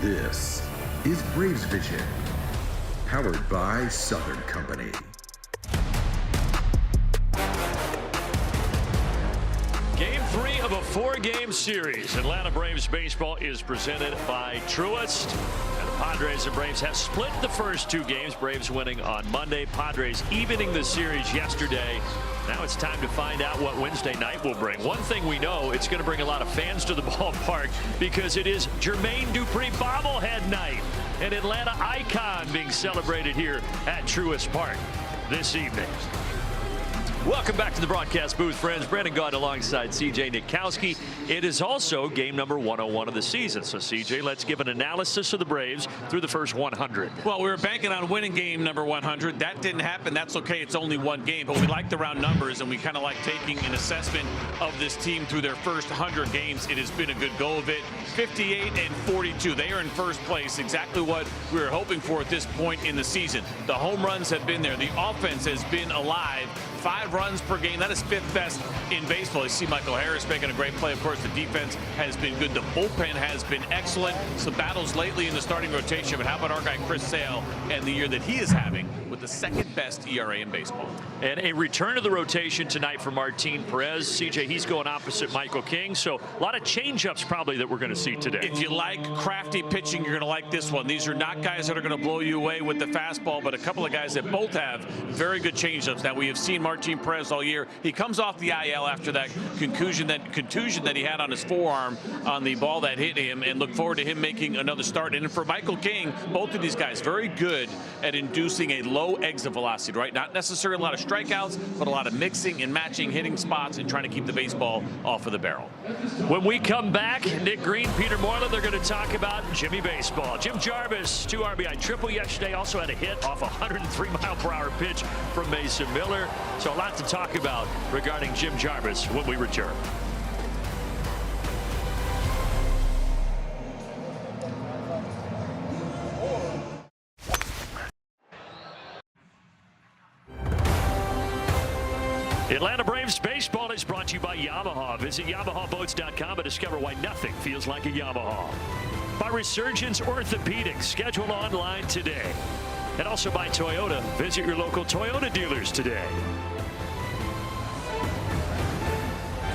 This is Braves Vision, powered by Southern Company. Game 3 of a 4-game series. Atlanta Braves baseball is presented by Truist. And the Padres and Braves have split the first 2 games. Braves winning on Monday. Padres evening the series yesterday. Now it's time to find out what Wednesday night will bring. One thing we know, it's going to bring a lot of fans to the ballpark because it is Jermaine Dupri bobblehead night. An Atlanta icon being celebrated here at Truist Park this evening. Welcome back to the broadcast booth, friends. Brandon Gaud alongside CJ Nitkowski. It is also game number 101 of the season. So, CJ, let's give an analysis of the Braves through the first 100. Well, we were banking on winning game number 100. That didn't happen. That's okay. It's only one game. But we like the round numbers, and we kind of like taking an assessment of this team through their first 100 games. It has been a good go of it. 58 and 42. They are in first place. Exactly what we were hoping for at this point in the season. The home runs have been there. The offense has been alive. 5 runs per game. That is 5th best in baseball. You see Michael Harris making a great play. Of course, the defense has been good. The bullpen has been excellent. Some battles lately in the starting rotation. But how about our guy Chris Sale and the year that he is having with the 2nd best ERA in baseball? And a return to the rotation tonight for Martin Perez. CJ, he's going opposite Michael King. So a lot of changeups probably that we're going to see today. If you like crafty pitching, you're going to like this one. These are not guys that are going to blow you away with the fastball, but a couple of guys that both have very good changeups. Now, we have seen Martin Perez all year. He comes off the IL after that contusion that he had on his forearm on the ball that hit him, and look forward to him making another start. And for Michael King, both of these guys very good at inducing a low exit velocity, right? Not necessarily a lot of strikeouts, but a lot of mixing and matching hitting spots and trying to keep the baseball off of the barrel. When we come back, Nick Green, Peter Moylan, they're going to talk about Jimmy Baseball. Jim Jarvis, 2 RBI triple yesterday, also had a hit off a 103-mile-per-hour pitch from Mason Miller. So a lot to talk about regarding Jim Jarvis when we return. Atlanta Braves baseball is brought to you by Yamaha. Visit YamahaBoats.com and discover why nothing feels like a Yamaha. By Resurgence Orthopedics. Schedule online today. And also by Toyota. Visit your local Toyota dealers today.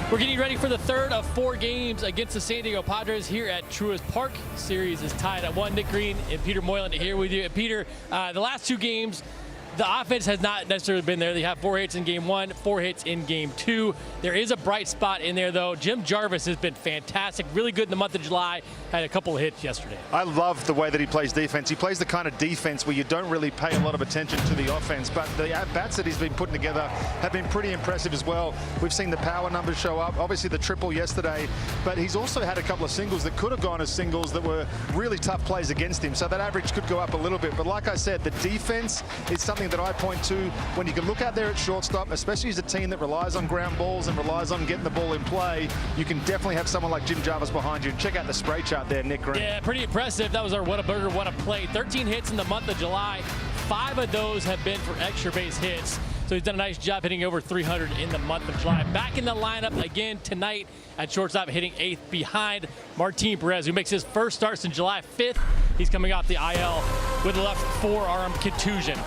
We're getting ready for the 3rd of 4 games against the San Diego Padres here at Truist Park. Series is tied at 1. Nick Green and Peter Moylan here with you. And Peter, the last 2 games, the offense has not necessarily been there. They have 4 hits in game 1, 4 hits in game 2. There is a bright spot in there, though. Jim Jarvis has been fantastic, really good in the month of July. Had a couple of hits yesterday. I love the way that he plays defense. He plays the kind of defense where you don't really pay a lot of attention to the offense, but the at-bats that he's been putting together have been pretty impressive as well. We've seen the power numbers show up, obviously the triple yesterday, but he's also had a couple of singles that could have gone as singles that were really tough plays against him, so that average could go up a little bit. But like I said, the defense is something that I point to when you can look out there at shortstop, especially as a team that relies on ground balls and relies on getting the ball in play. You can definitely have someone like Jim Jarvis behind you. Check out the spray chart there, Nick Green. Yeah, pretty impressive. That was our what a burger, what a play. 13 hits in the month of July. 5 of those have been for extra base hits. So he's done a nice job hitting over 300 in the month of July. Back in the lineup again tonight at shortstop, hitting 8th behind Martin Perez, who makes his first start since July 5th. He's coming off the IL with a left forearm contusion.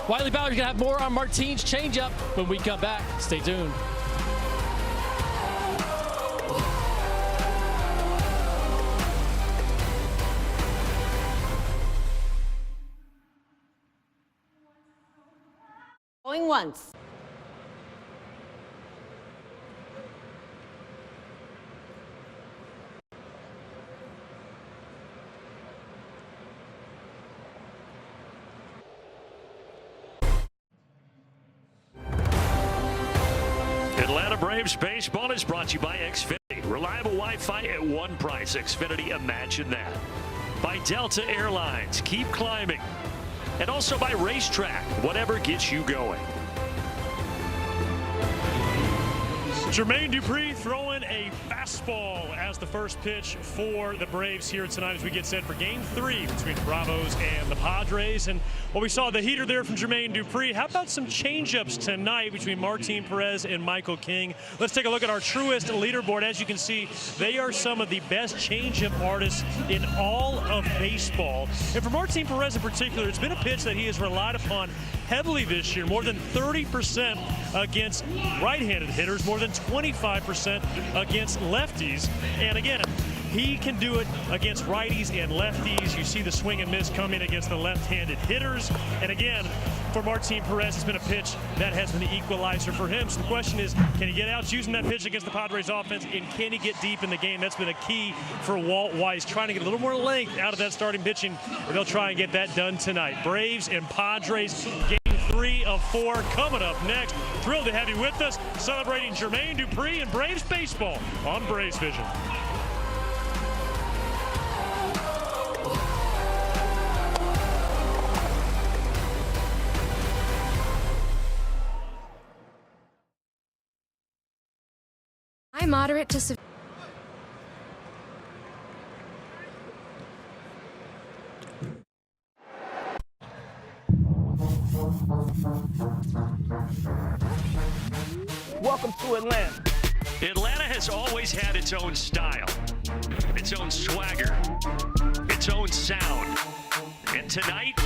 Wiley Bowers going to have more on Martin's changeup when we come back. Stay tuned. Going once. Atlanta Braves baseball is brought to you by Xfinity. Reliable Wi-Fi at one price. Xfinity, imagine that. By Delta Airlines, keep climbing. And also by Racetrack, whatever gets you going. Jermaine Dupri throwing a a fastball as the first pitch for the Braves here tonight as we get set for Game 3 between the Bravos and the Padres. And what we saw, the heater there from Jermaine Dupree. How about some changeups tonight between Martin Perez and Michael King? Let's take a look at our Truist leaderboard. As you can see, they are some of the best changeup artists in all of baseball. And for Martin Perez in particular, it's been a pitch that he has relied upon heavily this year, more than 30% against right-handed hitters, more than 25% against lefties. And again, he can do it against righties and lefties. You see the swing and miss coming against the left-handed hitters. And again, for Martin Perez, it's been a pitch that has been the equalizer for him. So the question is, can he get out using that pitch against the Padres offense, and can he get deep in the game? That's been a key for Walt Weiss, trying to get a little more length out of that starting pitching. They'll try and get that done tonight. Braves and Padres, Game 3 of 4 coming up next. Thrilled to have you with us, celebrating Jermaine Dupree and Braves baseball on Braves Vision. High, moderate to severe. Welcome to Atlanta. Atlanta has always had its own style, its own swagger, its own sound. And tonight,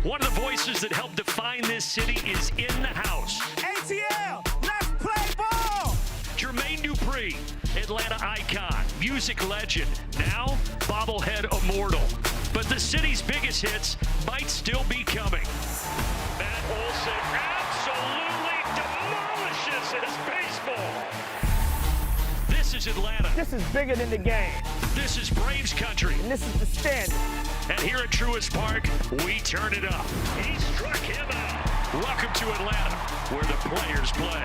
one of the voices that helped define this city is in the house. ATL, let's play ball! Jermaine Dupree, Atlanta icon, music legend, now bobblehead immortal. But the city's biggest hits might still be coming. Matt Olson absolutely demolishes his baseball. This is Atlanta. This is bigger than the game. This is Braves country. And this is the standard. And here at Truist Park, we turn it up. He struck him out. Welcome to Atlanta, where the players play.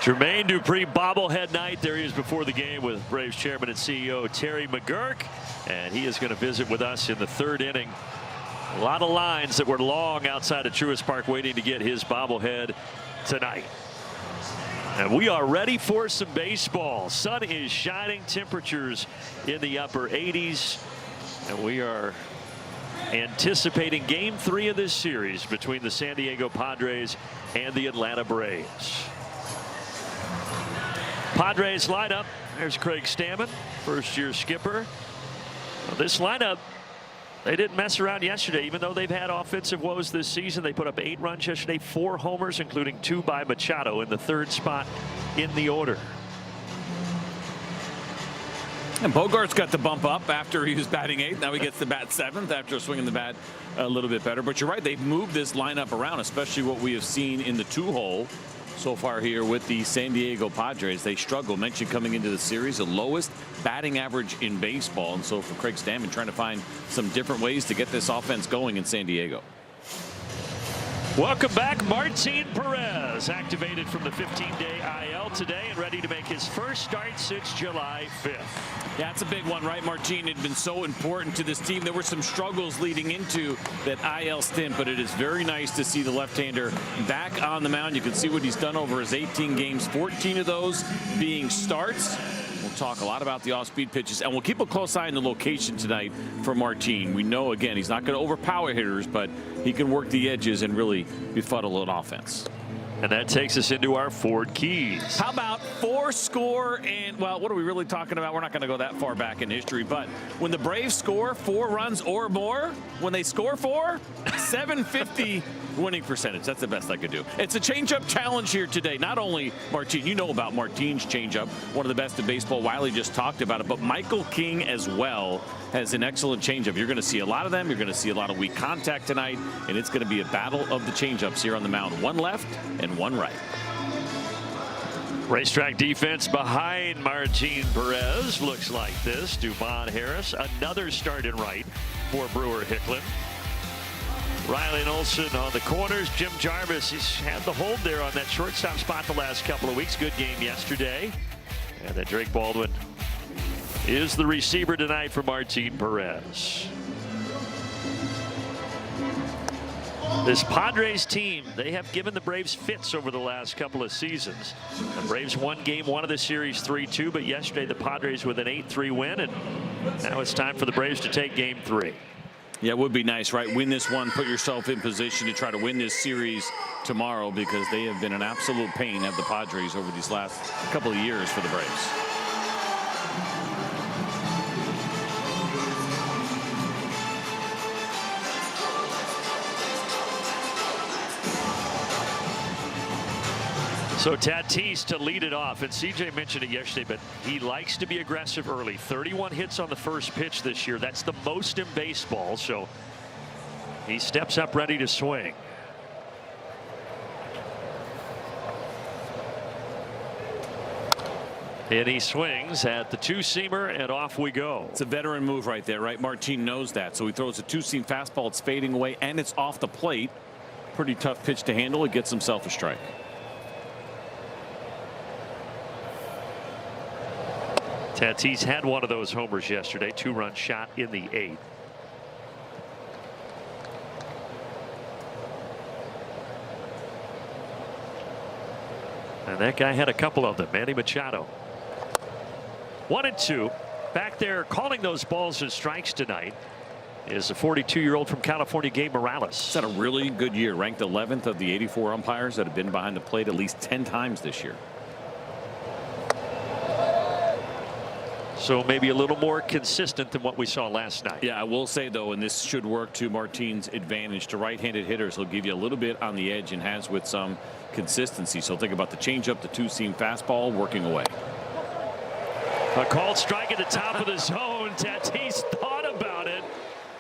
Jermaine Dupree bobblehead night. There he is before the game with Braves chairman and CEO Terry McGuirk, and he is going to visit with us in the third inning. A lot of lines that were long outside of Truist Park waiting to get his bobblehead tonight. And we are ready for some baseball. Sun is shining, temperatures in the upper 80s, and we are anticipating Game 3 of this series between the San Diego Padres and the Atlanta Braves. Padres lineup. There's Craig Stammen, first-year skipper. Well, this lineup, they didn't mess around yesterday, even though they've had offensive woes this season. They put up 8 runs yesterday, 4 homers, including 2 by Machado in the third spot in the order. And Bogart's got the bump up after he was batting 8th. Now he gets the bat 7th after swinging the bat a little bit better. But you're right, they've moved this lineup around, especially what we have seen in the 2-hole. So far here with the San Diego Padres. They struggle. Mentioned coming into the series, the lowest batting average in baseball. And so for Craig Stammen, trying to find some different ways to get this offense going in San Diego. Welcome back. Martin Perez activated from the 15-day IL today and ready to make his first start since July 5th. Yeah, it's a big one, right? Martin had been so important to this team. There were some struggles leading into that IL stint, but it is very nice to see the left-hander back on the mound. You can see what he's done over his 18 games, 14 of those being starts. We'll talk a lot about the off-speed pitches, and we'll keep a close eye on the location tonight for Martin. We know, again, he's not going to overpower hitters, but he can work the edges and really befuddle an offense. And that takes us into our Ford Keys. How about 4 score and, well, what are we really talking about? We're not going to go that far back in history, but when the Braves score 4 runs or more, when they score 4, 750 winning percentage. That's the best I could do. It's a changeup challenge here today. Not only Martin, you know about Martin's changeup, one of the best in baseball. Wiley just talked about it, but Michael King as well has an excellent changeup. You're going to see a lot of them. You're going to see a lot of weak contact tonight, and it's going to be a battle of the changeups here on the mound. One left and one right. Racetrack defense behind Martin Perez looks like this. Duvon Harris, another start in right for Brewer Hicklin. Riley and Olson on the corners. Jim Jarvis, he's had the hold there on that shortstop spot the last couple of weeks. Good game yesterday. And then Drake Baldwin is the receiver tonight for Martin Perez. This Padres team, they have given the Braves fits over the last couple of seasons. The Braves won game 1 of the series 3-2, but yesterday the Padres with an 8-3 win, and now it's time for the Braves to take game 3. Yeah, it would be nice, right? Win this one, put yourself in position to try to win this series tomorrow, because they have been an absolute pain of the Padres over these last couple of years for the Braves. So Tatis to lead it off, and CJ mentioned it yesterday, but he likes to be aggressive early. 31 hits on the first pitch this year. That's the most in baseball, so he steps up ready to swing. And he swings at the two-seamer, and off we go. It's a veteran move right there, right? Martin knows that, so he throws a two-seam fastball. It's fading away, and it's off the plate. Pretty tough pitch to handle. It gets himself a strike. Tatis had one of those homers yesterday, 2-run shot in the 8th. And that guy had a couple of them. Manny Machado. 1-2. Back there calling those balls and strikes tonight is a 42-year-old from California, Gabe Morales. He's had a really good year, ranked 11th of the 84 umpires that have been behind the plate at least 10 times this year. So maybe a little more consistent than what we saw last night. Yeah, I will say, though, and this should work to Martin's advantage, to right-handed hitters, he'll give you a little bit on the edge and has with some consistency. So think about the changeup, the two-seam fastball working away. A called strike at the top of the zone. Tatis thought about it,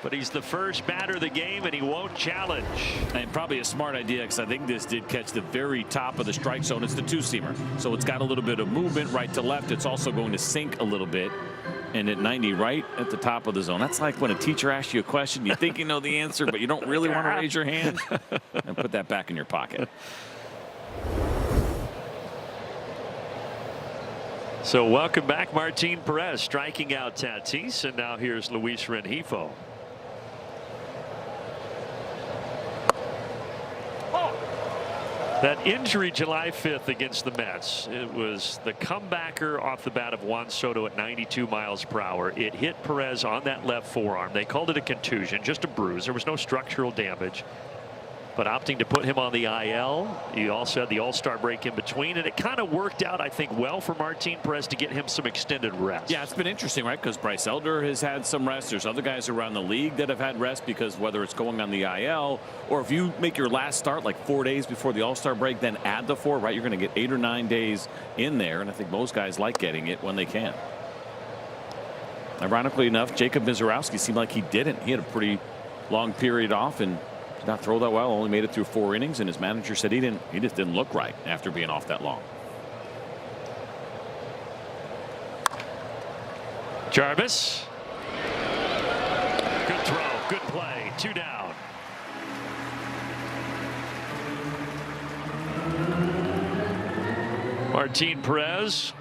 but he's the first batter of the game, and he won't challenge. And probably a smart idea, because I think this did catch the very top of the strike zone. It's the two-seamer, so it's got a little bit of movement right to left. It's also going to sink a little bit, and at 90 right at the top of the zone. That's like when a teacher asks you a question, you think you know the answer, but you don't really want to raise your hand, and put that back in your pocket. So welcome back, Martin Perez striking out Tatis, and now here's Luis Rengifo. That injury July 5th against the Mets, it was the comebacker off the bat of Juan Soto at 92 miles per hour. It hit Perez on that left forearm. They called it a contusion, just a bruise. There was no structural damage. But opting to put him on the IL, he also had the All-Star break in between, and it kind of worked out, I think, well for Martin Perez to get him some extended rest. Yeah, it's been interesting, right? Because Bryce Elder has had some rest. There's other guys around the league that have had rest, because whether it's going on the IL, or if you make your last start like 4 days before the All-Star break, then add the 4, right? You're going to get 8 or 9 days in there, and I think most guys like getting it when they can. Ironically enough, Jacob Mizorowski seemed like he didn't. He had a pretty long period off and did not throw that well. Only made it through 4 innings, and his manager said he just didn't look right after being off that long. Jarvis. Good throw, good play, 2 down. Martin Perez.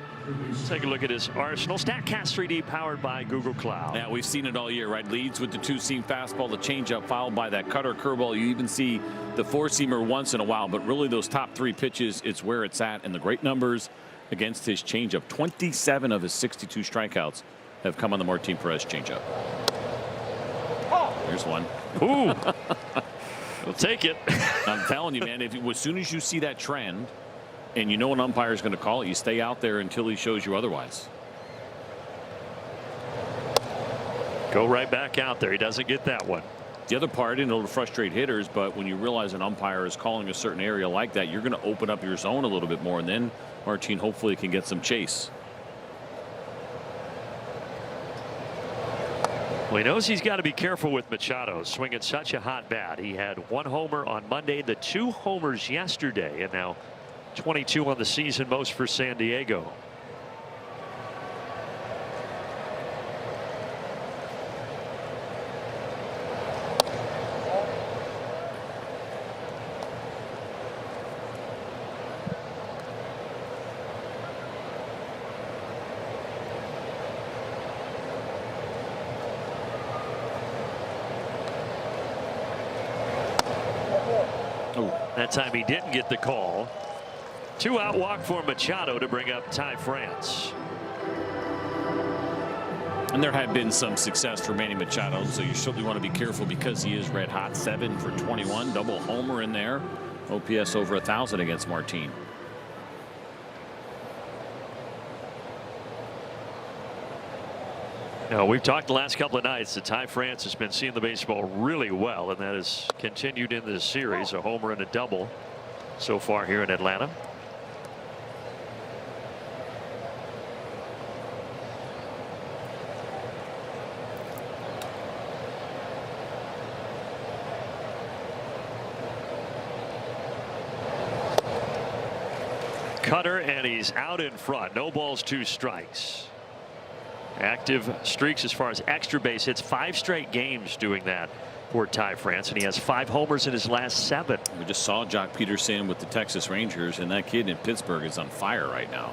Take a look at his arsenal. StatCast 3D powered by Google Cloud. Yeah, we've seen it all year, right? Leads with the two-seam fastball, the changeup, followed by that cutter curveball. You even see the four-seamer once in a while, but really those top 3 pitches, it's where it's at, and the great numbers against his changeup. 27 of his 62 strikeouts have come on the Martin Perez changeup. There's one. Ooh. We'll take it. I'm telling you, man, as soon as you see that trend, and you know an umpire is going to call it, you stay out there until he shows you otherwise. Go right back out there. He doesn't get that one. The other part, and it'll frustrate hitters, but when you realize an umpire is calling a certain area like that, you're going to open up your zone a little bit more, and then Martin hopefully can get some chase. Well, he knows he's got to be careful with Machado swinging such a hot bat. He had 1 homer on Monday, the 2 homers yesterday, and now 22 on the season, most for San Diego. That time he didn't get the call. 2-out walk for Machado to bring up Ty France. And there had been some success for Manny Machado, so you certainly want to be careful because he is red hot. 7 for 21, double homer in there. OPS over 1,000 against Martin. Now, we've talked the last couple of nights that Ty France has been seeing the baseball really well, and that has continued in this series. A homer and a double so far here in Atlanta. Cutter, and he's out in front. No balls, 2 strikes. Active streaks as far as extra base hits. 5 straight games doing that for Ty France, and he has 5 homers in his last 7. We just saw Jock Peterson with the Texas Rangers, and that kid in Pittsburgh is on fire right now.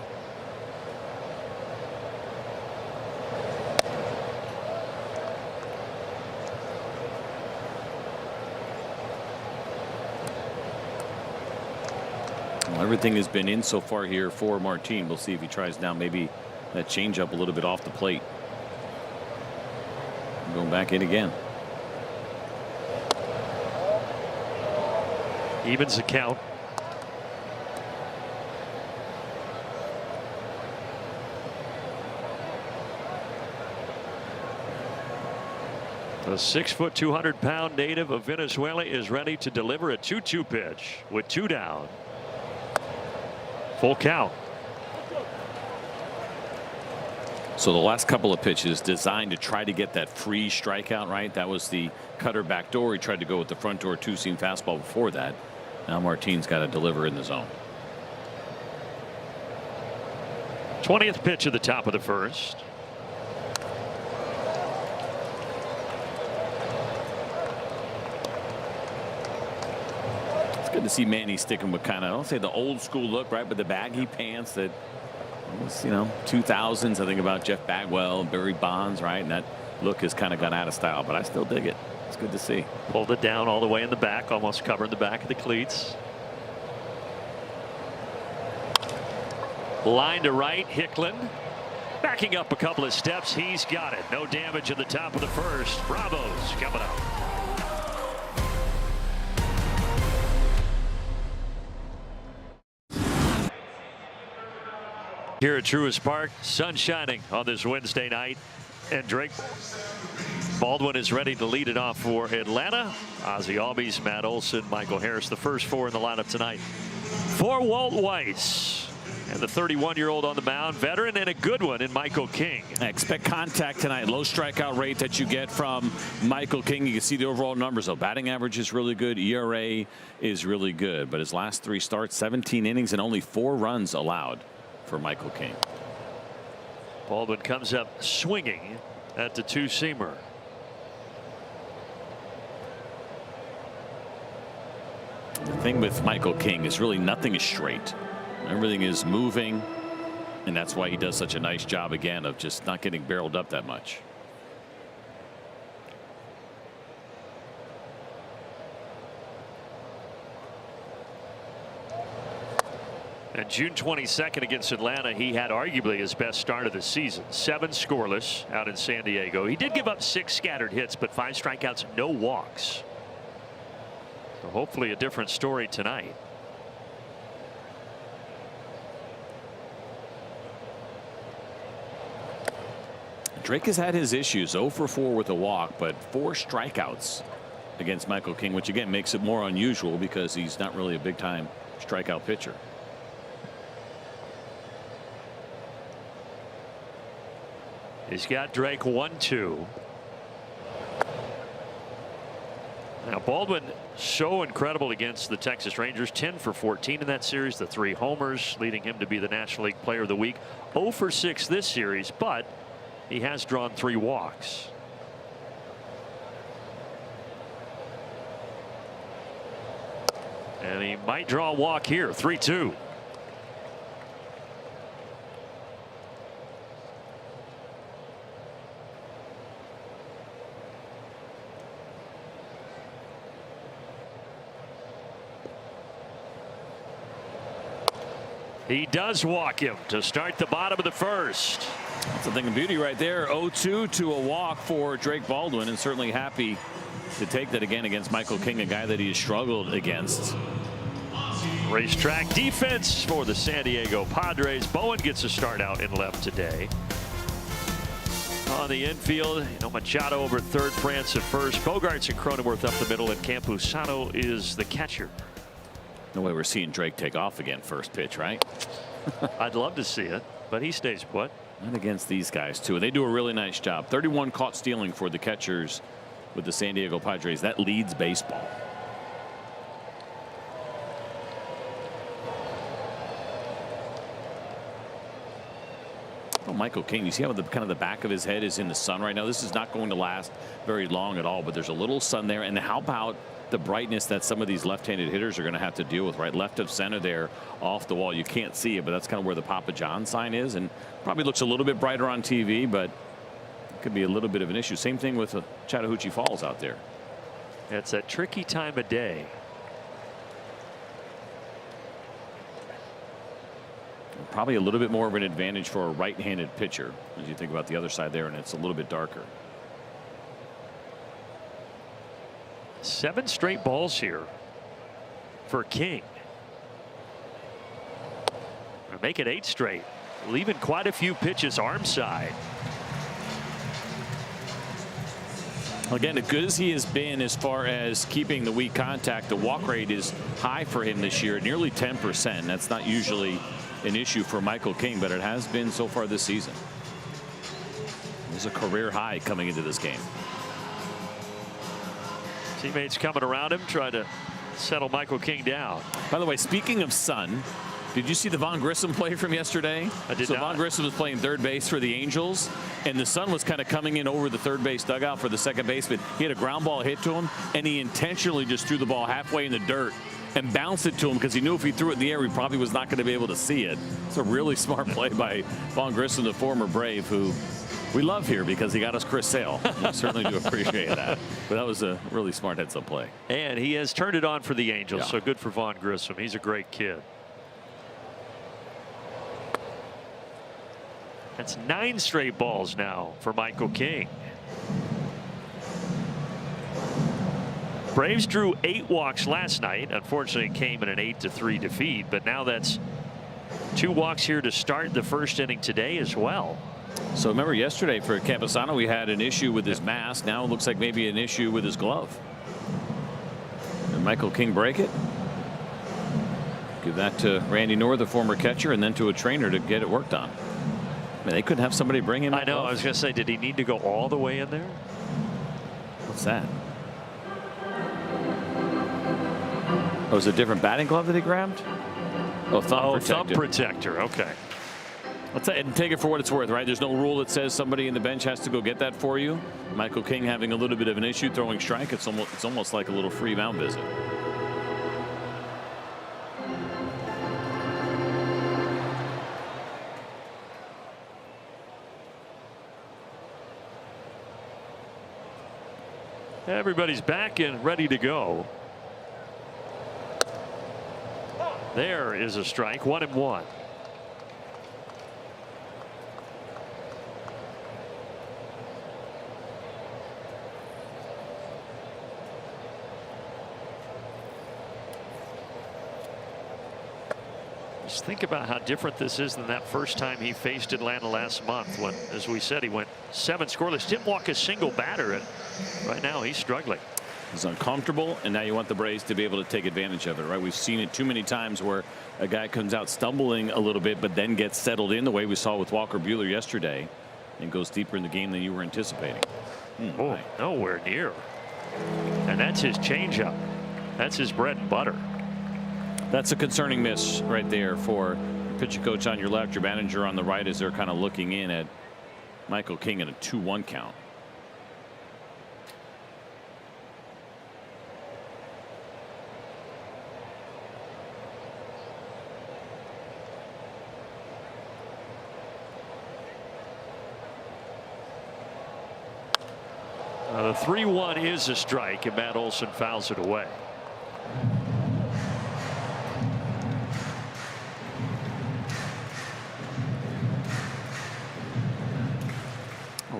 Well, everything has been in so far here for Martin. We'll see if he tries now maybe that changeup a little bit off the plate. Going back in again. Evens the count. The 6-foot, 200-pound native of Venezuela is ready to deliver a 2-2 pitch with 2 down. Full count. So the last couple of pitches designed to try to get that free strikeout, right? That was the cutter back door. He tried to go with the front door 2-seam fastball before that. Now Martin's got to deliver in the zone. 20th pitch at the top of the first. It's good to see Manny sticking with kind of, I don't say the old school look, right, but the baggy pants that was, you know, 2000s. I think about Jeff Bagwell, Barry Bonds, right, and that look has kind of gone out of style, but I still dig it. It's good to see. Pulled it down all the way in the back, almost covering the back of the cleats. Line to right, Hicklin backing up a couple of steps. He's got it. No damage at the top of the first. Bravos coming up. Here at Truist Park, sun shining on this Wednesday night, and Drake Baldwin is ready to lead it off for Atlanta. Ozzie Albies, Matt Olson, Michael Harris, the first 4 in the lineup tonight for Walt Weiss, and the 31-year-old on the mound, veteran, and a good one in Michael King. Expect contact tonight. Low strikeout rate that you get from Michael King. You can see the overall numbers, though. Batting average is really good. ERA is really good, but his last 3 starts, 17 innings and only 4 runs allowed for Michael King. Baldwin comes up swinging at the 2-seamer. The thing with Michael King is really nothing is straight. Everything is moving, and that's why he does such a nice job again of just not getting barreled up that much. And June 22nd against Atlanta, he had arguably his best start of the season. 7 scoreless out in San Diego. He did give up 6 scattered hits, but 5 strikeouts, no walks. So hopefully a different story tonight. Drake has had his issues. 0 for 4 with a walk, but 4 strikeouts against Michael King, which again makes it more unusual because he's not really a big time strikeout pitcher. He's got Drake 1-2. Now Baldwin so incredible against the Texas Rangers. 10 for 14 in that series. The 3 homers leading him to be the National League Player of the Week. 0 for 6 this series, but he has drawn 3 walks. And he might draw a walk here. 3-2. He does walk him to start the bottom of the first. That's a thing of beauty right there. 0-2 to a walk for Drake Baldwin, and certainly happy to take that again against Michael King, a guy that he has struggled against. Racetrack defense for the San Diego Padres. Bowen gets a start out in left today. On the infield, Machado over at third, France at first. Bogarts and Cronenworth up the middle, and Campusano is the catcher. No way we're seeing Drake take off again first pitch, right? I'd love to see it, but he stays put. And against these guys too. They do a really nice job. 31 caught stealing for the catchers with the San Diego Padres. That leads baseball. Oh, Michael King, you see how the back of his head is in the sun right now? This is not going to last very long at all, but there's a little sun there. And how about the brightness that some of these left-handed hitters are going to have to deal with, right? Left of center there off the wall. You can't see it, but that's kind of where the Papa John sign is, and probably looks a little bit brighter on TV, but it could be a little bit of an issue. Same thing with Chattahoochee Falls out there. It's a tricky time of day. Probably a little bit more of an advantage for a right-handed pitcher as you think about the other side there, and it's a little bit darker. 7 straight balls here for King. Make it 8 straight, leaving quite a few pitches arm side. Again, as good as he has been as far as keeping the weak contact, the walk rate is high for him this year, nearly 10%. That's not usually an issue for Michael King, but it has been so far this season. It was a career high coming into this game. Teammates coming around him, trying to settle Michael King down. By the way, speaking of sun, did you see the Von Grissom play from yesterday? I did not. Von Grissom was playing third base for the Angels, and the sun was kind of coming in over the third base dugout for the second baseman. He had a ground ball hit to him, and he intentionally just threw the ball halfway in the dirt and bounced it to him because he knew if he threw it in the air, he probably was not going to be able to see it. It's a really smart play by Von Grissom, the former Brave, who we love here because he got us Chris Sale. We certainly do appreciate that. But that was a really smart heads-up play. And he has turned it on for the Angels, Yeah. so good for Von Grissom. He's a great kid. That's 9 straight balls now for Michael King. Braves drew 8 walks last night. Unfortunately, it came in an 8-3 defeat, but now that's 2 walks here to start the first inning today as well. So remember yesterday for Campusano, we had an issue with his mask. Now it looks like maybe an issue with his glove. Did Michael King break it? Give that to Randy Knorr, the former catcher, and then to a trainer to get it worked on. I mean, they couldn't have somebody bring him. I know. I was going to say, did he need to go all the way in there? What's that? Oh, was it a different batting glove that he grabbed? Oh, thumb protector. Okay. Let's take it for what it's worth, right? There's no rule that says somebody in the bench has to go get that for you. Michael King having a little bit of an issue throwing strike. It's almost like a little free mound visit. Everybody's back and ready to go. There is a strike, 1-1. Just think about how different this is than that first time he faced Atlanta last month when, as we said, he went 7 scoreless, didn't walk a single batter, and right now he's struggling. He's uncomfortable, and now you want the Braves to be able to take advantage of it, right? We've seen it too many times where a guy comes out stumbling a little bit, but then gets settled in the way we saw with Walker Buehler yesterday and goes deeper in the game than you were anticipating. Oh, nowhere near. And that's his changeup. That's his bread and butter. That's a concerning miss right there for pitching coach on your left, your manager on the right, as they're kind of looking in at Michael King in a 2-1 count. The 3-1 is a strike, and Matt Olson fouls it away.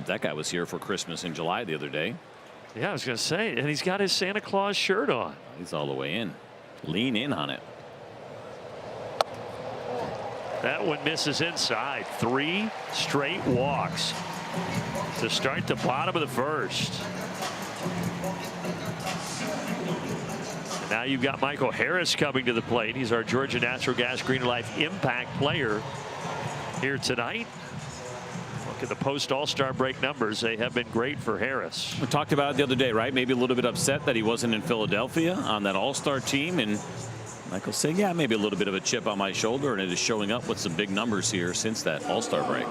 that guy was here for Christmas in July the other day. Yeah, I was going to say, and he's got his Santa Claus shirt on. He's all the way in. Lean in on it. That one misses inside. 3 straight walks to start the bottom of the first. And now you've got Michael Harris coming to the plate. He's our Georgia Natural Gas Green Life Impact player here tonight. Look at the post All-Star break numbers. They have been great for Harris. We talked about it the other day, right? Maybe a little bit upset that he wasn't in Philadelphia on that All-Star team. And Michael saying, yeah, maybe a little bit of a chip on my shoulder. And it is showing up with some big numbers here since that All-Star break.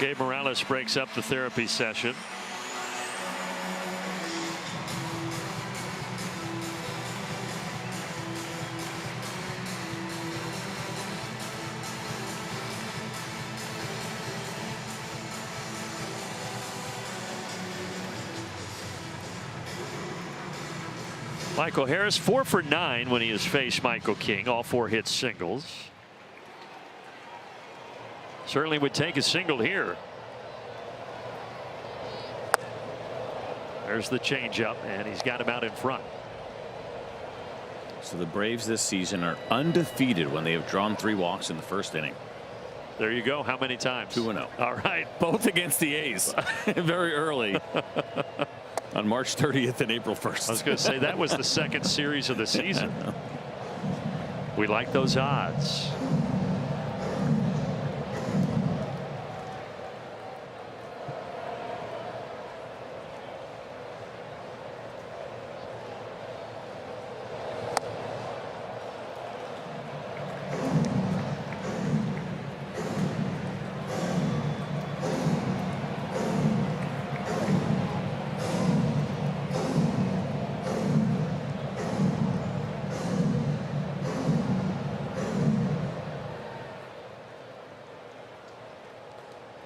Gabe Morales breaks up the therapy session. Michael Harris 4 for 9 when he has faced Michael King. All 4 hits singles. Certainly would take a single here. There's the changeup, and he's got him out in front. So the Braves this season are undefeated when they have drawn 3 walks in the first inning. There you go. How many times? 2-0. All right. Both against the A's very early on March 30th and April 1st. I was going to say that was the second series of the season. We like those odds.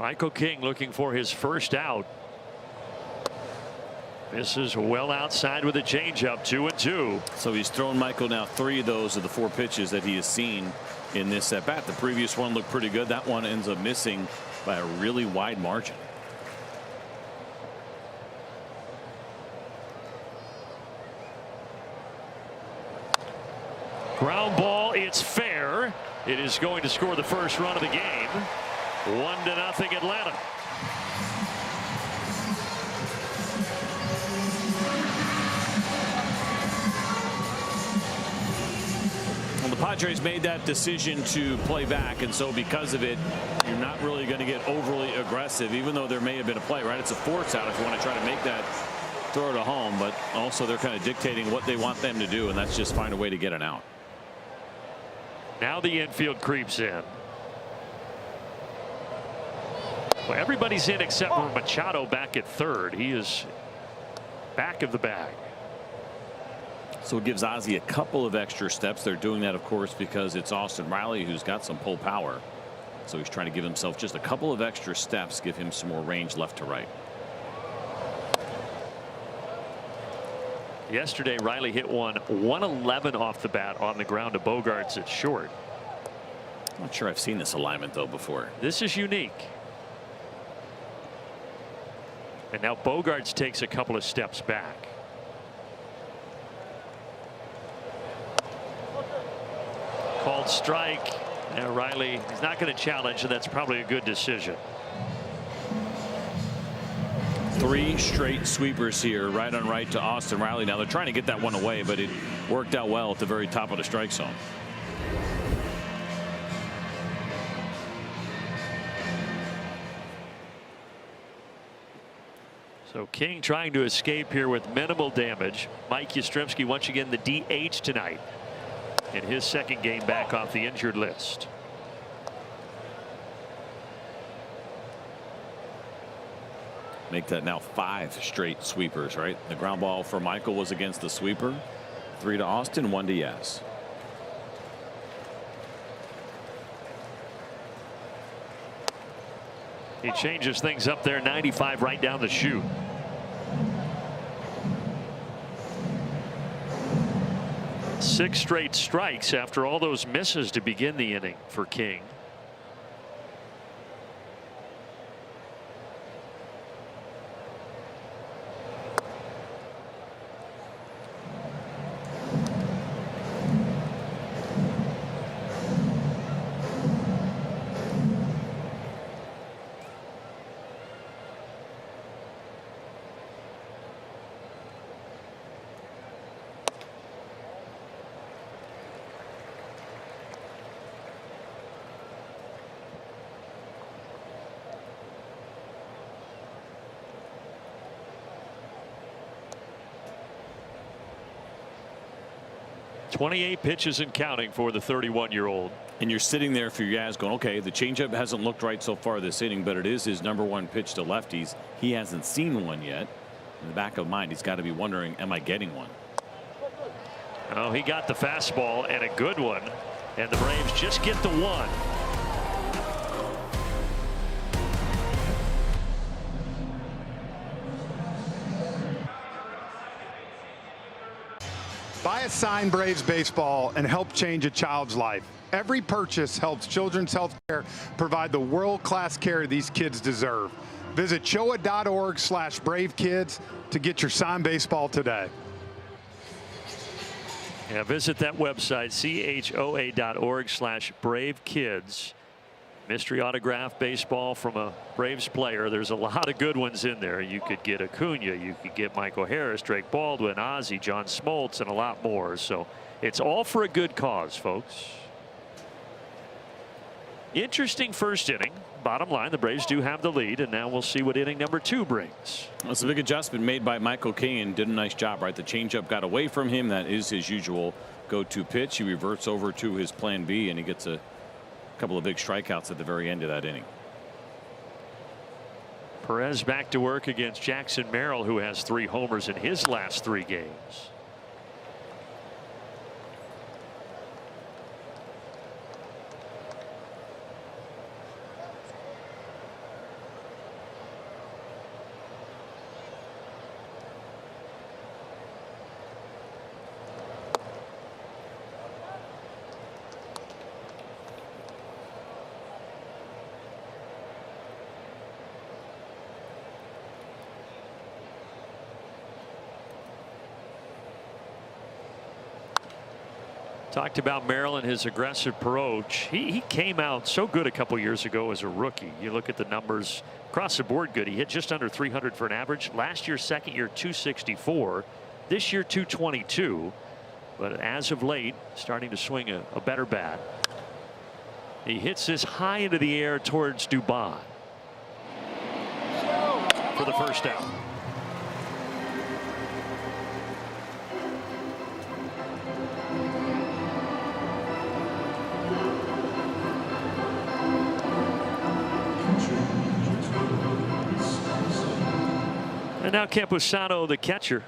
Michael King looking for his first out. This is well outside with a changeup. 2-2. So he's thrown Michael now 3 of those of the 4 pitches that he has seen in this at bat. The previous one looked pretty good. That one ends up missing by a really wide margin. Ground ball. It's fair. It is going to score the first run of the game. 1-0 Atlanta. Well, the Padres made that decision to play back, and so because of it, you're not really going to get overly aggressive, even though there may have been a play, right? It's a force out if you want to try to make that throw to home, but also they're kind of dictating what they want them to do, and that's just find a way to get an out. Now the infield creeps in. Well, everybody's in except for Machado back at third. He is back of the bag. So it gives Ozzie a couple of extra steps. They're doing that, of course, because it's Austin Riley who's got some pull power. So he's trying to give himself just a couple of extra steps, give him some more range left to right. Yesterday, Riley hit one 111 off the bat on the ground to Bogarts at short. Not sure I've seen this alignment, though, before. This is unique. And now Bogarts takes a couple of steps back. Called strike. And Riley, he's not going to challenge, and that's probably a good decision. 3 straight sweepers here, right on right to Austin Riley. Now they're trying to get that one away, but it worked out well at the very top of the strike zone. So King trying to escape here with minimal damage. Mike Yastrzemski once again the DH tonight in his second game back off the injured list. Make that now 5 straight sweepers, right? The ground ball for Michael was against the sweeper. 3 to Austin, 1 to Yes. He changes things up there. 95 right down the chute. 6 straight strikes after all those misses to begin the inning for King. .28 pitches and counting for the 31-year-old. And you're sitting there for your guys going, okay, the changeup hasn't looked right so far this inning, but it is his #1 pitch to lefties. He hasn't seen one yet. In the back of mind, he's got to be wondering, am I getting one? Oh, he got the fastball and a good one, and the Braves just get the one. Buy a signed Braves baseball and help change a child's life. Every purchase helps Children's Healthcare provide the world-class care these kids deserve. Visit choa.org/bravekids to get your signed baseball today. Yeah, visit that website, choa.org/bravekids. Mystery autograph baseball from a Braves player. There's a lot of good ones in there. You could get Acuna, you could get Michael Harris, Drake Baldwin, Ozzie, John Smoltz, and a lot more. So it's all for a good cause, folks. Interesting first inning. Bottom line, the Braves do have the lead, and now we'll see what inning #2 brings. That's a big adjustment made by Michael King, and did a nice job, right? The changeup got away from him. That is his usual go-to pitch. He reverts over to his plan B, and he gets a couple of big strikeouts at the very end of that inning. Perez back to work against Jackson Merrill, who has 3 homers in his last 3 games. Talked about Merrill and his aggressive approach. He came out so good a couple years ago as a rookie. You look at the numbers across the board good. He hit just under 300 for an average. Last year, second year, 264. This year, 222. But as of late, starting to swing a better bat. He hits this high into the air towards Dubon for the first out. And now Campusano, the catcher.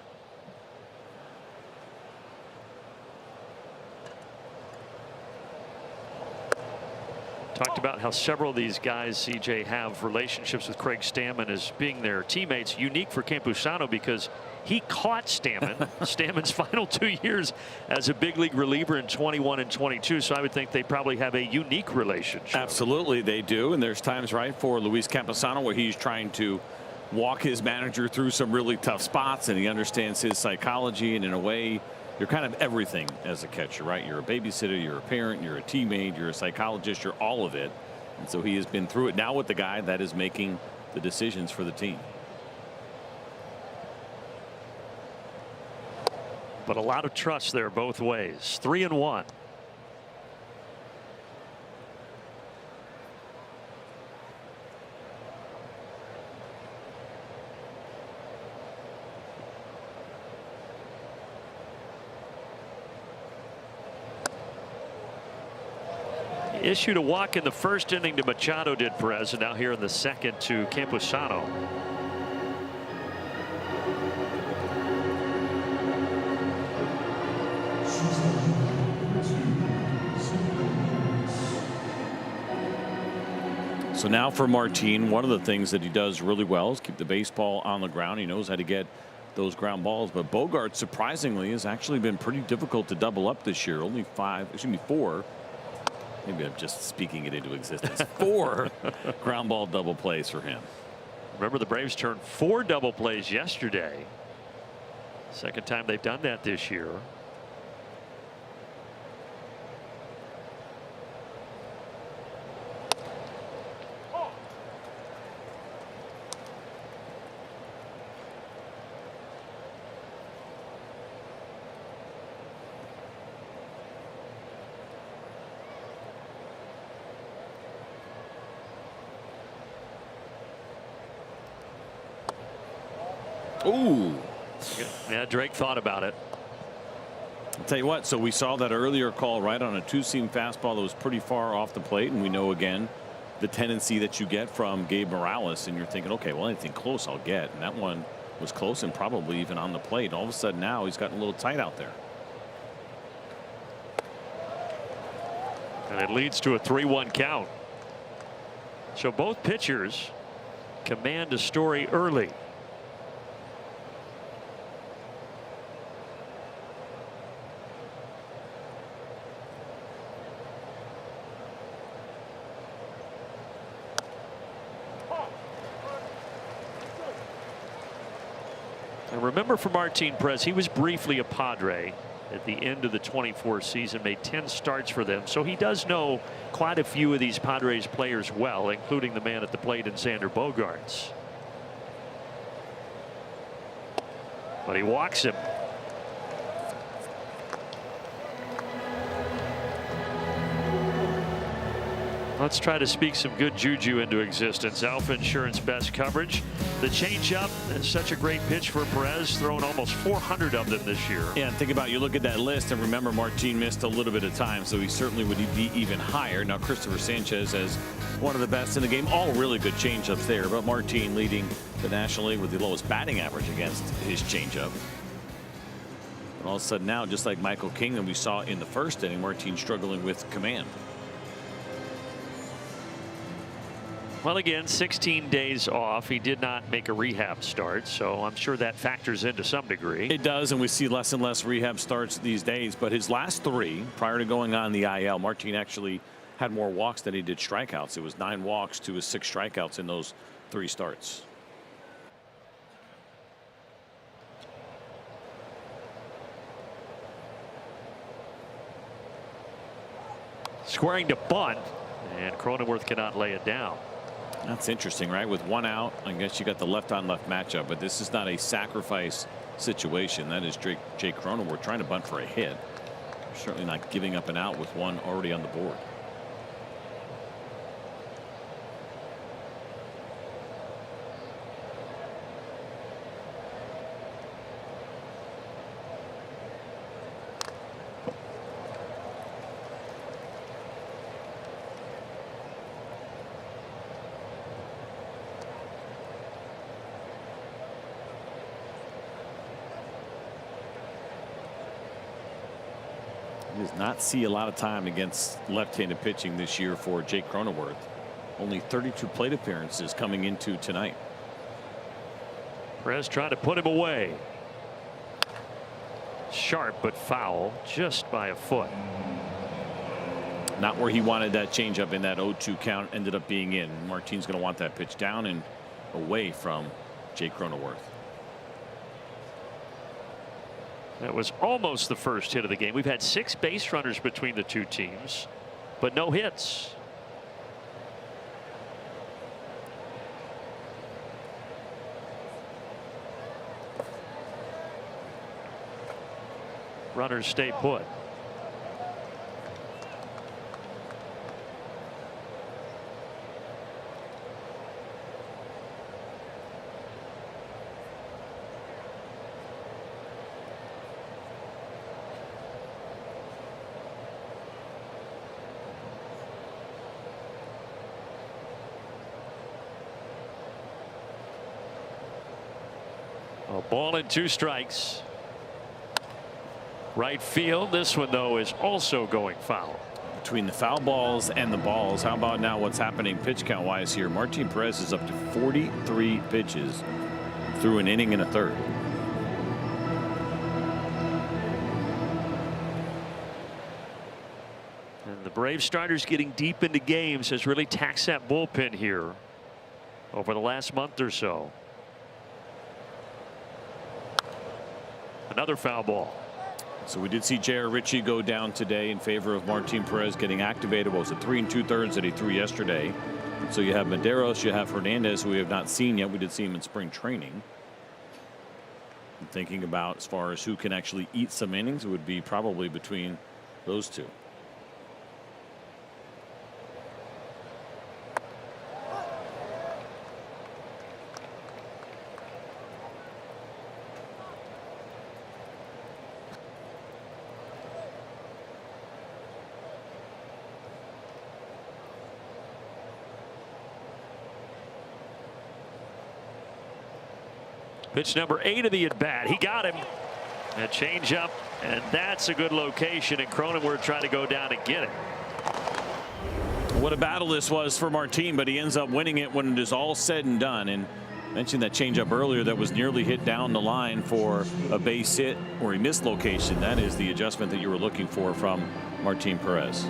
Talked about how several of these guys, CJ, have relationships with Craig Stammen as being their teammates. Unique for Campusano because he caught Stammen Stammen's final 2 years as a big league reliever in 21 and 22. So I would think they probably have a unique relationship. Absolutely, they do. And there's times, right, for Luis Campusano where he's trying to walk his manager through some really tough spots, and he understands his psychology, and in a way you're kind of everything as a catcher, right? You're a babysitter, you're a parent, you're a teammate, you're a psychologist, you're all of it. And so he has been through it now with the guy that is making the decisions for the team. But a lot of trust there both ways. 3-1. Issued a walk in the first inning to Machado, did Perez, and now here in the second to Campusano. So now for Martin, one of the things that he does really well is keep the baseball on the ground. He knows how to get those ground balls. But Bogart, surprisingly, has actually been pretty difficult to double up this year. Only 4. Maybe I'm just speaking it into existence. 4 ground ball double plays for him. Remember, the Braves turned 4 double plays yesterday. Second time they've done that this year. Ooh. Yeah, Drake thought about it. I'll tell you what, so we saw that earlier call right on a 2-seam fastball that was pretty far off the plate, and we know again the tendency that you get from Gabe Morales, and you're thinking, okay, well, anything close I'll get, and that one was close and probably even on the plate. All of a sudden now he's gotten a little tight out there. And it leads to a 3-1 count. So both pitchers command a story early. And remember, for Martin Perez, he was briefly a Padre at the end of the 24 season, made 10 starts for them. So he does know quite a few of these Padres players well, including the man at the plate in Xander Bogaerts. But he walks him. Let's try to speak some good juju into existence. Alpha Insurance best coverage. The changeup is such a great pitch for Perez, throwing almost 400 of them this year. Yeah, and think about, you look at that list and remember Martin missed a little bit of time, so he certainly would be even higher. Now Christopher Sanchez as one of the best in the game. All really good changeups there, but Martin leading the National League with the lowest batting average against his changeup. And all of a sudden now, just like Michael King that we saw in the first inning, Martin struggling with command. Well, again, 16 days off. He did not make a rehab start, so I'm sure that factors in to some degree. It does, and we see less and less rehab starts these days. But his last 3 prior to going on the IL, Martin actually had more walks than he did strikeouts. It was 9 walks to his 6 strikeouts in those 3 starts. Squaring to bunt, and Cronenworth cannot lay it down. That's interesting, right? With 1 out, I guess you got the left-on-left matchup, but this is not a sacrifice situation. That is Jake Cronenworth trying to bunt for a hit. Certainly not giving up an out with 1 already on the board. Does not see a lot of time against left-handed pitching this year for Jake Cronenworth. Only 32 plate appearances coming into tonight. Perez trying to put him away. Sharp but foul, just by a foot. Not where he wanted that changeup in that 0-2 count. Ended up being in. Martin's going to want that pitch down and away from Jake Cronenworth. That was almost the first hit of the game. We've had 6 base runners between the 2 teams, but no hits. Runners stay put. A ball and 2 strikes. Right field. This one, though, is also going foul. Between the foul balls and the balls, how about now what's happening pitch count wise here? Martin Perez is up to 43 pitches through an inning and a third. The Braves starters getting deep into games has really taxed that bullpen here over the last month or so. Another foul ball. So we did see J.R. Ritchie go down today in favor of Martin Perez getting activated. What was it, 3 2/3 that he threw yesterday? So you have Medeiros, you have Hernandez, who we have not seen yet. We did see him in spring training. I'm thinking about as far as who can actually eat some innings, it would be probably between those two. Pitch number 8 of the at bat. He got him. A change up, and that's a good location. And Cronenworth trying to go down and get it. What a battle this was for Martin, but he ends up winning it when it is all said and done. And mentioned that changeup earlier that was nearly hit down the line for a base hit where he missed location. That is the adjustment that you were looking for from Martin Perez.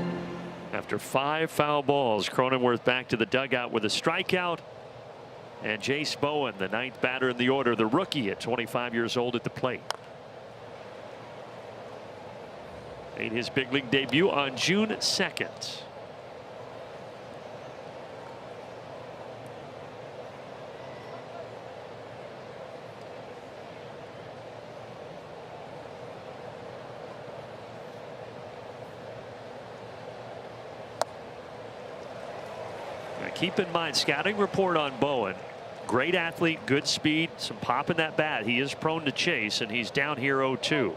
After 5 foul balls, Cronenworth back to the dugout with a strikeout. And Jace Bowen, the 9th batter in the order, the rookie at 25 years old at the plate. Made his big league debut on June 2nd. Keep in mind, scouting report on Bowen. Great athlete, good speed, some pop in that bat. He is prone to chase, and he's down here 0-2.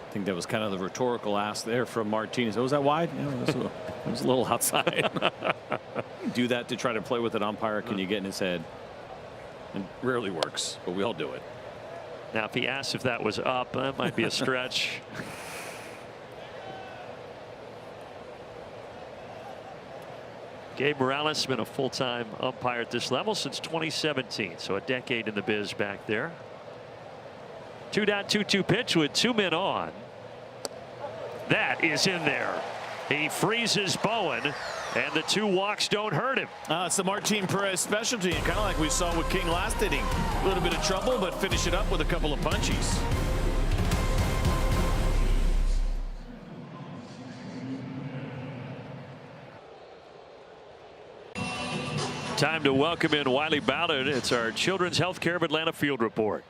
I think that was kind of the rhetorical ask there from Martinez. Was that wide? Yeah, it was a little outside. Do that to try to play with an umpire. Can you get in his head? It rarely works, but we all do it. Now, if he asks if that was up, that might be a stretch. Gabe Morales has been a full-time umpire at this level since 2017, so a decade in the biz back there. 2-2 pitch with 2 men on. That is in there. He freezes Bowen, and the 2 walks don't hurt him. It's the Martin Perez specialty, and kind of like we saw with King last inning. A little bit of trouble, but finish it up with a couple of punchies. Time to welcome in Wiley Ballard. It's our Children's Healthcare of Atlanta Field Report.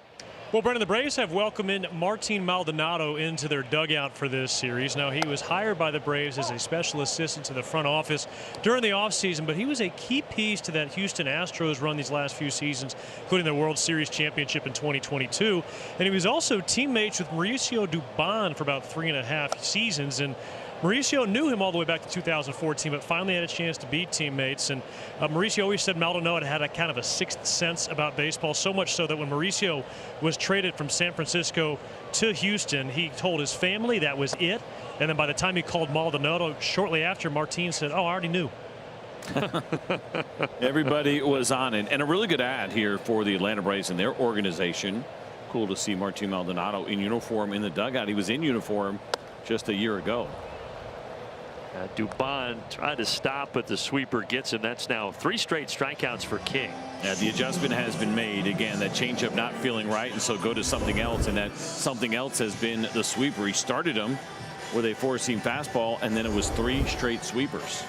Well, Brendan, the Braves have welcomed in Martin Maldonado into their dugout for this series. Now, he was hired by the Braves as a special assistant to the front office during the offseason, but he was a key piece to that Houston Astros run these last few seasons, including their World Series championship in 2022. And he was also teammates with Mauricio Dubon for about 3.5 seasons. And Mauricio knew him all the way back to 2014, but finally had a chance to be teammates. And Mauricio always said Maldonado had a kind of a sixth sense about baseball, so much so that when Mauricio was traded from San Francisco to Houston, he told his family that was it. And then by the time he called Maldonado shortly after, Martin said, "Oh, I already knew." Everybody was on it, and a really good ad here for the Atlanta Braves and their organization. Cool to see Martin Maldonado in uniform in the dugout. He was in uniform just a year ago. Dubon tried to stop, but the sweeper gets him. That's now 3 straight strikeouts for King. Yeah, the adjustment has been made. Again, that changeup not feeling right, and so go to something else, and that something else has been the sweeper. He started him with a 4-seam fastball, and then it was 3 straight sweepers.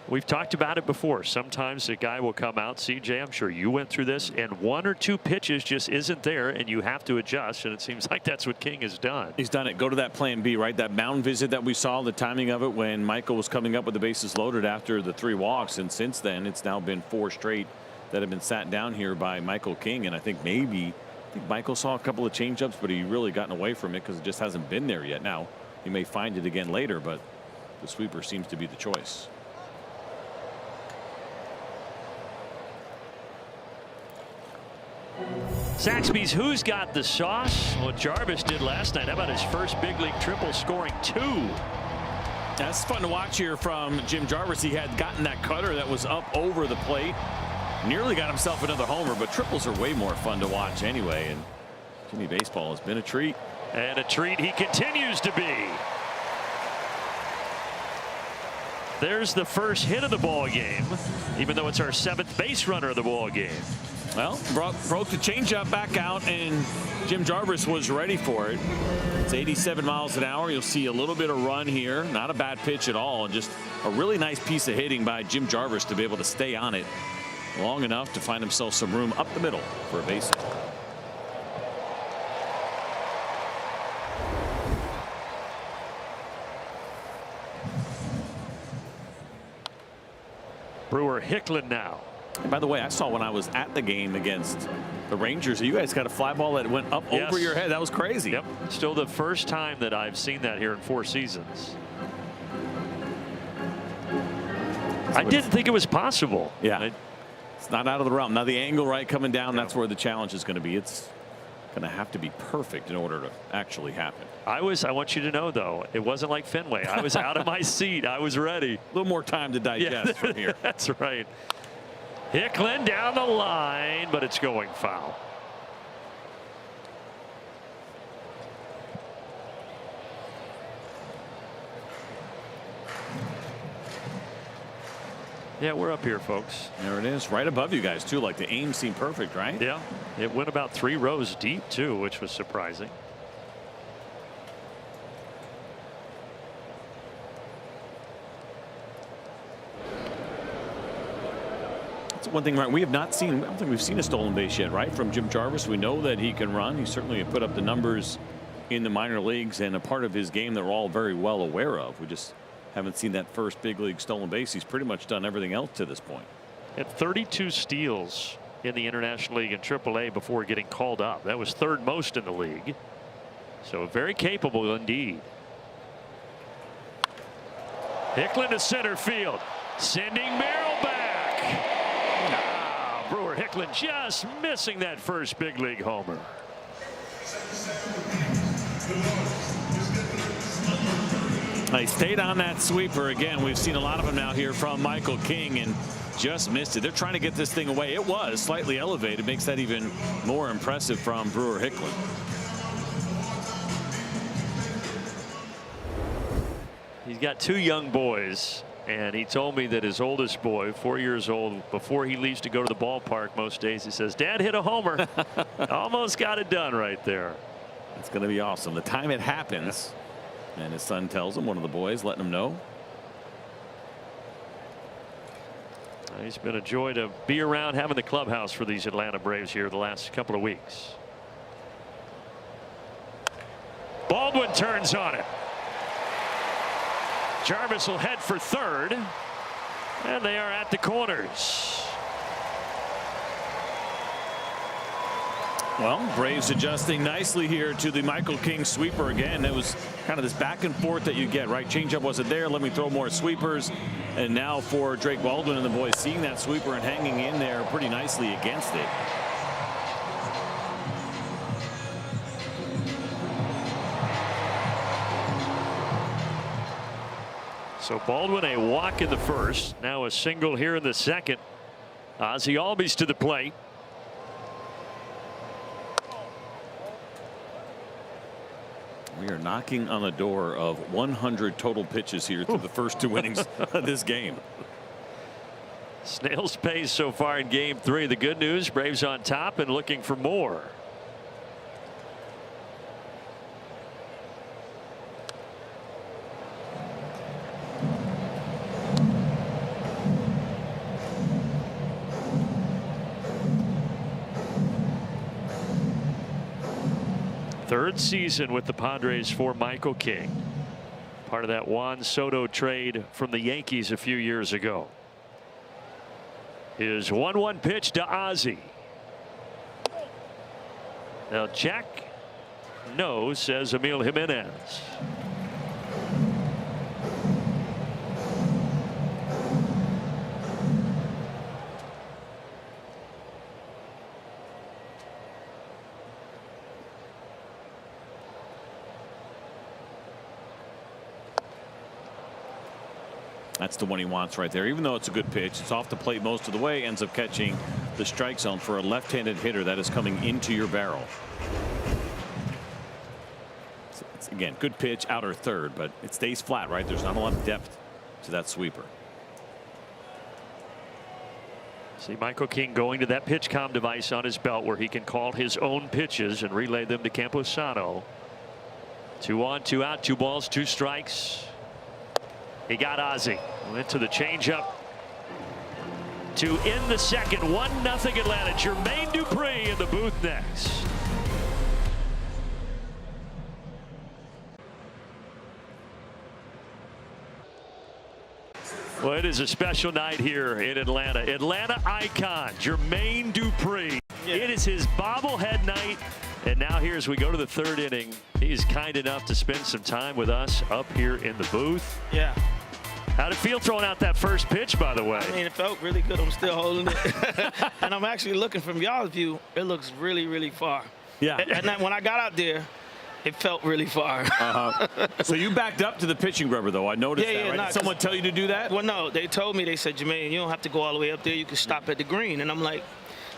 We've talked about it before. Sometimes a guy will come out, CJ, I'm sure you went through this, and 1 or 2 pitches just isn't there, and you have to adjust, and it seems like that's what King has done. He's done it. Go to that plan B, right? That mound visit that we saw, the timing of it when Michael was coming up with the bases loaded after the 3 walks, and since then it's now been 4 straight that have been sat down here by Michael King. And I think Michael saw a couple of changeups, but he really gotten away from it because it just hasn't been there yet. Now he may find it again later, but the sweeper seems to be the choice. Saxby's Who's Got the Sauce? Well, Jarvis did last night. How about his first big league triple, scoring 2? That's fun to watch here from Jim Jarvis. He had gotten that cutter that was up over the plate. Nearly got himself another homer, but triples are way more fun to watch anyway. And Jimmy Baseball has been a treat. And a treat he continues to be. There's the first hit of the ball game, even though it's our 7th base runner of the ball game. Well, broke the changeup back out, and Jim Jarvis was ready for it. It's 87 miles an hour. You'll see a little bit of run here. Not a bad pitch at all, and just a really nice piece of hitting by Jim Jarvis to be able to stay on it long enough to find himself some room up the middle for a base hit. Brewer Hicklin now. And by the way, I saw when I was at the game against the Rangers, you guys got a fly ball that went up over your head. That was crazy. Yep. Still the first time that I've seen that here in 4 seasons. I didn't think it was possible. Yeah. It's not out of the realm. Now the angle right coming down, that's where the challenge is going to be. It's going to have to be perfect in order to actually happen. I want you to know, though, it wasn't like Fenway. I was out of my seat. I was ready. A little more time to digest from here. That's right. Hicklin down the line, but it's going foul. Yeah, we're up here, folks. There it is, right above you guys, too. Like the aim seemed perfect, right? Yeah, it went about 3 rows deep, too, which was surprising. That's one thing, right? We have not seen, I don't think we've seen a stolen base yet, right? From Jim Jarvis. We know that he can run. He certainly put up the numbers in the minor leagues and a part of his game that we're all very well aware of. We just haven't seen that first big league stolen base. He's pretty much done everything else to this point. Had 32 steals in the International League and AAA before getting called up. That was 3rd most in the league. So very capable indeed. Hicklin to center field, sending Merrill back. Brewer Hicklin just missing that first big league homer. He stayed on that sweeper again. We've seen a lot of them now here from Michael King and just missed it. They're trying to get this thing away. It was slightly elevated. Makes that even more impressive from Brewer Hicklin. He's got 2 young boys, and he told me that his oldest boy, 4 years old, before he leaves to go to the ballpark most days, he says, "Dad hit a homer." Almost got it done right there. It's going to be awesome. The time it happens. And his son tells him, one of the boys, letting him know. He's been a joy to be around, having the clubhouse for these Atlanta Braves here the last couple of weeks. Baldwin turns on it. Jarvis will head for 3rd, and they are at the corners. Well, Braves adjusting nicely here to the Michael King sweeper again. It was kind of this back and forth that you get, right? Changeup wasn't there. Let me throw more sweepers. And now for Drake Baldwin and the boys seeing that sweeper and hanging in there pretty nicely against it. So Baldwin a walk in the 1st. Now a single here in the 2nd. Ozzie Albies to the plate. We are knocking on the door of 100 total pitches here through the first 2 innings of this game. Snail's pace so far in game 3. The good news, Braves on top and looking for more. Third season with the Padres for Michael King. Part of that Juan Soto trade from the Yankees a few years ago. His 1-1 pitch to Ozzie. Now check. No, says Emil Jimenez. That's the one he wants right there. Even though it's a good pitch, it's off the plate most of the way, ends up catching the strike zone for a left-handed hitter that is coming into your barrel. It's again, good pitch, outer third, but it stays flat, right? There's not a lot of depth to that sweeper. See Michael King going to that pitch comm device on his belt where he can call his own pitches and relay them to Camposano. 2 on, 2 out, 2 balls, 2 strikes. He got Ozzie. Went to the changeup to end the second. 1-0 Atlanta. Jermaine Dupree in the booth next. Well, it is a special night here in Atlanta. Atlanta icon Jermaine Dupree. Yeah. It is his bobblehead night. And now here as we go to the 3rd inning, he's kind enough to spend some time with us up here in the booth. Yeah. How'd it feel throwing out that first pitch, by the way? I mean, it felt really good. I'm still holding it. And I'm actually looking from y'all's view. It looks really, really far. Yeah. And then when I got out there, it felt really far. So you backed up to the pitching rubber, though. I noticed that, right? Nah, Did someone tell you to do that? Well, no. They told me, they said, Jermaine, you don't have to go all the way up there. You can stop at the green. And I'm like,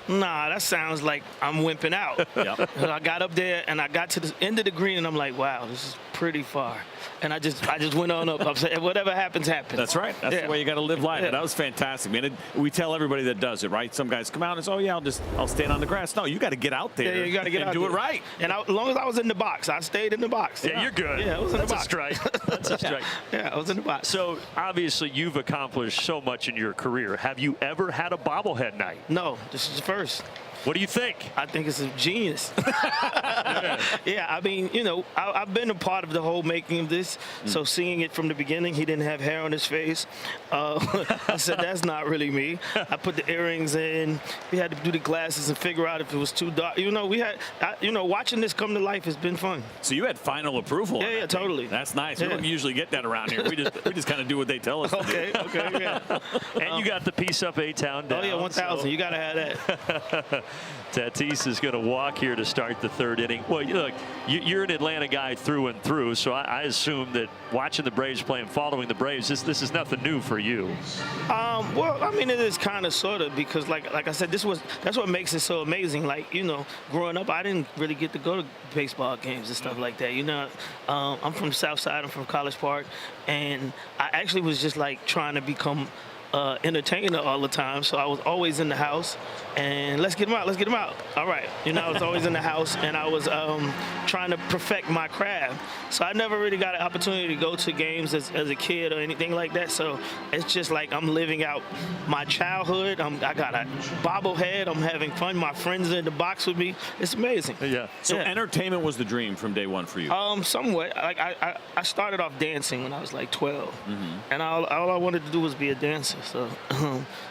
nah, that sounds like I'm wimping out. Yep. And I got up there, and I got to the end of the green, and I'm like, wow, this is pretty far. And I just went on up. I'm saying, whatever happens, happens. That's right. That's the way you got to live life. Yeah. That was fantastic, man. We tell everybody that does it, right? Some guys come out and say, oh, yeah, I'll stand on the grass. No, you got to get out there. Yeah, you got to get out and do there. it right. And as long as I was in the box, I stayed in the box. Yeah, you're good. Yeah, I was in the box. That's a strike. That's a strike. Yeah, I was in the box. So, obviously, you've accomplished so much in your career. Have you ever had a bobblehead night? No, this is the first. What do you think? I think it's a genius. Yeah, I mean, you know, I've been a part of the whole making of this. So seeing it from the beginning, he didn't have hair on his face. I said, that's not really me. I put the earrings in. We had to do the glasses and figure out if it was too dark. You know, watching this come to life has been fun. So you had final approval. Yeah, yeah, totally. That's nice. Yeah. We don't usually get that around here. We just kind of do what they tell us to do. Okay, yeah. And you got the piece up A-Town down. Oh, yeah, 1,000. So. You got to have that. Tatis is going to walk here to start the 3rd inning. Well, look, you're an Atlanta guy through and through, so I assume that watching the Braves play and following the Braves, this is nothing new for you. Well, I mean, it is kind of sort of because, like I said, that's what makes it so amazing. Like, you know, growing up, I didn't really get to go to baseball games and stuff like that. You know, I'm from the South Side. I'm from College Park, and I actually was just like trying to become entertainer all the time, so I was always in the house and let's get him out. All right, you know, I was always in the house and I was trying to perfect my craft, so I never really got an opportunity to go to games as a kid or anything like that. So it's just like I'm living out my childhood. I got a bobblehead. I'm having fun. My friends are in the box with me. It's amazing. Yeah. So entertainment was the dream from day one for you. Somewhat. Like I started off dancing when I was like 12, and all I wanted to do was be a dancer. So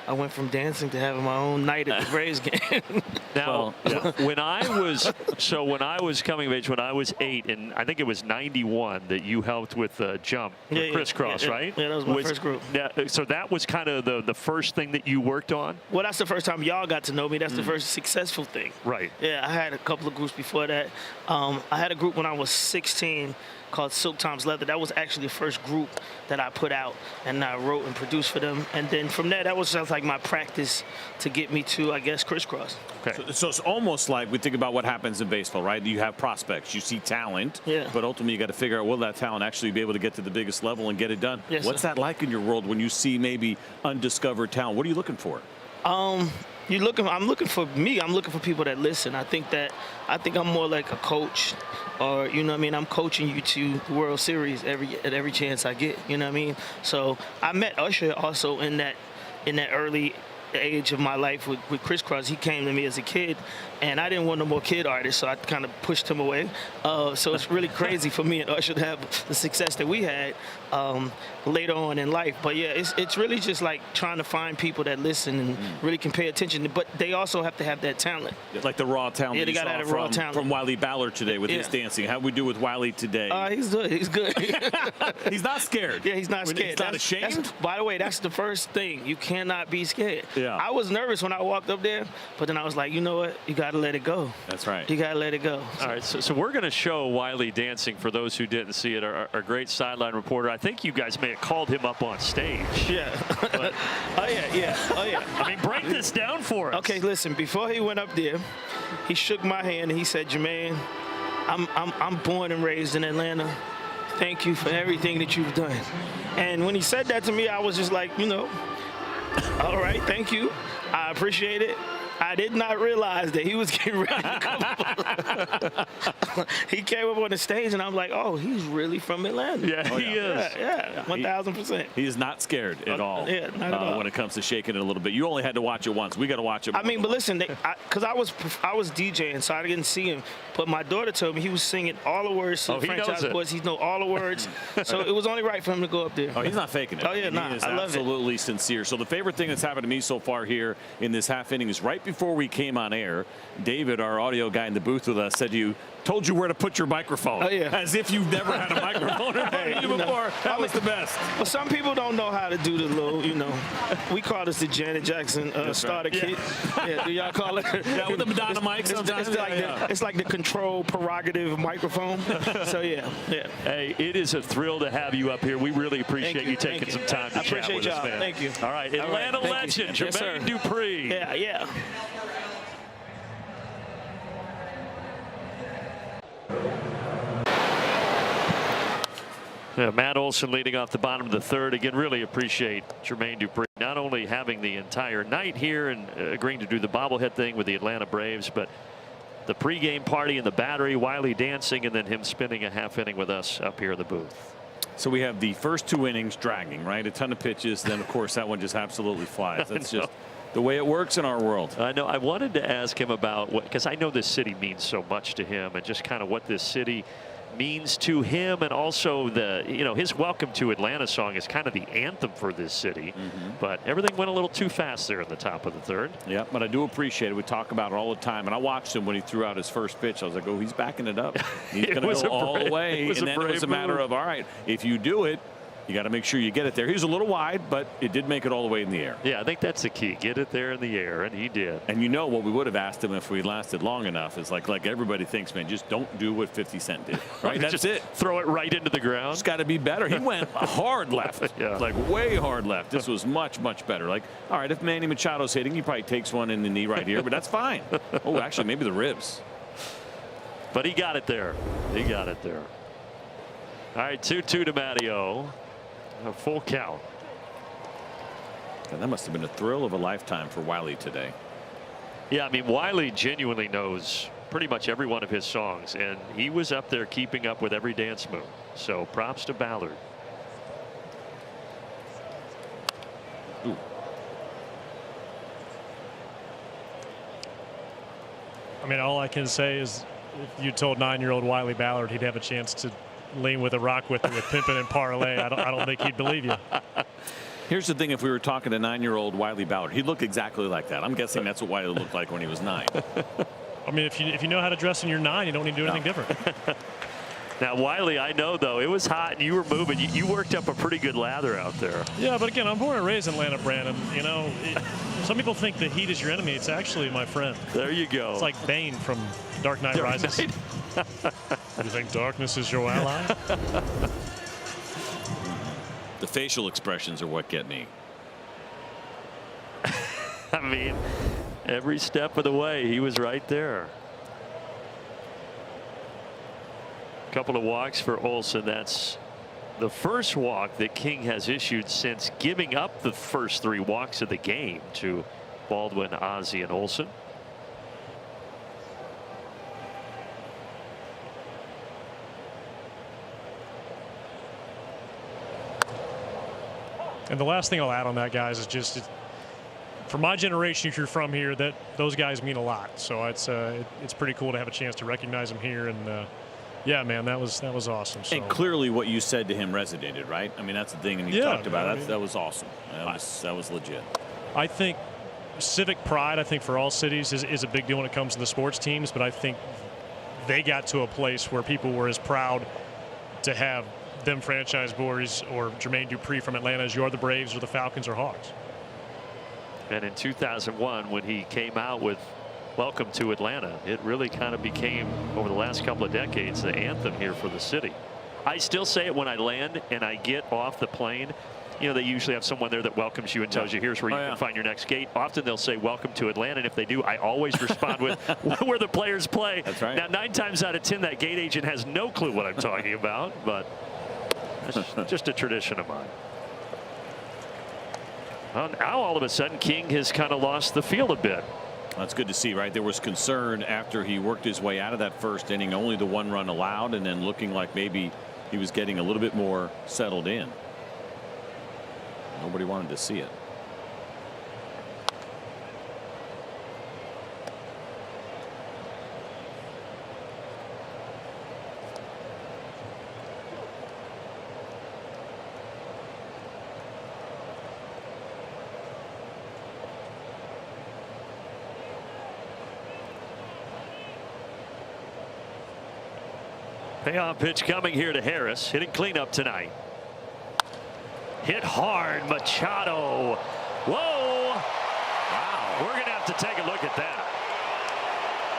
I went from dancing to having my own night at the Braves game. Now, when I was coming of age, when I was 8, and I think it was 91 that you helped with Jump, Crisscross, right? Yeah, that was my first group. So that was kind of the first thing that you worked on? Well, that's the first time y'all got to know me. That's the first successful thing. Right. Yeah, I had a couple of groups before that. I had a group when I was 16 called Silk Tom's Leather. That was actually the first group that I put out, and I wrote and produced for them. And then from there, that was just like my practice to get me to, I guess, Crisscross. Okay. So it's almost like we think about what happens in baseball, right? You have prospects, you see talent, but ultimately you got to figure out, will that talent actually be able to get to the biggest level and get it done? Yes, What's that like in your world when you see maybe undiscovered talent? What are you looking for? I'm looking for people that listen. I think I'm more like a coach, or you know what I mean, I'm coaching you to the World Series at every chance I get, you know what I mean? So I met Usher also in that early age of my life with Crisscross. He came to me as a kid, and I didn't want no more kid artists, so I kind of pushed him away. So it's really crazy for me and Usher to have the success that we had later on in life. But yeah, it's really just like trying to find people that listen and really can pay attention. But they also have to have that talent. Like the raw talent. Yeah, they got to have raw talent. From Wiley Ballard today with his dancing. How we do with Wiley today? He's good. He's good. He's not scared. Yeah, he's not scared. He's not ashamed. By the way, that's the first thing. You cannot be scared. Yeah. I was nervous when I walked up there, but then I was like, you know what? You got to let it go. That's right. You got to let it go. All right, so we're going to show Wiley dancing for those who didn't see it. Our great sideline reporter. I think you guys may have called him up on stage. Yeah. Oh yeah. I mean, break this down for us. Okay, listen. Before he went up there, he shook my hand and he said, "Jermaine, I'm born and raised in Atlanta. Thank you for everything that you've done." And when he said that to me, I was just like, all right, thank you. I appreciate it. I did not realize that he was getting ready to come. He came up on the stage, and I'm like, oh, he's really from Atlanta. Yeah, he is. Yeah, 1,000%. He is not scared at all. Yeah, not at all. When it comes to shaking it a little bit. You only had to watch it once. We got to watch it. I mean, but listen, because I was DJing, so I didn't see him. But my daughter told me he was singing all the words to the franchise boys. He know all the words. So it was only right for him to go up there. Oh, he's not faking it. Oh, yeah, He is I love it. absolutely sincere. So the favorite thing that's happened to me so far here in this half inning is right before we came on air, David, our audio guy in the booth with us, said told you where to put your microphone. Oh, yeah. As if you've never had a microphone in front of you before. That was the best. But some people don't know how to do the little, we call this the Janet Jackson starter kit. Yeah, do y'all call it? Yeah, with the Madonna mic sometimes. It's like the control prerogative microphone. So, yeah. Hey, it is a thrill to have you up here. We really appreciate you taking some time to chat with us, man. Thank you. All right, Atlanta legend, Yes, sir. Jermaine Dupree. Yeah. Yeah, Matt Olson leading off the bottom of the third. Again, really appreciate Jermaine Dupree not only having the entire night here and agreeing to do the bobblehead thing with the Atlanta Braves, but the pregame party in the Battery, Wiley dancing, and then him spending a half inning with us up here in the booth. So we have the first 2 innings dragging, right? A ton of pitches. Then, of course, that one just absolutely flies. That's just the way it works in our world. I know. I wanted to ask him about what, because I know this city means so much to him, and just kind of what this city means to him, and also his welcome to Atlanta song is kind of the anthem for this city. But everything went a little too fast there in the top of the third. Yeah, but I do appreciate it. We talk about it all the time, and I watched him when he threw out his first pitch. I was like, oh, he's backing it up. He's going to go all the way. And then it was a matter of, all right, if you do it, you got to make sure you get it there. He was a little wide, but it did make it all the way in the air. Yeah, I think that's the key. Get it there in the air, and he did. And what we would have asked him if we lasted long enough is like everybody thinks, man, just don't do what 50 Cent did. Right? That's just it. Throw it right into the ground. It's got to be better. He went hard left, yeah. like way hard left. This was much, much better. Like, all right, if Manny Machado's hitting, he probably takes one in the knee right here, but that's fine. Oh, actually, maybe the ribs. But he got it there. He got it there. All right, 2-2 to Matteo. A full count. And that must have been a thrill of a lifetime for Wiley today. Yeah, I mean, Wiley genuinely knows pretty much every one of his songs, and he was up there keeping up with every dance move. So props to Ballard. Ooh. I mean, all I can say is if you told 9-year-old Wiley Ballard he'd have a chance to lean with a rock with Pimpin' and Parlay, I don't think he'd believe you. Here's the thing: if we were talking to 9-year-old Wiley Ballard, he'd look exactly like that. I'm guessing that's what Wiley looked like when he was 9. I mean, if you know how to dress when you're 9, you don't need to do anything different. Now, Wiley, I know, though, it was hot and you were moving. You worked up a pretty good lather out there. Yeah, but again, I'm born and raised in Atlanta, Brandon. Some people think the heat is your enemy. It's actually my friend. There you go. It's like Bane from Dark Knight Rises. You think darkness is your ally? The facial expressions are what get me. I mean, every step of the way, he was right there. Couple of walks for Olson. That's the first walk that King has issued since giving up the first 3 walks of the game to Baldwin, Ozzie, and Olson. And the last thing I'll add on that, guys, is just for my generation, if you're from here, that those guys mean a lot. So it's pretty cool to have a chance to recognize them here. And yeah, man, that was awesome. So. And clearly, what you said to him resonated, right? I mean, that's the thing, and you talked about that was awesome. That was legit. I think civic pride, I think for all cities is a big deal when it comes to the sports teams. But I think they got to a place where people were as proud to have them franchise boys or Jermaine Dupree from Atlanta as you are the Braves or the Falcons or Hawks. And in 2001, when he came out with Welcome to Atlanta. It really kind of became, over the last couple of decades, the anthem here for the city. I still say it when I land and I get off the plane. You know, they usually have someone there that welcomes you and tells you here's where you can find your next gate. Often they'll say welcome to Atlanta, and if they do, I always respond with where the players play. That's right. Now 9 times out of 10 that gate agent has no clue what I'm talking about, but that's just a tradition of mine. Well, now all of a sudden King has kind of lost the field a bit. That's good to see, right? There was concern after he worked his way out of that first inning, only the 1 run allowed, and then looking like maybe he was getting a little bit more settled in. Nobody wanted to see it. Payoff pitch coming here to Harris, hitting cleanup tonight. Hit hard, Machado. Whoa! Wow, we're going to have to take a look at that.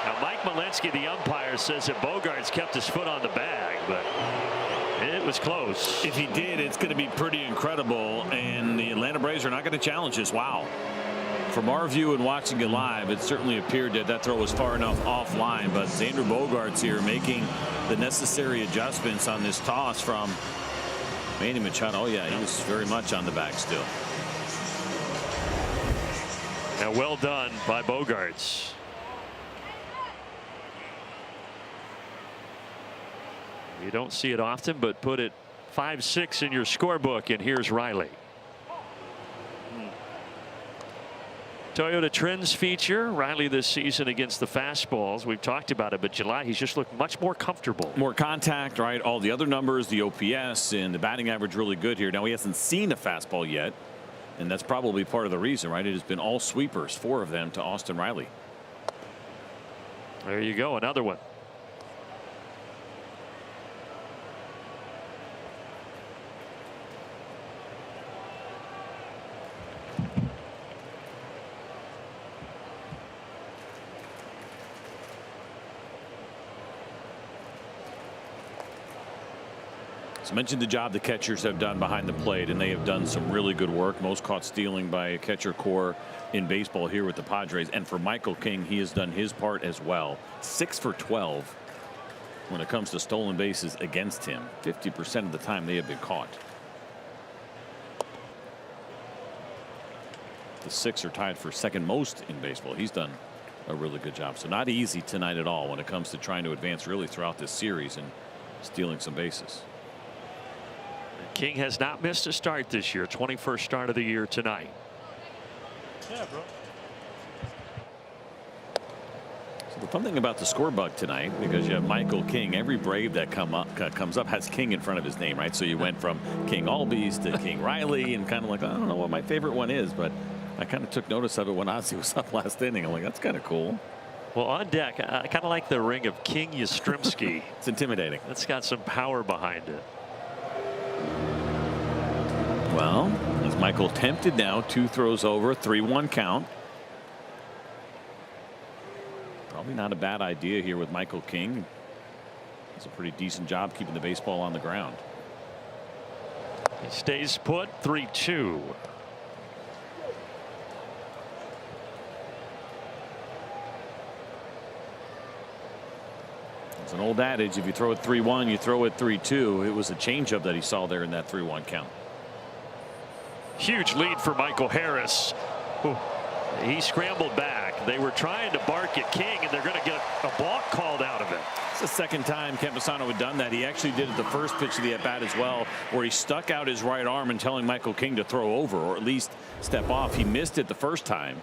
Now, Mike Malinsky, the umpire, says that Bogaerts kept his foot on the bag, but it was close. If he did, it's going to be pretty incredible, and the Atlanta Braves are not going to challenge this. Wow. From our view and watching it live, it certainly appeared that that throw was far enough offline, but Xander Bogaerts here making the necessary adjustments on this toss from Manny Machado. Oh yeah, he was very much on the back still. Now, well done by Bogaerts. You don't see it often, but put it 5-6 in your scorebook, and here's Riley. Toyota Trends feature Riley this season against the fastballs. We've talked about it, but July he's just looked much more comfortable. More contact, right? All the other numbers, the OPS and the batting average really good here. Now he hasn't seen a fastball yet, and that's probably part of the reason, right? It has been all sweepers, 4 of them to Austin Riley. There you go, another one. So mentioned the job the catchers have done behind the plate, and they have done some really good work. Most caught stealing by a catcher core in baseball here with the Padres. And for Michael King, he has done his part as well. 6 for 12 when it comes to stolen bases against him. 50% of the time they have been caught. The 6 are tied for second most in baseball. He's done a really good job. So not easy tonight at all when it comes to trying to advance really throughout this series and stealing some bases. King has not missed a start this year. 21st start of the year tonight. Yeah, bro. So the fun thing about the scorebook tonight, because you have Michael King, every Brave that comes up has King in front of his name, right? So you went from King Albies to King Riley, and kind of like, I don't know what my favorite one is, but I kind of took notice of it when Ozzie was up last inning. I'm like, that's kind of cool. Well, on deck, I kind of like the ring of King Yastrzemski. It's intimidating. That's got some power behind it. Well, as Michael tempted now, 2 throws over, 3-1 count. Probably not a bad idea here with Michael King. Does a pretty decent job keeping the baseball on the ground. He stays put, 3-2. It's an old adage, if you throw it 3-1, you throw it 3-2. It was a changeup that he saw there in that 3-1 count. Huge lead for Michael Harris. Ooh. He scrambled back. They were trying to bark at King, and they're going to get a balk called out of it. It's the second time Campusano had done that. He actually did it the first pitch of the at-bat as well, where he stuck out his right arm and telling Michael King to throw over, or at least step off. He missed it the first time,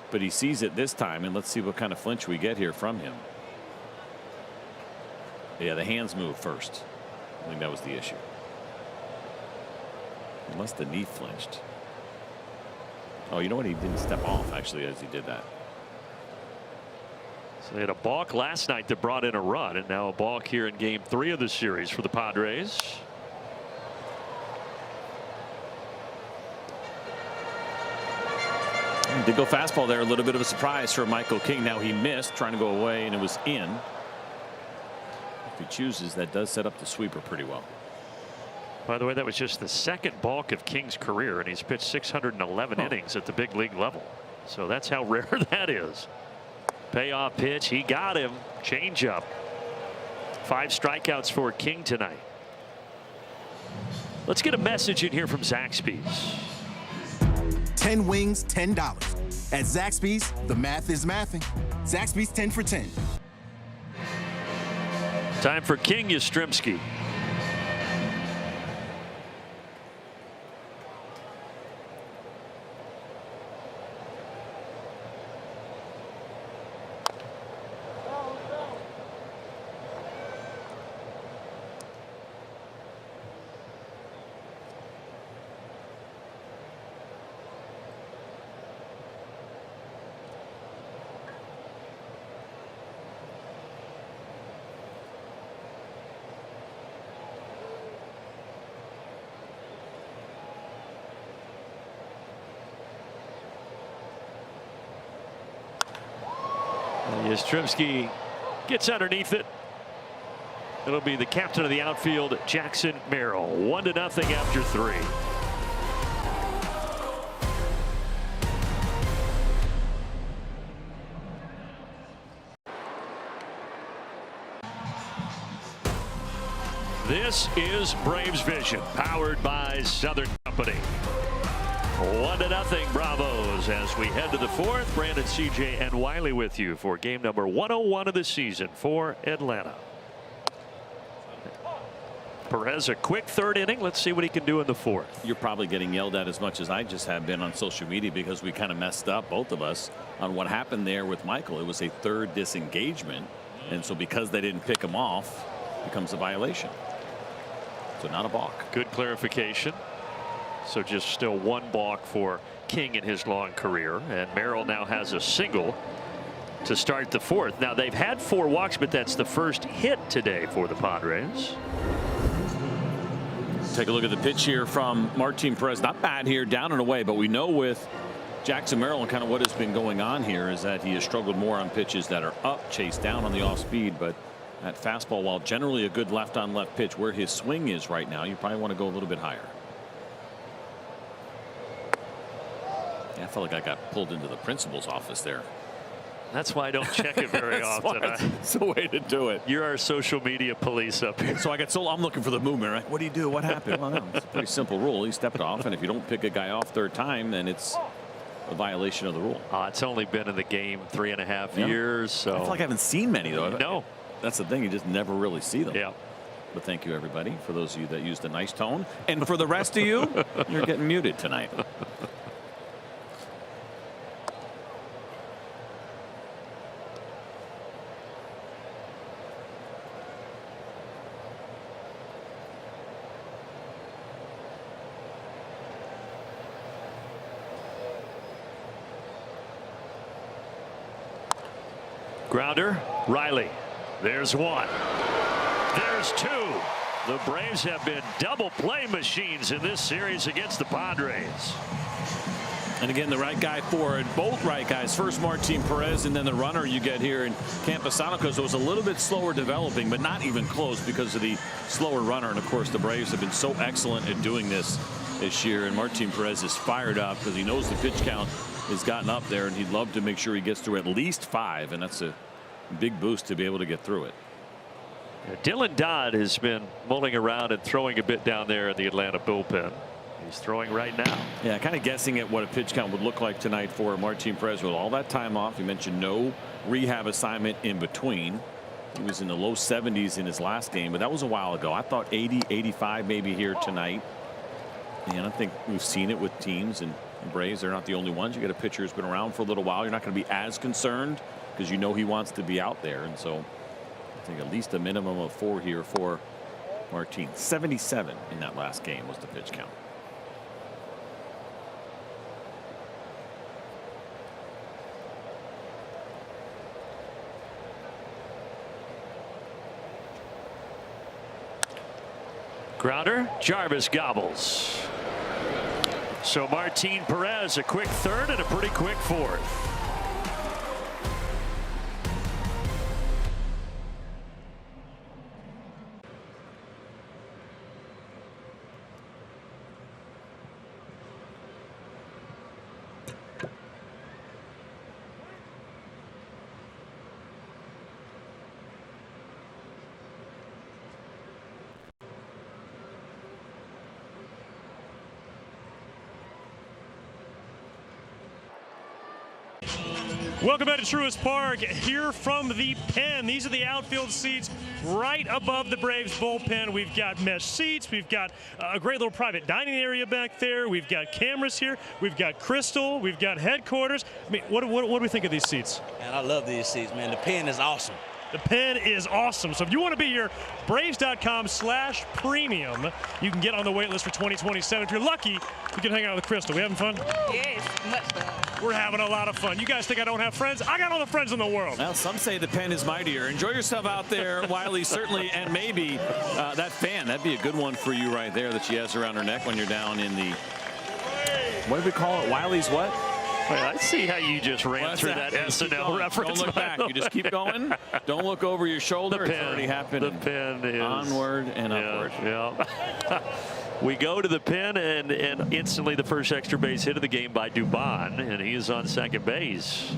but he sees it this time, and let's see what kind of flinch we get here from him. Yeah, the hands move first. I think that was the issue. Unless the knee flinched. Oh, you know what? He didn't step off, actually, as he did that. So they had a balk last night that brought in a run, and now a balk here in Game 3 of the series for the Padres. Did go fastball there. A little bit of a surprise for Michael King. Now he missed, trying to go away, and it was in. If he chooses, that does set up the sweeper pretty well. By the way, that was just the second bulk of King's career, and he's pitched 611 innings at the big league level. So that's how rare that is. Payoff pitch. He got him. Changeup. 5 strikeouts for King tonight. Let's get a message in here from Zaxby's. 10 wings, $10. At Zaxby's, the math is mathing. Zaxby's 10 for 10. Time for King Yastrzemski. Yastrzemski gets underneath it. It'll be the captain of the outfield, Jackson Merrill. 1-0 after 3. This is Braves Vision, powered by Southern Company. 1-0 Bravos as we head to the 4th. Brandon, CJ, and Wiley with you for game number 101 of the season for Atlanta. Perez, a quick 3rd inning. Let's see what he can do in the 4th. You're probably getting yelled at as much as I just have been on social media because we kind of messed up, both of us, on what happened there with Michael. It was a 3rd disengagement, and so because they didn't pick him off, it becomes a violation. So not a balk. Good clarification. So just still 1 balk for King in his long career, and Merrill now has a single to start the 4th. Now they've had 4 walks, but that's the first hit today for the Padres. Take a look at the pitch here from Martin Perez. Not bad here, down and away, but we know with Jackson Merrill and kind of what has been going on here is that he has struggled more on pitches that are up, chased down on the off speed, but that fastball, while generally a good left on left pitch, where his swing is right now, you probably want to go a little bit higher. I felt like I got pulled into the principal's office there. That's why I don't check it very often. It's the way to do it. You're our social media police up here. So I'm looking for the movement, right? What do you do? What happened? Well, no, it's a pretty simple rule. He stepped off, and if you don't pick a guy off 3rd time, then it's a violation of the rule. It's only been in the game 3.5 years. So I feel like I haven't seen many, though. No. That's the thing. You just never really see them. Yeah. But thank you, everybody, for those of you that used a nice tone. And for the rest of you, you're getting muted tonight. Grounder, Riley. There's 1. There's 2. The Braves have been double play machines in this series against the Padres. And again, the right guy for it. Both right guys. First Martin Perez, and then the runner you get here in Campusano, because it was a little bit slower developing, but not even close because of the slower runner. And of course, the Braves have been so excellent at doing this year. And Martin Perez is fired up because he knows the pitch count has gotten up there, and he'd love to make sure he gets through at least 5, and that's a big boost to be able to get through it. Dylan Dodd has been mulling around and throwing a bit down there in the Atlanta bullpen. He's throwing right now. Yeah, kind of guessing at what a pitch count would look like tonight for Martin Perez with all that time off. You mentioned no rehab assignment in between. He was in the low 70s in his last game, but that was a while ago. I thought 80, 85 maybe here tonight. And I think we've seen it with teams, and the Braves, they're not the only ones. You get a pitcher who's been around for a little while. You're not going to be as concerned because you know he wants to be out there. And so I think at least a minimum of 4 here for Martin. 77 in that last game was the pitch count. Grounder, Jarvis gobbles. So Martin Perez, a quick third and a pretty quick fourth. Welcome back to Truist Park. Here from the pen. These are the outfield seats right above the Braves bullpen. We've got mesh seats. We've got a great little private dining area back there. We've got cameras here. We've got crystal. We've got headquarters. I mean, what do we think of these seats? Man, I love these seats, man. The pen is awesome. The pen is awesome. So if you want to be here, Braves.com/premium. You can get on the wait list for 2027. If you're lucky, you can hang out with Crystal. We having fun? Yes, much fun. We're having a lot of fun. You guys think I don't have friends? I got all the friends in the world. Well, some say the pen is mightier. Enjoy yourself out there, Wiley, certainly, and maybe that fan. That'd be a good one for you right there that she has around her neck when you're down in the, what do we call it? Wiley's what? Well, I see how you just ran through that SNL reference. Don't look back. You just keep going. Don't look over your shoulder. It's already happened. The pen is onward and upward. Yeah. We go to the pen, and instantly the first extra base hit of the game by Dubon, and he is on second base.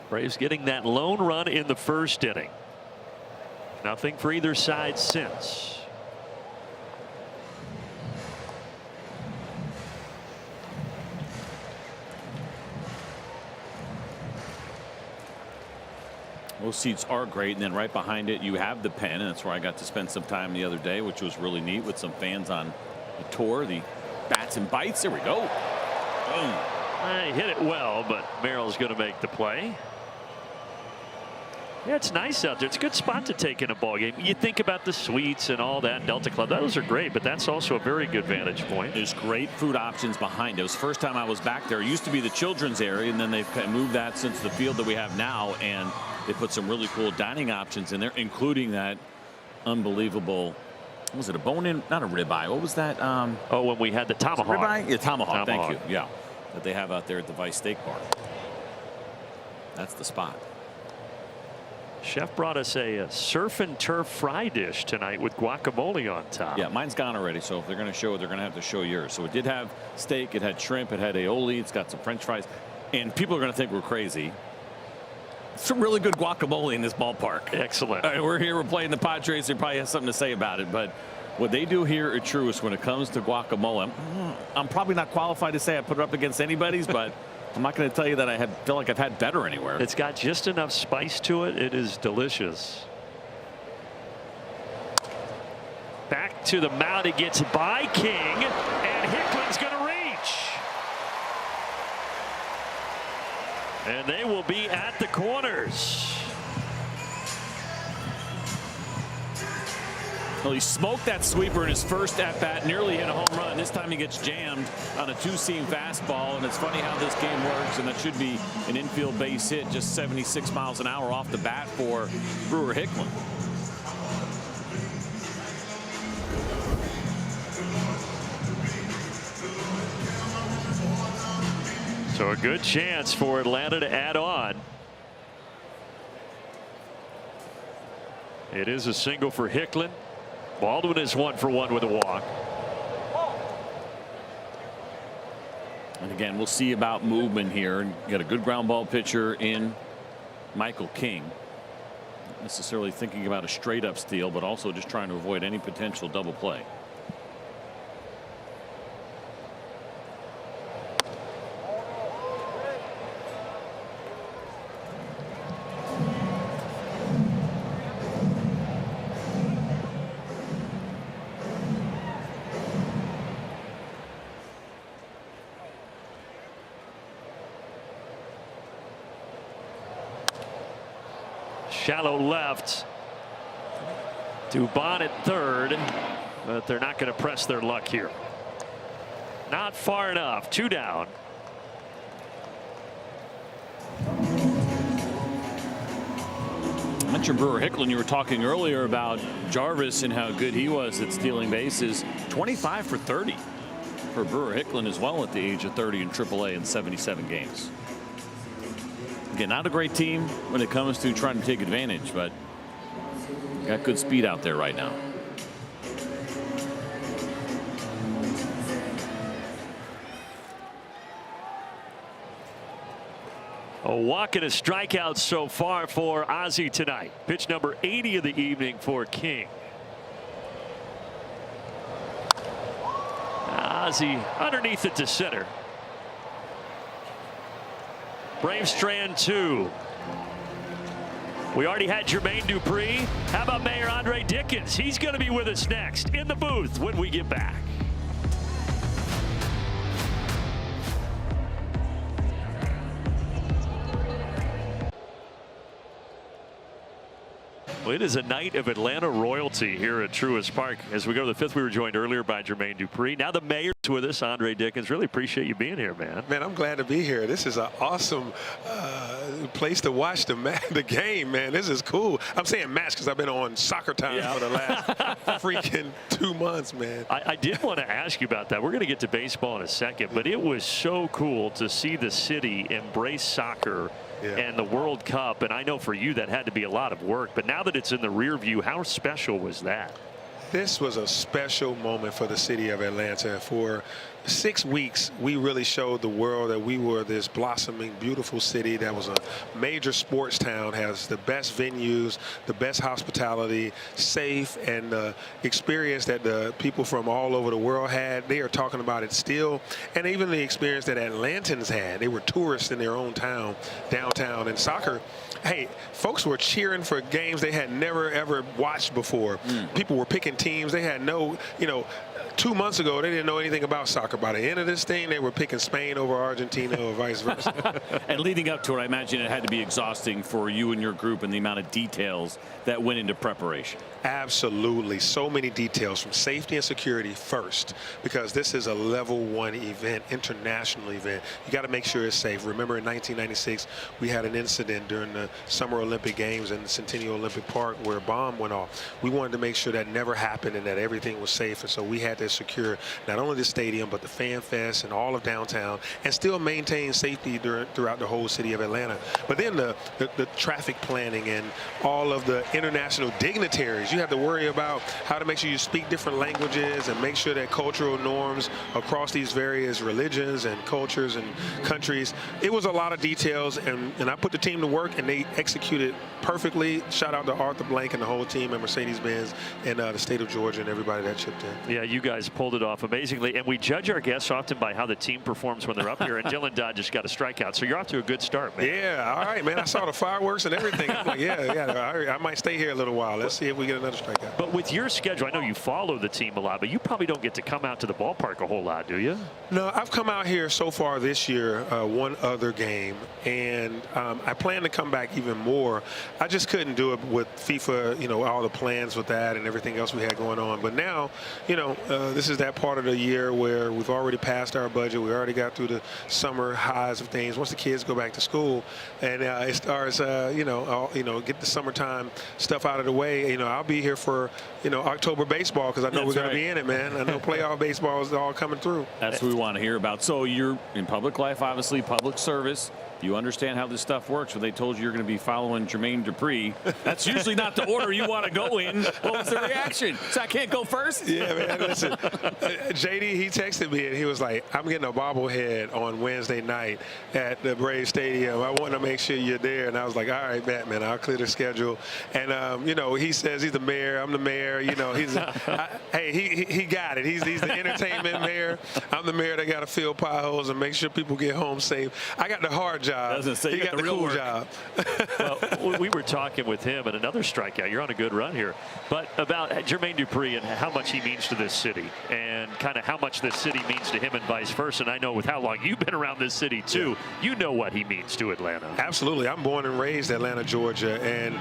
Braves getting that lone run in the first inning. Nothing for either side since. Those seats are great, and then right behind it you have the pen, and that's where I got to spend some time the other day, which was really neat with some fans on the tour. The bats and bites. There we go. Boom. He hit it well, but Merrill's going to make the play. Yeah, it's nice out there. It's a good spot to take in a ball game. You think about the suites and all that, Delta Club. Those are great, but that's also a very good vantage point. There's great food options behind it. It was the first time I was back there. It used to be the children's area, and then they've moved that since the field that we have now, and they put some really cool dining options in there, including that unbelievable, what was it, a bone-in, not a ribeye, what was that? Oh, when we had the tomahawk. Ribeye? Yeah, tomahawk, thank you. Yeah, that they have out there at the Vice Steak Bar. That's the spot. Chef brought us a surf and turf fry dish tonight with guacamole on top. Yeah, mine's gone already, so if they're going to show it, they're going to have to show yours. So it did have steak, it had shrimp, it had aioli, it's got some French fries, and people are going to think we're crazy. Some really good guacamole in this ballpark. Excellent. All right, we're here, we're playing the Padres. They probably have something to say about it, but what they do here at Truist when it comes to guacamole, I'm probably not qualified to say I put it up against anybody's, but I'm not going to tell you that I feel like I've had better anywhere. It's got just enough spice to it. It is delicious. Back to the mound. It gets by King, and Hickman's going to reach. And they will be at the corners. Well, he smoked that sweeper in his first at-bat, nearly hit a home run. This time he gets jammed on a two-seam fastball, and it's funny how this game works, and that should be an infield base hit, just 76 miles an hour off the bat for Brewer Hickman. So a good chance for Atlanta to add on. It is a single for Hickman. Baldwin is 1 for 1 with a walk. And again, we'll see about movement here. And got a good ground ball pitcher in Michael King. Not necessarily thinking about a straight up steal, but also just trying to avoid any potential double play. Shallow left. Dubon at third, but they're not going to press their luck here. Not far enough. 2 down. Hunter Brewer-Hicklin, you were talking earlier about Jarvis and how good he was at stealing bases. 25 for 30 for Brewer-Hicklin as well at the age of 30 in AAA in 77 games. Again, not a great team when it comes to trying to take advantage, but got good speed out there right now. A walk and a strikeout so far for Ozzie tonight. Pitch number 80 of the evening for King. Ozzie underneath it to center. Braves strand 2. We already had Jermaine Dupree. How about Mayor Andre Dickens? He's going to be with us next in the booth when we get back. Well, it is a night of Atlanta royalty here at Truist Park. As we go to the fifth, we were joined earlier by Jermaine Dupree. Now the mayor's with us, Andre Dickens. Really appreciate you being here, man. Man, I'm glad to be here. This is an awesome place to watch the game, man. This is cool. I'm saying match because I've been on Soccer Time for the last freaking 2 months, man. I did want to ask you about that. We're going to get to baseball in a second, but it was so cool to see the city embrace soccer. Yeah. And the World Cup, and I know for you that had to be a lot of work, but now that it's in the rear view, how special was that? This was a special moment for the city of Atlanta. For 6 weeks, we really showed the world that we were this blossoming, beautiful city that was a major sports town, has the best venues, the best hospitality, safe, and the experience that the people from all over the world had. They are talking about it still, and even the experience that Atlantans had. They were tourists in their own town, downtown, and soccer. Hey, folks were cheering for games they had never, ever watched before. People were picking teams. They had no, 2 months ago, they didn't know anything about soccer. By the end of this thing, they were picking Spain over Argentina or vice versa. And leading up to it, I imagine it had to be exhausting for you and your group and the amount of details that went into preparation. Absolutely. So many details, from safety and security first, because this is a level 1 event, international event. You got to make sure it's safe. Remember, in 1996, we had an incident during the Summer Olympic Games in Centennial Olympic Park where a bomb went off. We wanted to make sure that never happened and that everything was safe, and so we had to secure not only the stadium but the Fan Fest and all of downtown, and still maintain safety throughout the whole city of Atlanta. But then the traffic planning and all of the international dignitaries. You have to worry about how to make sure you speak different languages and make sure that cultural norms across these various religions and cultures and countries. It was a lot of details, and I put the team to work, and they executed perfectly. Shout out to Arthur Blank and the whole team at Mercedes-Benz and the state of Georgia and everybody that chipped in. Yeah, you guys pulled it off amazingly, and we judge our guests often by how the team performs when they're up here, and Dylan Dodd just got a strikeout, so you're off to a good start, man. Yeah, all right, man. I saw the fireworks and everything. I'm like, yeah, I might stay here a little while. Let's see if we get another strikeout. But with your schedule, I know you follow the team a lot, but you probably don't get to come out to the ballpark a whole lot, do you? No, I've come out here so far this year, one other game, and I plan to come back even more. I just couldn't do it with FIFA, all the plans with that and everything else we had going on. But now, this is that part of the year where we've already passed our budget. We already got through the summer highs of things. Once the kids go back to school and it starts, get the summertime stuff out of the way, I'll be here for, October baseball because I know we're going to be in it, man. I know playoff baseball is all coming through. That's what we want to hear about. So you're in public life, obviously, public service. You understand how this stuff works. When they told you you're going to be following Jermaine Dupree, that's usually not the order you want to go in. What was the reaction? So I can't go first? Yeah, man. Listen, JD, he texted me and he was like, I'm getting a bobblehead on Wednesday night at the Braves Stadium. I want to make sure you're there. And I was like, all right, man, I'll clear the schedule. And, he says he's the mayor. I'm the mayor. Hey, he got it. He's the entertainment mayor. I'm the mayor that got to fill potholes and make sure people get home safe. I got the hard job. Say he got the cool job. Well, we were talking with him, and another strikeout. You're on a good run here. But about Jermaine Dupree and how much he means to this city and kind of how much this city means to him and vice versa. And I know with how long you've been around this city, too, you know what he means to Atlanta. Absolutely. I'm born and raised in Atlanta, Georgia. And,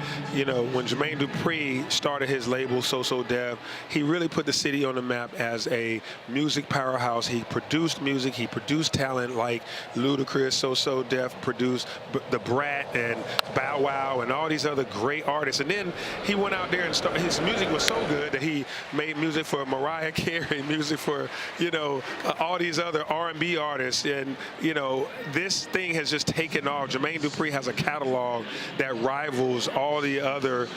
when Jermaine Dupree started his label, So Def, he really put the city on the map as a music powerhouse. He produced music. He produced talent like Ludacris, So Def, produced the Brat and Bow Wow and all these other great artists. And then he went out there and started. His music was so good that he made music for Mariah Carey, music for, you know, all these other R&B artists. And, you know, this thing has just taken off. Jermaine Dupri has a catalog that rivals all the other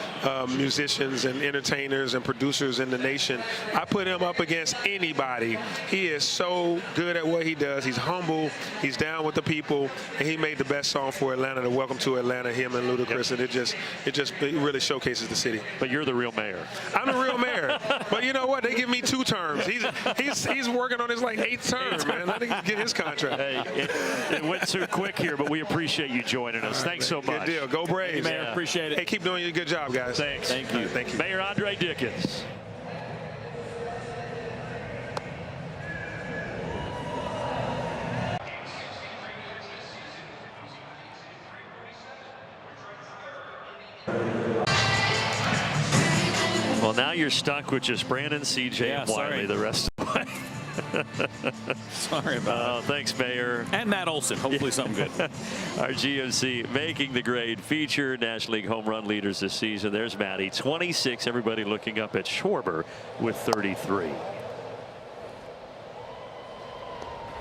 musicians and entertainers and producers in the nation. I put him up against anybody. He is so good at what he does. He's humble. He's down with the people, and he made the best song for Atlanta, the Welcome to Atlanta, him and Ludacris, and it really showcases the city. But you're the real mayor. I'm the real mayor. But you know what? They give me 2 terms. He's working on his like 8th term, man. Let him get his contract. Hey, it went too quick here, but we appreciate you joining us. Thanks so much. Good deal. Go Braves. Mayor, appreciate it. Hey, keep doing your good job, guys. Thanks. Thank you. Thank you. Mayor Andre Dickens. Well, now you're stuck with just Brandon, CJ, and Wiley the rest of the way. Sorry about Thanks, Mayor. And Matt Olson. Hopefully something good. Our GMC making the grade feature National League home run leaders this season. There's Matty, 26. Everybody looking up at Schwarber with 33.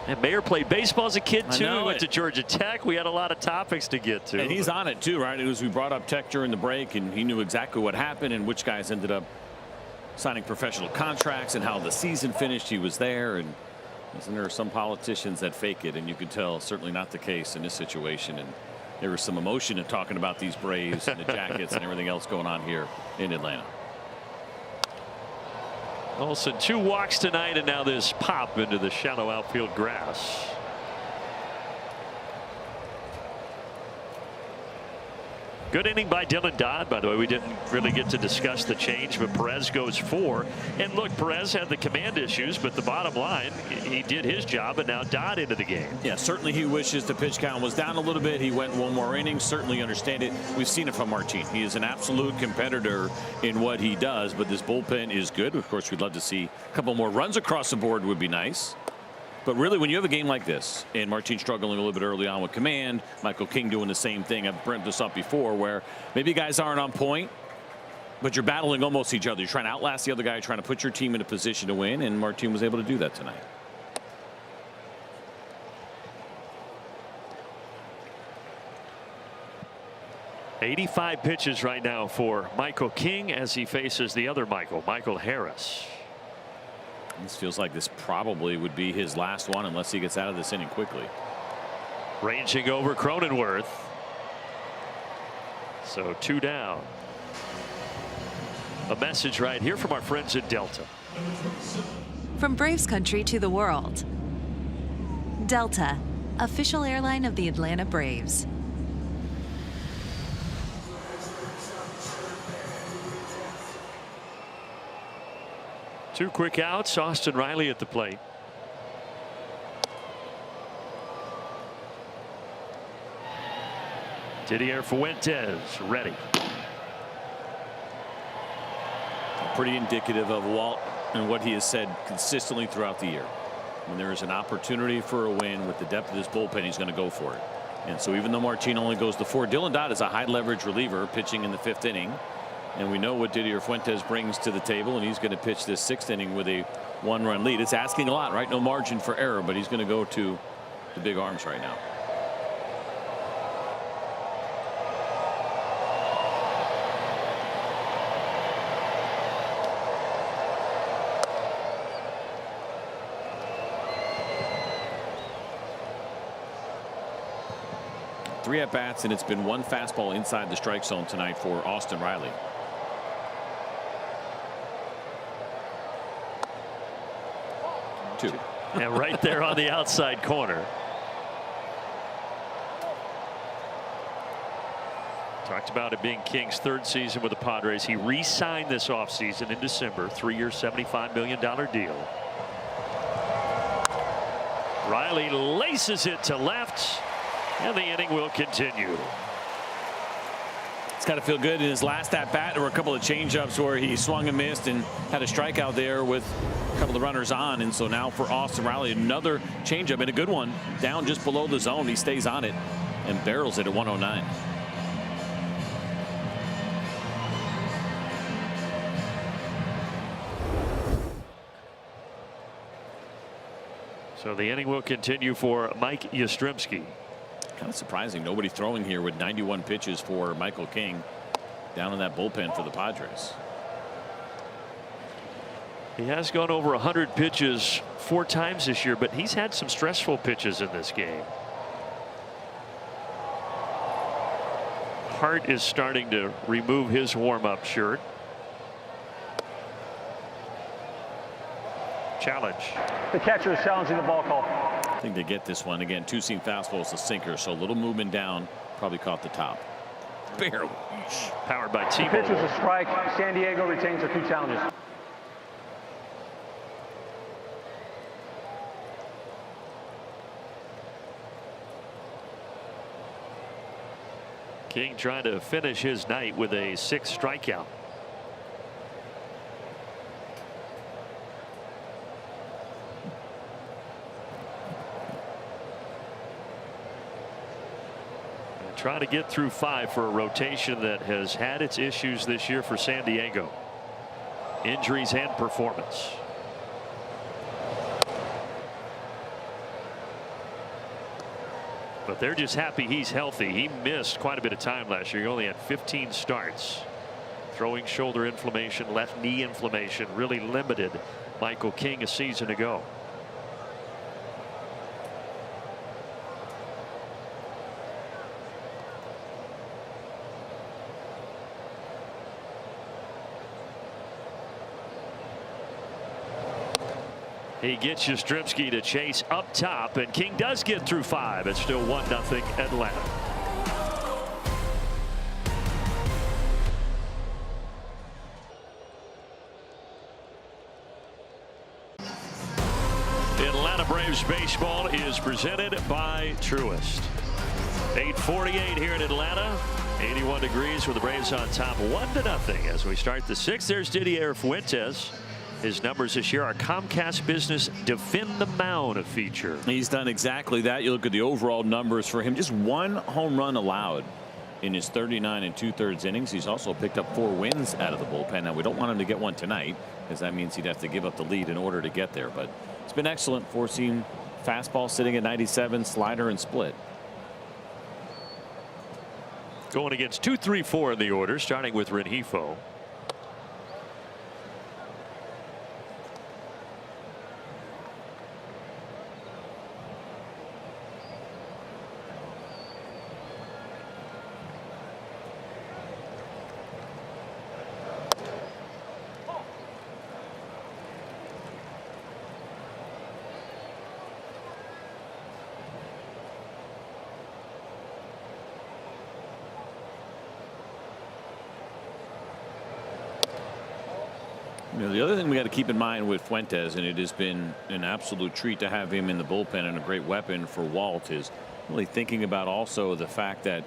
And Mayor played baseball as a kid, too. He went to Georgia Tech. We had a lot of topics to get to. And he's on it, too, right? It was, we brought up Tech during the break, and he knew exactly what happened and which guys ended up signing professional contracts and how the season finished. He was there. And isn't there some politicians that fake it? And you could tell certainly not the case in this situation. And there was some emotion in talking about these Braves and the Jackets and everything else going on here in Atlanta. Olson 2 walks tonight, and now this pop into the shallow outfield grass. Good inning by Dylan Dodd, by the way. We didn't really get to discuss the change, but Perez goes 4. And look, Perez had the command issues, but the bottom line, he did his job, and now Dodd into the game. Yeah, certainly he wishes the pitch count was down a little bit. He went 1 more inning. Certainly understand it. We've seen it from Martin. He is an absolute competitor in what he does, but this bullpen is good. Of course, we'd love to see a couple more runs across the board would be nice. But really, when you have a game like this, and Martin struggling a little bit early on with command, Michael King doing the same thing. I've brought this up before, where maybe guys aren't on point, but you're battling almost each other. You're trying to outlast the other guy, trying to put your team in a position to win, and Martin was able to do that tonight. $85 pitches right now for Michael King as he faces the other Michael Harris. This feels like this probably would be his last one unless he gets out of this inning quickly. Ranging over Cronenworth. So 2 down. A message right here from our friends at Delta. From Braves country to the world. Delta, official airline of the Atlanta Braves. Two quick outs. Austin Riley at the plate. Didier Fuentes ready. Pretty indicative of Walt and what he has said consistently throughout the year. When there is an opportunity for a win with the depth of this bullpen, he's going to go for it. And so even though Martin only goes to 4, Dylan Dodd is a high leverage reliever pitching in the 5th inning. And we know what Didier Fuentes brings to the table, and he's going to pitch this 6th inning with a 1-run lead. It's asking a lot, right? No margin for error, but he's going to go to the big arms right now. Three at bats, and it's been 1 fastball inside the strike zone tonight for Austin Riley. Two. And right there on the outside corner. Talked about it being King's 3rd season with the Padres. He re-signed this offseason in December. 3-year, $75 million deal. Riley laces it to left, and the inning will continue. It's got to feel good. In his last at bat, there were a couple of changeups where he swung and missed and had a strikeout there with a couple of runners on. And so now for Austin Riley, another changeup, and a good one, down just below the zone. He stays on it. and barrels it at 109. So the inning will continue for Mike Yastrzemski. Kind of surprising. Nobody throwing here with 91 pitches for Michael King down in that bullpen for the Padres. He has gone over 100 pitches 4 times this year, but he's had some stressful pitches in this game. Hart is starting to remove his warm-up shirt. Challenge. The catcher is challenging the ball call. I think they get this one again. 2-seam fastball is a sinker, so a little movement down, probably caught the top. Barely. Powered by The T-Mobile. pitch was a strike. San Diego retains their 2 challenges. King trying to finish his night with a 6th strikeout. Trying to get through 5 for a rotation that has had its issues this year for San Diego. Injuries and performance. But they're just happy he's healthy. He missed quite a bit of time last year. He only had 15 starts. Throwing shoulder inflammation, left knee inflammation really limited Michael King a season ago. He gets Yastrzemski to chase up top, and King does get through 5. It's still 1-0 Atlanta. Atlanta Braves baseball is presented by Truist. 8:48 here in Atlanta. 81 degrees with the Braves on top, 1-0 as we start the 6th. There's Didier Fuentes. His numbers this year are Comcast Business Defend the Mound feature. He's done exactly that. You look at the overall numbers for him. Just 1 home run allowed in his 39 2/3 innings. He's also picked up 4 wins out of the bullpen. Now, we don't want him to get one tonight, because that means he'd have to give up the lead in order to get there. But it's been excellent. 4-seam fastball sitting at 97, slider and split. Going against 2, 3, 4 in the order, starting with Rengifo. The other thing we got to keep in mind with Fuentes, and it has been an absolute treat to have him in the bullpen and a great weapon for Walt, is really thinking about also the fact that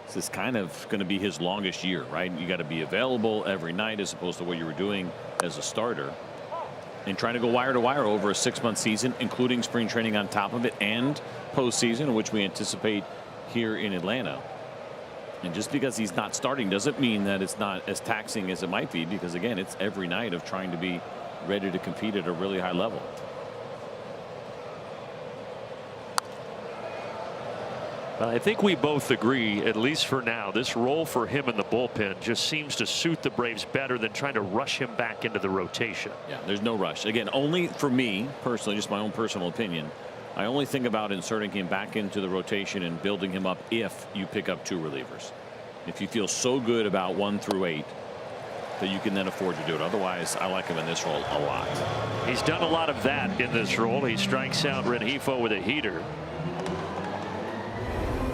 this is kind of going to be his longest year, right? You got to be available every night as opposed to what you were doing as a starter, and trying to go wire to wire over a 6-month season, including spring training on top of it and postseason, which we anticipate here in Atlanta. And just because he's not starting doesn't mean that it's not as taxing as it might be, because again, it's every night of trying to be ready to compete at a really high level. I think we both agree, at least for now, this role for him in the bullpen just seems to suit the Braves better than trying to rush him back into the rotation. Yeah, there's no rush. Again, only for me personally, just my own personal opinion, I only think about inserting him back into the rotation and building him up if you pick up 2 relievers. If you feel so good about 1 through 8 that you can then afford to do it. Otherwise, I like him in this role a lot. He's done a lot of that in this role. He strikes out Rengifo with a heater.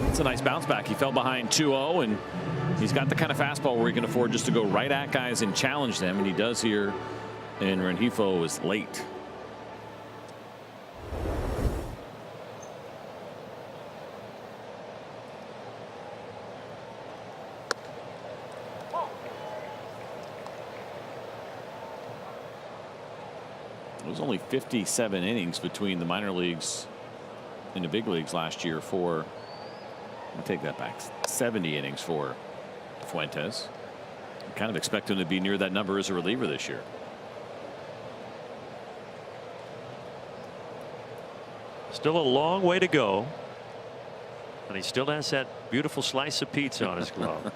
It's a nice bounce back. He fell behind 2-0, and he's got the kind of fastball where he can afford just to go right at guys and challenge them, and he does here. And Rengifo is late. It was only 57 innings between the minor leagues and the big leagues last year for I'll take that back. 70 innings for Fuentes. I kind of expect him to be near that number as a reliever this year. Still a long way to go. And he still has that beautiful slice of pizza on his glove.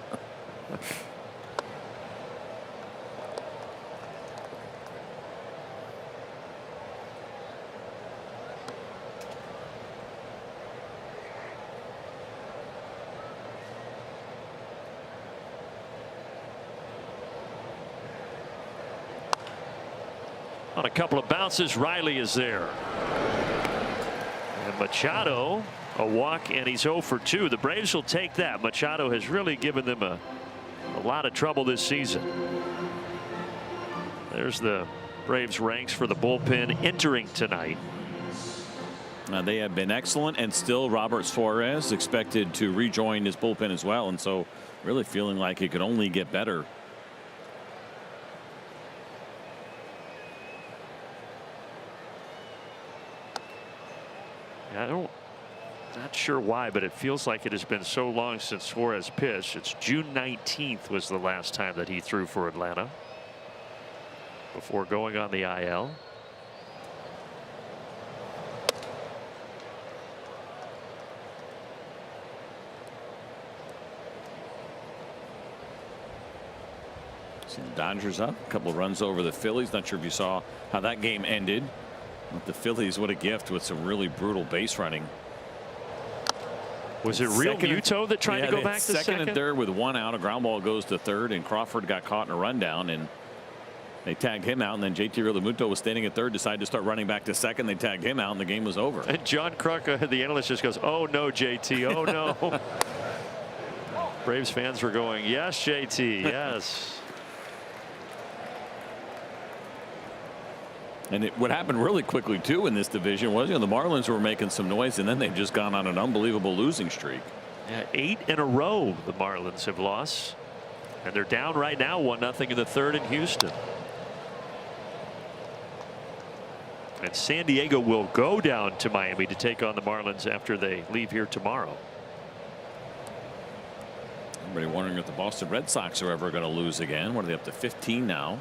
On a couple of bounces, Riley is there. And Machado, a walk, and he's 0 for 2. The Braves will take that. Machado has really given them a lot of trouble this season. There's the Braves ranks for the bullpen entering tonight. Now they have been excellent, and still Robert Suarez expected to rejoin his bullpen as well, and so really feeling like it could only get better. Not sure why, but it feels like it has been so long since Suarez pitched. It's June 19th was the last time that he threw for Atlanta before going on the IL. See the Dodgers up a couple runs over the Phillies. Not sure if you saw how that game ended. With the Phillies, what a gift with some really brutal base running. Was it Real Muto that tried to go back to second and third with one out? A ground ball goes to third, and Crawford got caught in a rundown, and they tagged him out. And then JT Realmuto was standing at third, decided to start running back to second. They tagged him out, and the game was over. And John Kruk, the analyst, just goes, "Oh no, JT! Oh no!" Braves fans were going, "Yes, JT, yes." And what happened really quickly too in this division was, the Marlins were making some noise, and then they've just gone on an unbelievable losing streak. Yeah, 8 in a row the Marlins have lost, and they're down right now 1-0 in the third in Houston. And San Diego will go down to Miami to take on the Marlins after they leave here tomorrow. Everybody wondering if the Boston Red Sox are ever going to lose again. What are they up to, 15 now?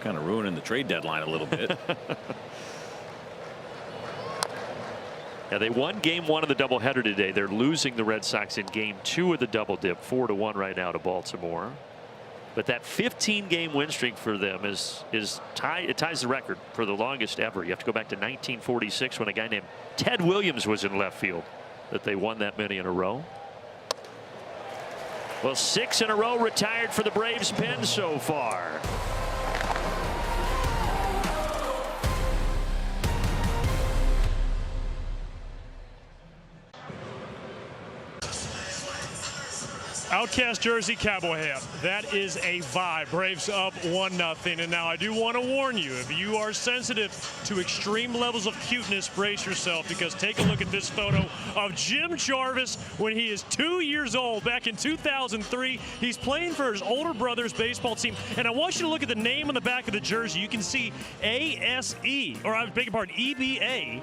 Kind of ruining the trade deadline a little bit. Yeah, they won game 1 of the doubleheader today. They're losing the Red Sox in game 2 of the double dip, 4-1 right now to Baltimore. But that 15-game win streak for them is it ties the record for the longest ever. You have to go back to 1946 when a guy named Ted Williams was in left field that they won that many in a row. Well, 6 in a row retired for the Braves pen so far. Outcast jersey, cowboy hat. That is a vibe. Braves up 1-0. And now I do want to warn you, if you are sensitive to extreme levels of cuteness, brace yourself, because take a look at this photo of Jim Jarvis when he is 2 years old. Back in 2003, he's playing for his older brother's baseball team. And I want you to look at the name on the back of the jersey. You can see ASE, or I beg your pardon, EBA,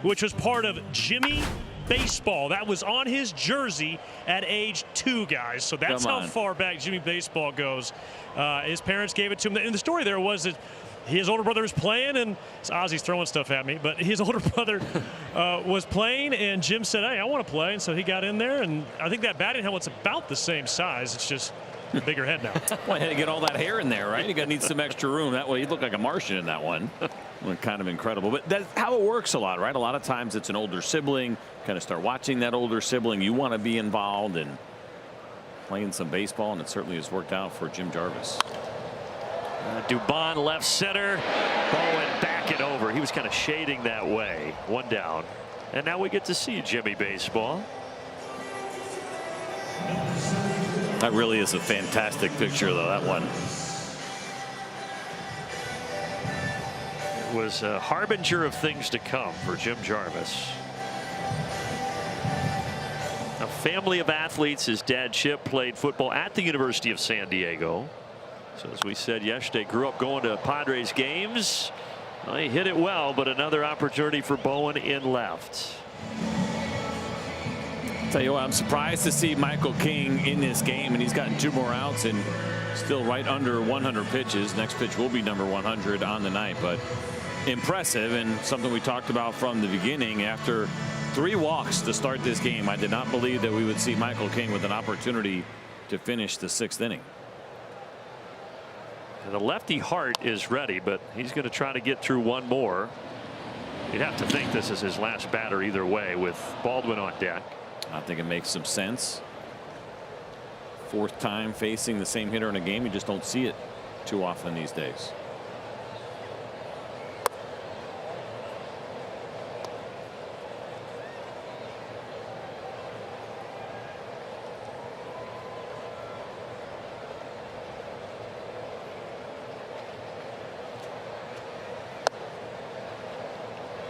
which was part of Jimmy Baseball. That was on his jersey at age 2, guys. So that's how far back Jimmy Baseball goes. His parents gave it to him. And the story there was that his older brother was playing, and Ozzy's throwing stuff at me, but his older brother was playing, and Jim said, "Hey, I want to play." And so he got in there, and I think that batting helmet's about the same size. It's just a bigger head now. Well, had to get all that hair in there, right? You got to need some extra room. That way, you look like a Martian in that one. Kind of incredible, but that's how it works a lot, right? A lot of times it's an older sibling. Kind of start watching that older sibling. You want to be involved in playing some baseball, and it certainly has worked out for Jim Jarvis. Dubon left center. Bowen back it over. He was kind of shading that way. 1 down, and now we get to see Jimmy Baseball. That really is a fantastic picture, though, that one. It was a harbinger of things to come for Jim Jarvis. A family of athletes. His dad, Chip, played football at the University of San Diego. So as we said yesterday, grew up going to Padres games. Well, he hit it well, but another opportunity for Bowen in left. Tell you what, I'm surprised to see Michael King in this game, and he's gotten 2 more outs and still right under 100 pitches. Next pitch will be number 100 on the night, but impressive and something we talked about from the beginning. After 3 walks to start this game, I did not believe that we would see Michael King with an opportunity to finish the 6th inning. And the lefty Hart is ready, but he's going to try to get through one more. You'd have to think this is his last batter either way with Baldwin on deck. I think it makes some sense. 4th time facing the same hitter in a game. You just don't see it too often these days.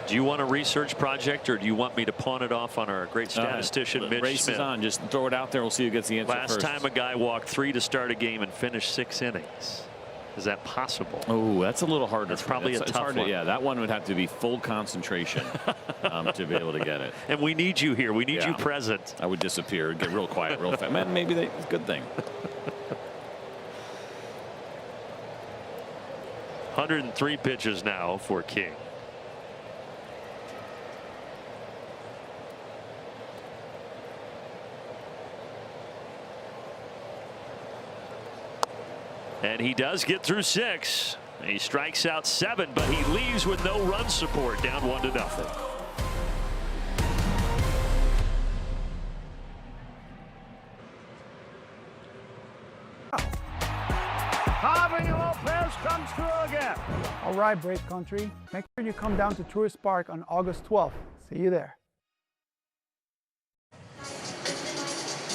Do you want a research project, or do you want me to pawn it off on our great statistician, Mitch race Smith? Is on. Just throw it out there. We'll see who gets the answer Last first. time a guy walked 3 to start a game and finished 6 innings. Is that possible? Oh, that's a little harder. That's probably a tough one. Yeah, that one would have to be full concentration to be able to get it. And we need you here. We need you present. I would disappear, get real quiet, real fast. Man, maybe it's a good thing. 103 pitches now for King. And he does get through 6. He strikes out 7, but he leaves with no run support, down 1-0. Javi Lopez comes through again. All right, Brave Country. Make sure you come down to Truist Park on August 12th. See you there.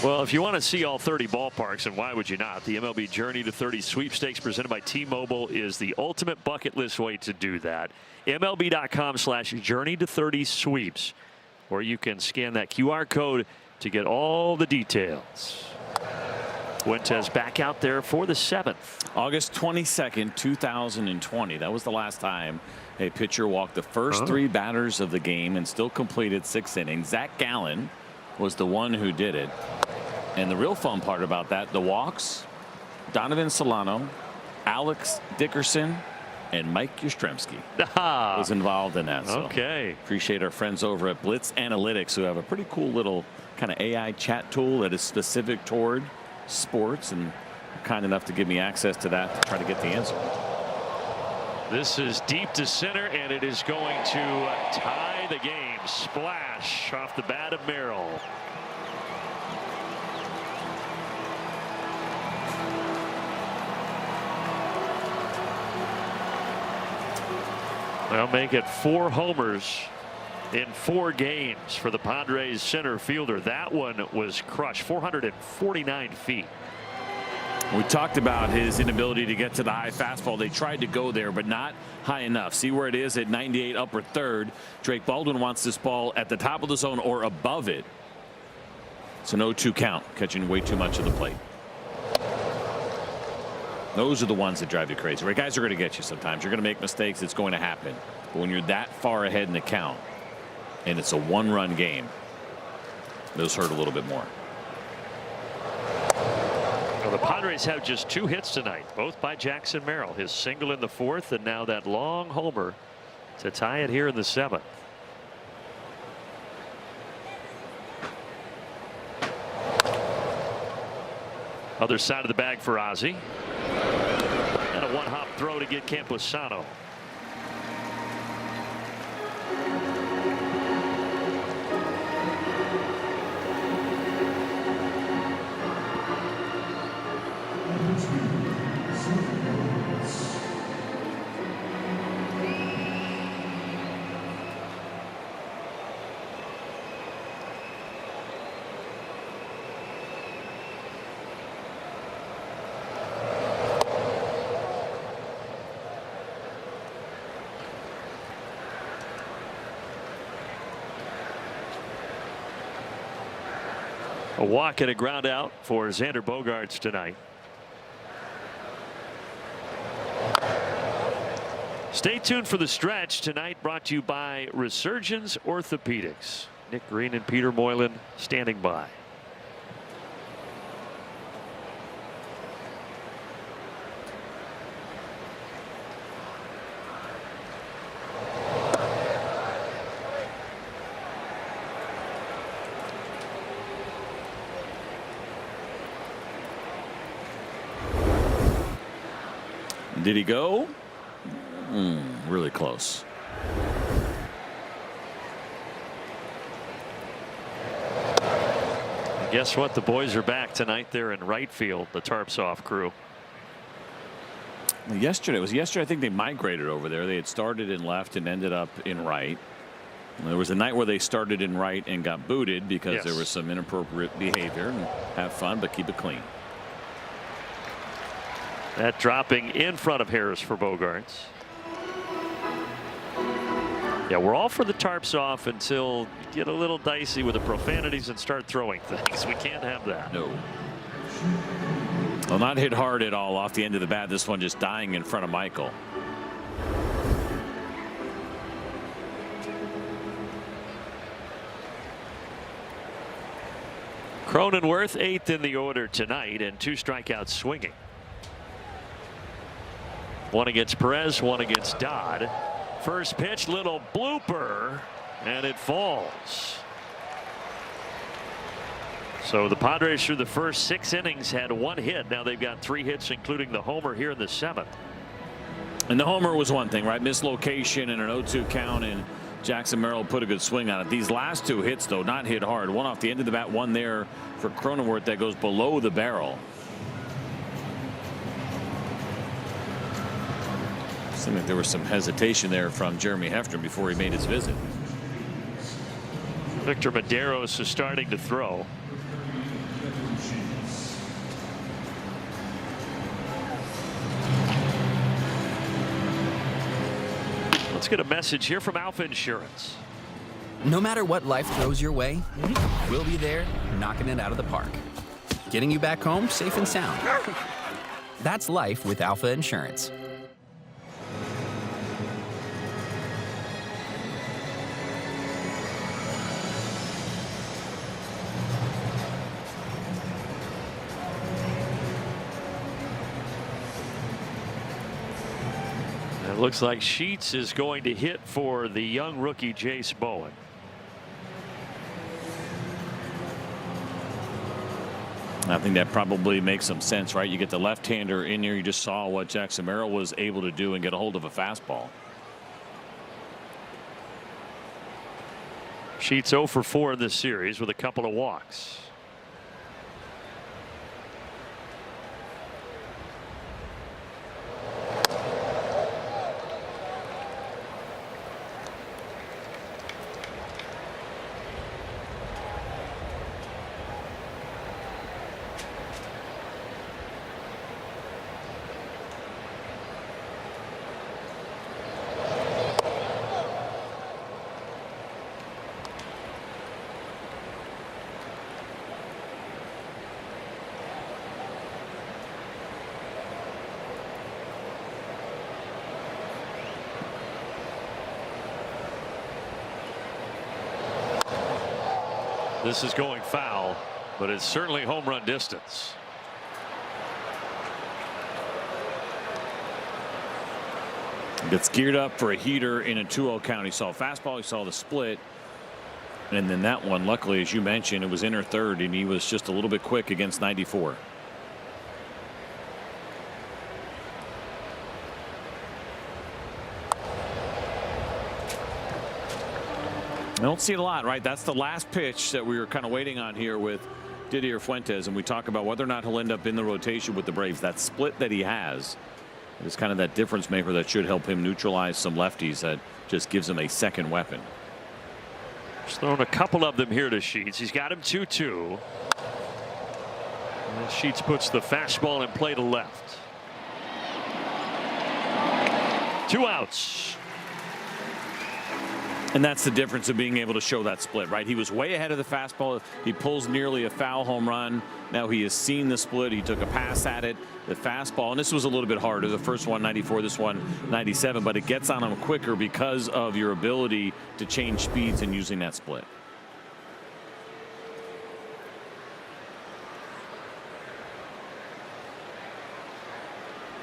Well, if you want to see all 30 ballparks, and why would you not, the MLB Journey to 30 sweepstakes presented by T-Mobile is the ultimate bucket list way to do that. MLB.com/Journey to 30 sweeps, or you can scan that QR code to get all the details. Fuentes back out there for the 7th. August 22nd, 2020. That was the last time a pitcher walked the first 3 batters of the game and still completed 6 innings. Zach Gallen was the one who did it. And the real fun part about that, the walks, Donovan Solano, Alex Dickerson, and Mike Yastrzemski was involved in that. So okay. Appreciate our friends over at Blitz Analytics, who have a pretty cool little kind of AI chat tool that is specific toward sports, and kind enough to give me access to that to try to get the answer. This is deep to center, and it is going to tie the game. Splash off the bat of Merrill. They'll make it 4 homers in 4 games for the Padres center fielder. That one was crushed, 449 feet. We talked about his inability to get to the high fastball. They tried to go there, but not high enough. See where it is at 98 upper third. Drake Baldwin wants this ball at the top of the zone or above it. It's an 0-2 count, catching way too much of the plate. Those are the ones that drive you crazy. Right? Guys are going to get you sometimes. You're going to make mistakes. It's going to happen. But when you're that far ahead in the count and it's a 1-run game, those hurt a little bit more. Well, the Padres have just 2 hits tonight, both by Jackson Merrill. His single in the 4th, and now that long homer to tie it here in the 7th. Other side of the bag for Ozzie. And a 1-hop throw to get Camposano. A walk and a ground out for Xander Bogaerts tonight. Stay tuned for the stretch tonight, brought to you by Resurgence Orthopedics. Nick Green and Peter Moylan standing by. Did he go? Really close. Guess what? The boys are back tonight. They're in right field, the Tarps Off crew. Yesterday I think they migrated over there. They had started in left and ended up in right. There was a night where they started in right and got booted because there was some inappropriate behavior. And have fun, but keep it clean. That dropping in front of Harris for Bogaerts. Yeah, we're all for the Tarps Off until you get a little dicey with the profanities and start throwing things. We can't have that. No. Well, not hit hard at all off the end of the bat. This one just dying in front of Michael. Cronenworth 8th in the order tonight and 2 strikeouts swinging. 1 against Perez, 1 against Dodd. First pitch, little blooper, and it falls. So the Padres through the first 6 innings had 1 hit. Now they've got 3 hits, including the homer here in the 7th. And the homer was one thing, right? Mislocation and an 0-2 count, and Jackson Merrill put a good swing on it. These last 2 hits, though, not hit hard. One off the end of the bat, one there for Cronenworth that goes below the barrel. Seemed like there was some hesitation there from Jeremy Hefner before he made his visit. Victor Medeiros is starting to throw. Let's get a message here from Alpha Insurance. No matter what life throws your way, we'll be there knocking it out of the park. Getting you back home safe and sound. That's life with Alpha Insurance. It looks like Sheets is going to hit for the young rookie Jace Bowen. I think that probably makes some sense, right? You get the left-hander in here. You just saw what Jackson Merrill was able to do and get a hold of a fastball. Sheets 0 for 4 in this series with a couple of walks. This is going foul, but it's certainly home run distance. Gets geared up for a heater in a 2-0 count. He saw a fastball, he saw the split, and then that one, luckily, as you mentioned, it was inner third, and he was just a little bit quick against 94. I don't see it a lot, right? That's the last pitch that we were kind of waiting on here with Didier Fuentes, and we talk about whether or not he'll end up in the rotation with the Braves. That split that he has is kind of that difference maker that should help him neutralize some lefties. That just gives him a second weapon. He's thrown a couple of them here to Sheets. He's got him 2-2. Sheets puts the fastball in play to left. 2 outs. And that's the difference of being able to show that split, right? He was way ahead of the fastball. He pulls nearly a foul home run. Now he has seen the split. He took a pass at it. The fastball, and this was a little bit harder. The first one 94, this one 97, but it gets on him quicker because of your ability to change speeds and using that split.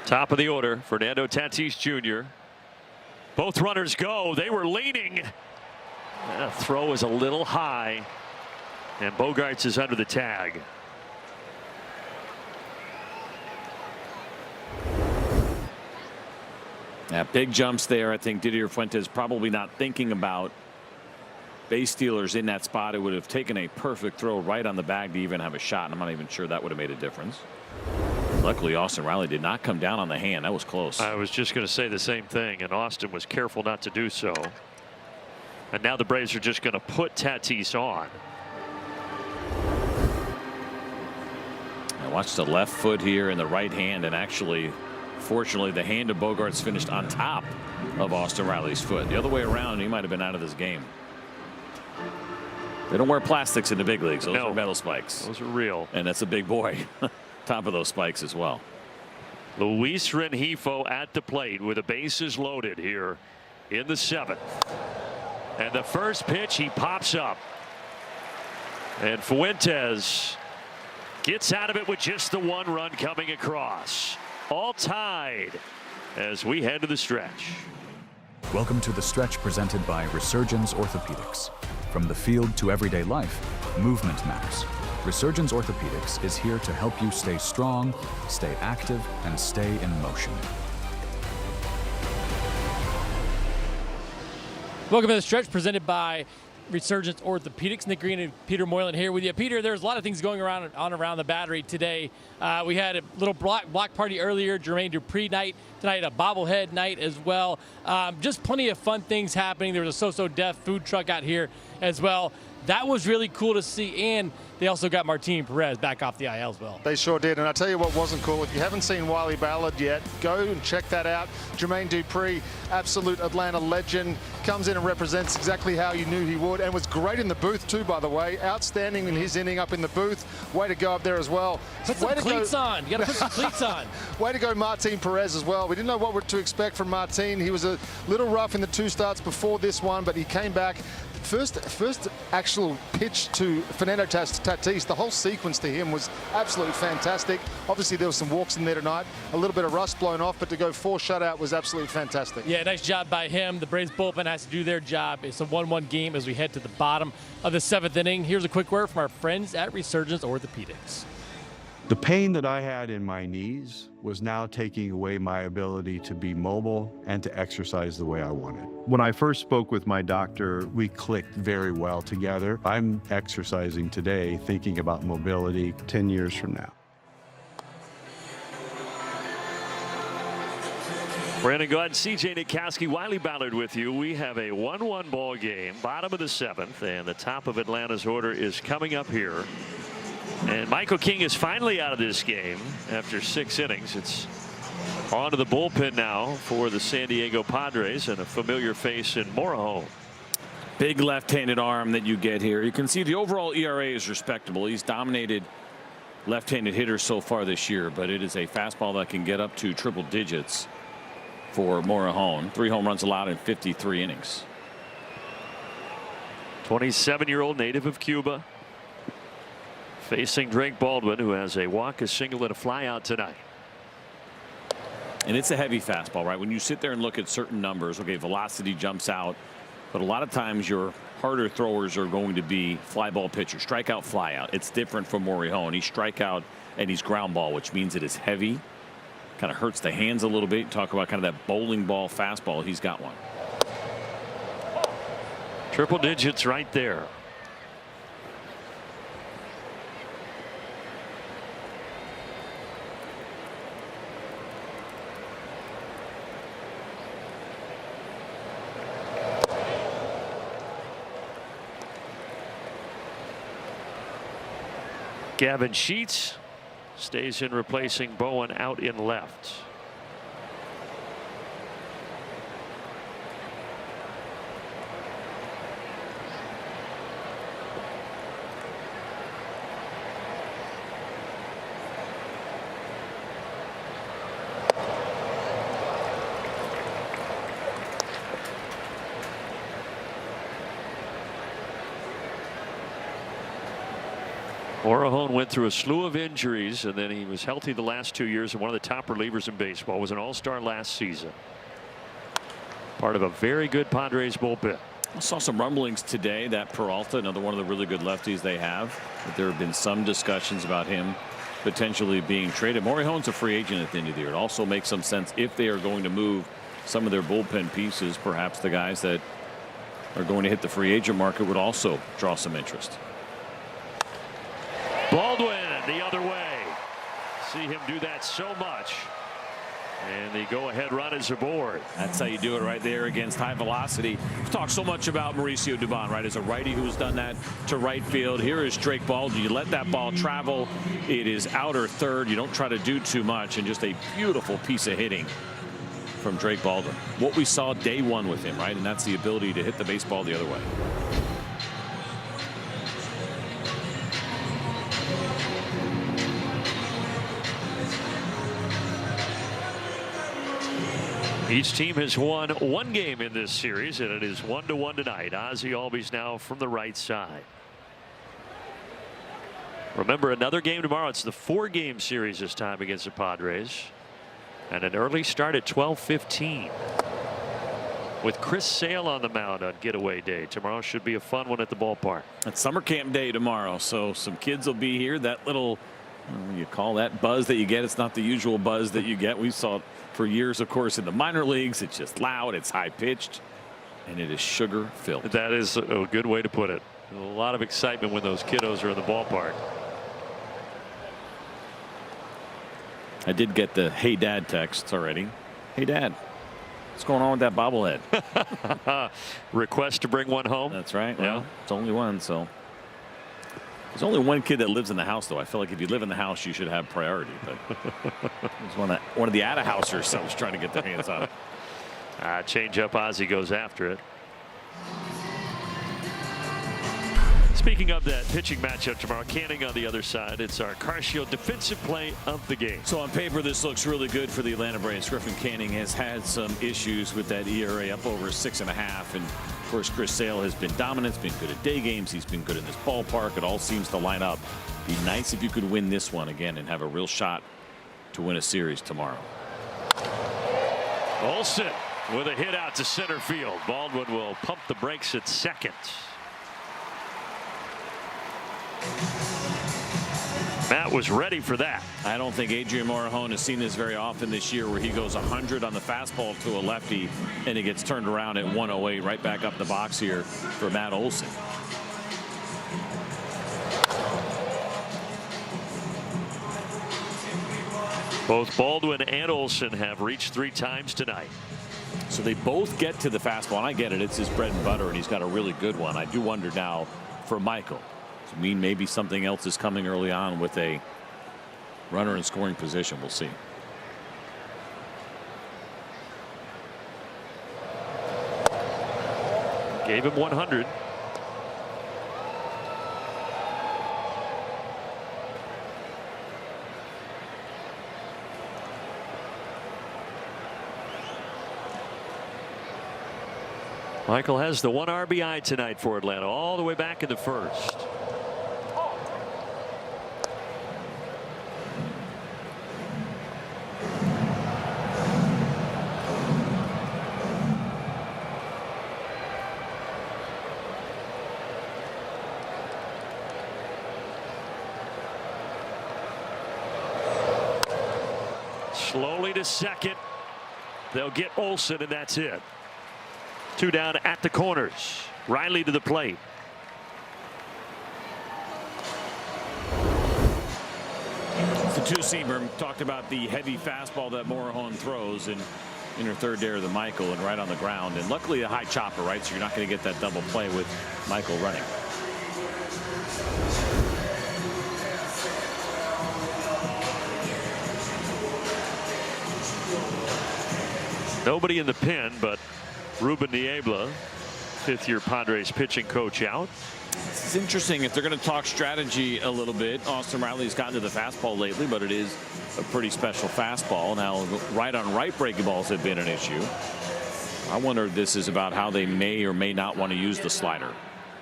Top of the order, Fernando Tatis Jr. Both runners go. They were leaning. That throw is a little high, and Bogaerts is under the tag. Yeah, big jumps there. I think Didier Fuentes probably not thinking about base stealers in that spot. It would have taken a perfect throw right on the bag to even have a shot, and I'm not even sure that would have made a difference. Luckily, Austin Riley did not come down on the hand. That was close. I was just going to say the same thing, and Austin was careful not to do so. And now the Braves are just going to put Tatis on. I watched the left foot here and the right hand, and actually, fortunately, the hand of Bogaerts finished on top of Austin Riley's foot. The other way around, he might have been out of this game. They don't wear plastics in the big leagues. Those are metal spikes. Those are real. And that's a big boy. Top of those spikes as well. Luis Rengifo at the plate with the bases loaded here in the 7th. And the first pitch, he pops up. And Fuentes gets out of it with just the 1 run coming across. All tied as we head to the stretch. Welcome to the stretch presented by Resurgence Orthopedics. From the field to everyday life, movement matters. Resurgence Orthopedics is here to help you stay strong, stay active, and stay in motion. Welcome to the stretch presented by Resurgence Orthopedics. Nick Green and Peter Moylan here with you. Peter, there's a lot of things going around the Battery today. We had a little block party earlier, Jermaine Dupri night. Tonight, a bobblehead night as well. Just plenty of fun things happening. There was a So-So Deaf food truck out here as well. That was really cool to see, and they also got Martin Perez back off the IL as well. They sure did, and I tell you what wasn't cool. If you haven't seen Wiley Ballard yet, go and check that out. Jermaine Dupri, absolute Atlanta legend, comes in and represents exactly how you knew he would, and was great in the booth too, by the way. Outstanding in his inning up in the booth. Way to go up there as well. Put some cleats on. You got to put some cleats on. Way to go, Martin Perez as well. We didn't know what to expect from Martin. He was a little rough in the 2 starts before this one, but he came back. First actual pitch to Fernando Tatis, the whole sequence to him was absolutely fantastic. Obviously, there were some walks in there tonight, a little bit of rust blown off, but to go 4 shutout was absolutely fantastic. Yeah, nice job by him. The Braves bullpen has to do their job. It's a 1-1 game as we head to the bottom of the 7th inning. Here's a quick word from our friends at Resurgence Orthopedics. The pain that I had in my knees was now taking away my ability to be mobile and to exercise the way I wanted. When I first spoke with my doctor, we clicked very well together. I'm exercising today, thinking about mobility 10 years from now. Brandon Gaudin, CJ Nitkowski, Wiley Ballard with you. We have a 1-1 ball game, bottom of the 7th, and the top of Atlanta's order is coming up here. And Michael King is finally out of this game after 6 innings. It's on to the bullpen now for the San Diego Padres, and a familiar face in Morejon. Big left-handed arm that you get here. You can see the overall ERA is respectable. He's dominated left-handed hitters so far this year, but it is a fastball that can get up to triple digits for Morejon. 3 home runs allowed in 53 innings. 27-year-old native of Cuba, facing Drake Baldwin, who has a walk, a single, and a flyout tonight. And it's a heavy fastball, right? When you sit there and look at certain numbers, okay, velocity jumps out, but a lot of times your harder throwers are going to be fly ball pitchers, strikeout, flyout. It's different from Morejon. He's strikeout and he's ground ball, which means it is heavy. Kind of hurts the hands a little bit. Talk about kind of that bowling ball fastball. He's got one. Triple digits right there. Gavin Sheets stays in, replacing Bowen out in left. Orahone went through a slew of injuries, and then he was healthy the last 2 years, and one of the top relievers in baseball. Was an all-star last season. Part of a very good Padres bullpen. I saw some rumblings today that Peralta, another one of the really good lefties they have, but there have been some discussions about him potentially being traded. Morihone's a free agent at the end of the year. It also makes some sense if they are going to move some of their bullpen pieces. Perhaps the guys that are going to hit the free agent market would also draw some interest. Baldwin the other way. See him do that so much. And the go-ahead run is aboard. That's how you do it right there against high velocity. We've talked so much about Mauricio Dubon, right? As a righty who's done that to right field. Here is Drake Baldwin. You let that ball travel. It is outer third. You don't try to do too much. And just a beautiful piece of hitting from Drake Baldwin. What we saw day one with him, right? And that's the ability to hit the baseball the other way. Each team has won one game in this series, and it is 1-1 tonight. Ozzie Albies now from the right side. Remember, another game tomorrow. It's the 4-game series this time against the Padres, and an early start at 12:15 with Chris Sale on the mound on getaway day. Tomorrow should be a fun one at the ballpark. It's summer camp day tomorrow, so some kids will be here. That little, you call that buzz that you get. It's not the usual buzz that you get. We saw it for years, of course, in the minor leagues. It's just loud, it's high pitched, and it is sugar filled. That is a good way to put it. A lot of excitement when those kiddos are in the ballpark. I did get the "Hey Dad" texts already. Hey Dad, what's going on with that bobblehead? Request to bring one home. That's right. Yeah, well, it's only one, so. There's only one kid that lives in the house, though. I feel like if you live in the house, you should have priority. But there's one of the out-of-housers that was trying to get their hands on it. Change up. Ozzie goes after it. Speaking of that pitching matchup tomorrow, Canning on the other side. It's our Carcio defensive play of the game. So on paper, this looks really good for the Atlanta Braves. Griffin Canning has had some issues with that ERA up over 6.5, and of course Chris Sale has been dominant. He's been good at day games. He's been good in this ballpark. It all seems to line up. Be nice if you could win this one again and have a real shot to win a series tomorrow. Olsen with a hit out to center field. Baldwin will pump the brakes at second. Matt was ready for that. I don't think Adrian Morejon has seen this very often this year, where he goes 100 on the fastball to a lefty and it gets turned around at 108 right back up the box here for Matt Olsen. Both Baldwin and Olsen have reached 3 times tonight. So they both get to the fastball, and I get it. It's his bread and butter, and he's got a really good one. I do wonder now for Michael. Does it mean maybe something else is coming early on with a runner in scoring position? We'll see. Gave him 100. Michael has the 1 RBI tonight for Atlanta, all the way back in the first. Slowly to second. They'll get Olsen, and that's it. 2 down at the corners. Riley to the plate. The two-seamer. Talked about the heavy fastball that Morejon throws in inner third there to Michael, and right on the ground. And luckily a high chopper, right? So you're not going to get that double play with Michael running. Nobody in the pen but Ruben Niebla, 5th-year Padres pitching coach, out. It's interesting if they're going to talk strategy a little bit. Austin Riley's gotten to the fastball lately, but it is a pretty special fastball. Now, right on right breaking balls have been an issue. I wonder if this is about how they may or may not want to use the slider.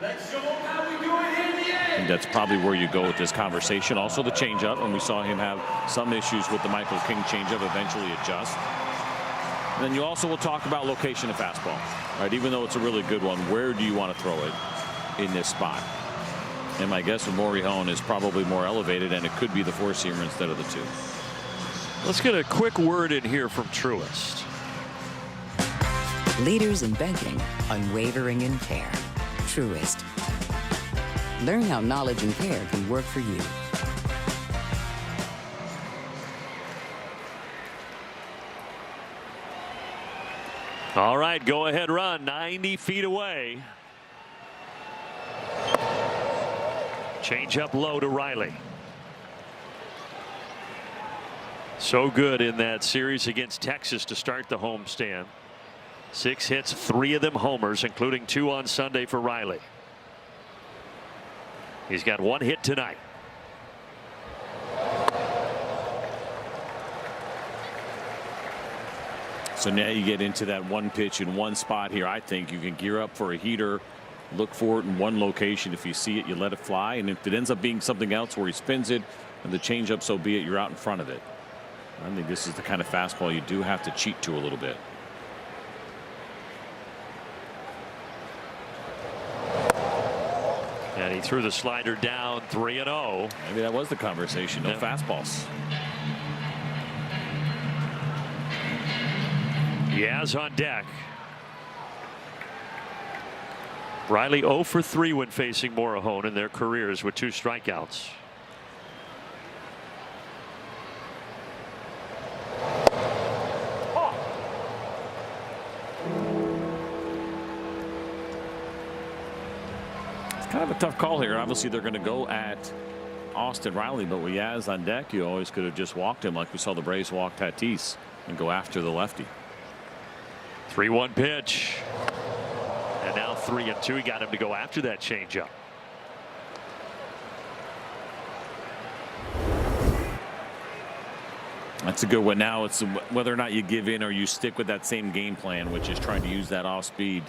Let's show them how we do it in the And that's probably where you go with this conversation. Also the changeup, and we saw him have some issues with the Michael King changeup, eventually adjust. And then you also will talk about location of fastball, right? Even though it's a really good one, where do you want to throw it in this spot? And my guess with Morihone is probably more elevated, and it could be the four-seamer instead of the two. Let's get a quick word in here from Truist. Leaders in banking, unwavering in care. Truist. Learn how knowledge and care can work for you. All right, go ahead run 90 feet away. Change up low to Riley. So good in that series against Texas to start the homestand. 6 hits, 3 of them homers, including 2 on Sunday for Riley. He's got 1 hit tonight. So now you get into that one pitch in one spot here. I think you can gear up for a heater, look for it in one location. If you see it, you let it fly. And if it ends up being something else where he spins it and the changeup, so be it, you're out in front of it. I think this is the kind of fastball you do have to cheat to a little bit. And he threw the slider down 3-0. Maybe that was the conversation. No fastballs. Yaz on deck. Riley 0 for 3 when facing Morihone in their careers with 2 strikeouts. It's kind of a tough call here. Obviously, they're going to go at Austin Riley, but with Yaz on deck, you always could have just walked him like we saw the Braves walk Tatis and go after the lefty. 3-1 pitch. And now 3-2. He got him to go after that changeup. That's a good one. Now it's whether or not you give in or you stick with that same game plan, which is trying to use that off speed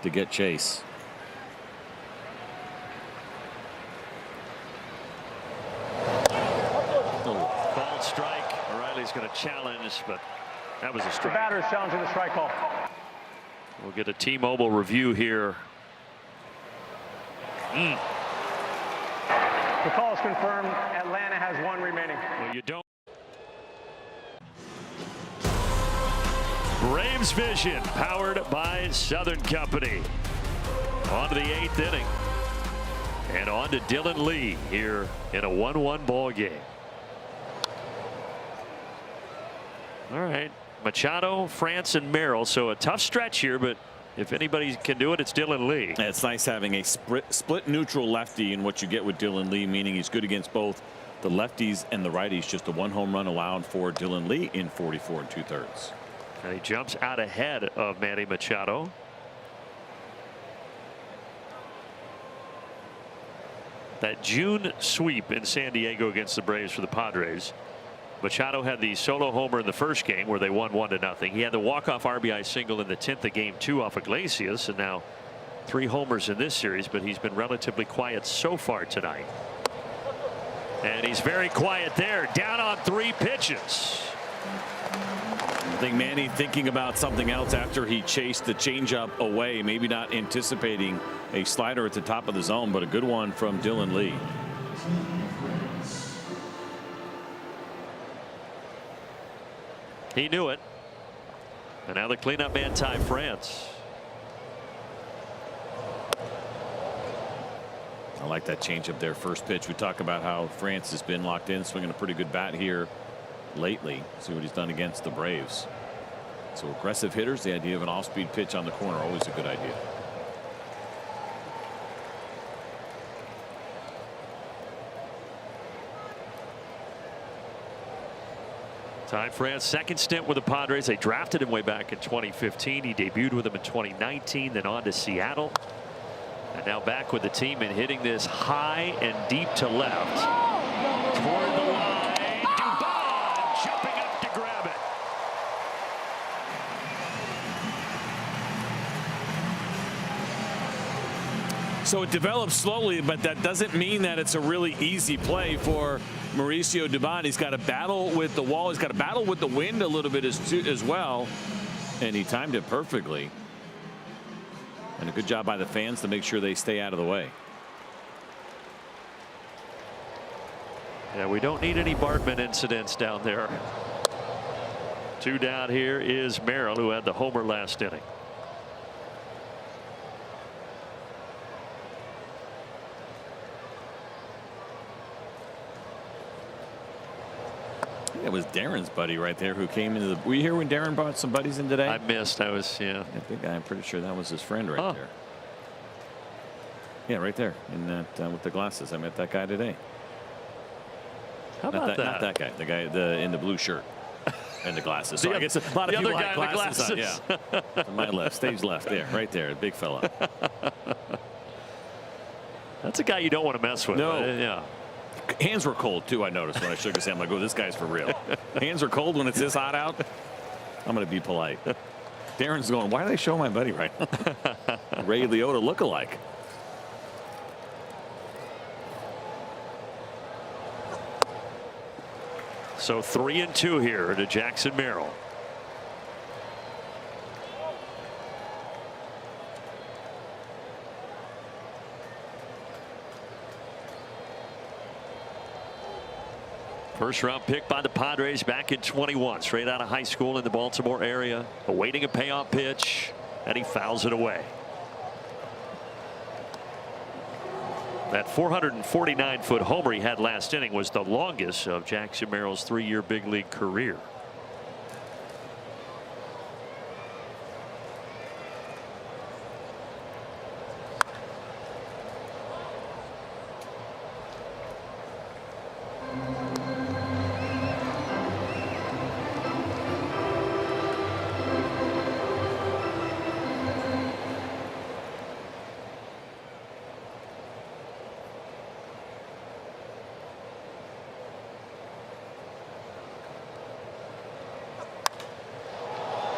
to get Chase. Called strike. O'Reilly's going to challenge, but that was a The strike. batter is challenging the strike call. We'll get a T-Mobile review here. The call is confirmed. Atlanta has 1 remaining. Well, you don't. Braves Vision, powered by Southern Company. On to the 8th inning. And on to Dylan Lee here in a 1-1 ball game. All right. Machado, France, and Merrill. So a tough stretch here, but if anybody can do it, it's Dylan Lee. It's nice having a split neutral lefty in what you get with Dylan Lee, meaning he's good against both the lefties and the righties. Just a 1 home run allowed for Dylan Lee in 44 2/3. And he jumps out ahead of Manny Machado. That June sweep in San Diego against the Braves for the Padres. Machado had the solo homer in the first game where they won 1-0. He had the walk-off RBI single in the 10th of game 2 off Iglesias, and now 3 homers in this series, but he's been relatively quiet so far tonight. And he's very quiet there, down on 3 pitches. I think Manny thinking about something else after he chased the changeup away, maybe not anticipating a slider at the top of the zone, but a good one from Dylan Lee. He knew it. And now the cleanup man, Ty France. I like that changeup there. First pitch. We talk about how France has been locked in, swinging a pretty good bat here lately. See what he's done against the Braves. So aggressive hitters, the idea of an off-speed pitch on the corner, always a good idea. Ty France, second stint with the Padres. They drafted him way back in 2015. He debuted with them in 2019, then on to Seattle. And now back with the team and hitting this high and deep to left. Toward the line. Dubon jumping up to grab it. So it develops slowly, but that doesn't mean that it's a really easy play for Mauricio Dubon. He's got to battle with the wall. He's got to battle with the wind a little bit as well. And he timed it perfectly. And a good job by the fans to make sure they stay out of the way. Yeah, we don't need any Bartman incidents down there. 2 down. Here is Merrill, who had the homer last inning. It was Darren's buddy right there who came into the. Were you here when Darren brought some buddies in today? I missed. I was, yeah. I think I'm pretty sure that was his friend right there. Yeah, right there in that with the glasses. I met that guy today. How about that? Not that guy. The guy in the blue shirt and the glasses. So The I guess a lot of the people other have guy in the glasses on. glasses. Yeah. To my left, stage left there, right there, big fella. That's a guy you don't want to mess with. No. Yeah. Hands were cold too. I noticed when I shook his hand. I'm like, oh, this guy's for real. Hands are cold when it's this hot out. I'm going to be polite. Darren's going, why are they showing my buddy right now? Ray Liotta look-alike. So 3-2 here to Jackson Merrill. First round pick by the Padres back in 21, straight out of high school in the Baltimore area, awaiting a payoff pitch, and he fouls it away. That 449-foot homer he had last inning was the longest of Jackson Merrill's 3-year big league career.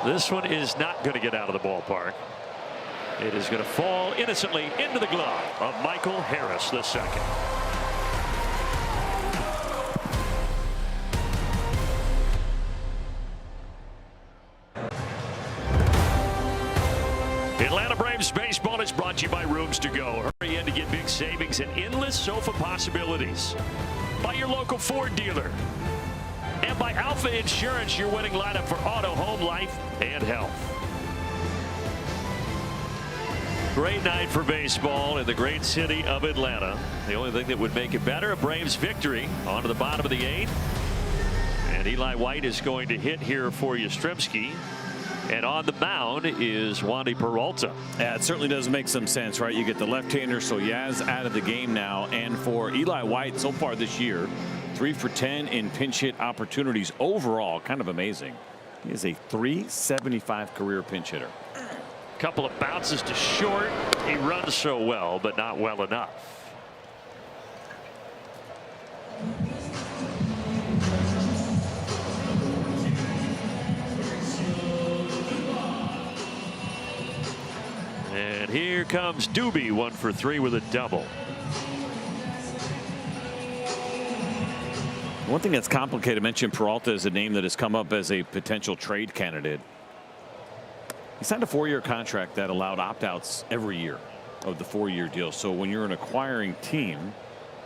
This one is not going to get out of the ballpark. It is going to fall innocently into the glove of Michael Harris II. Atlanta Braves baseball is brought to you by Rooms to Go. Hurry in to get big savings and endless sofa possibilities. By your local Ford dealer. And by Alpha Insurance, your winning lineup for auto, home, life, and health. Great night for baseball in the great city of Atlanta. The only thing that would make it better, a Braves victory on to the bottom of the 8th. And Eli White is going to hit here for Yastrzemski. And on the mound is Wandy Peralta. Yeah, it certainly does make some sense, right? You get the left-hander, so Yaz out of the game now. And for Eli White so far this year, 3 for 10 in pinch hit opportunities overall. Kind of amazing. He is a .375 career pinch hitter. Couple of bounces to short. He runs so well, but not well enough. And here comes Doobie, 1 for 3 with a double. One thing that's complicated, I mentioned Peralta is a name that has come up as a potential trade candidate. He signed a 4-year contract that allowed opt-outs every year of the 4-year deal. So when you're an acquiring team,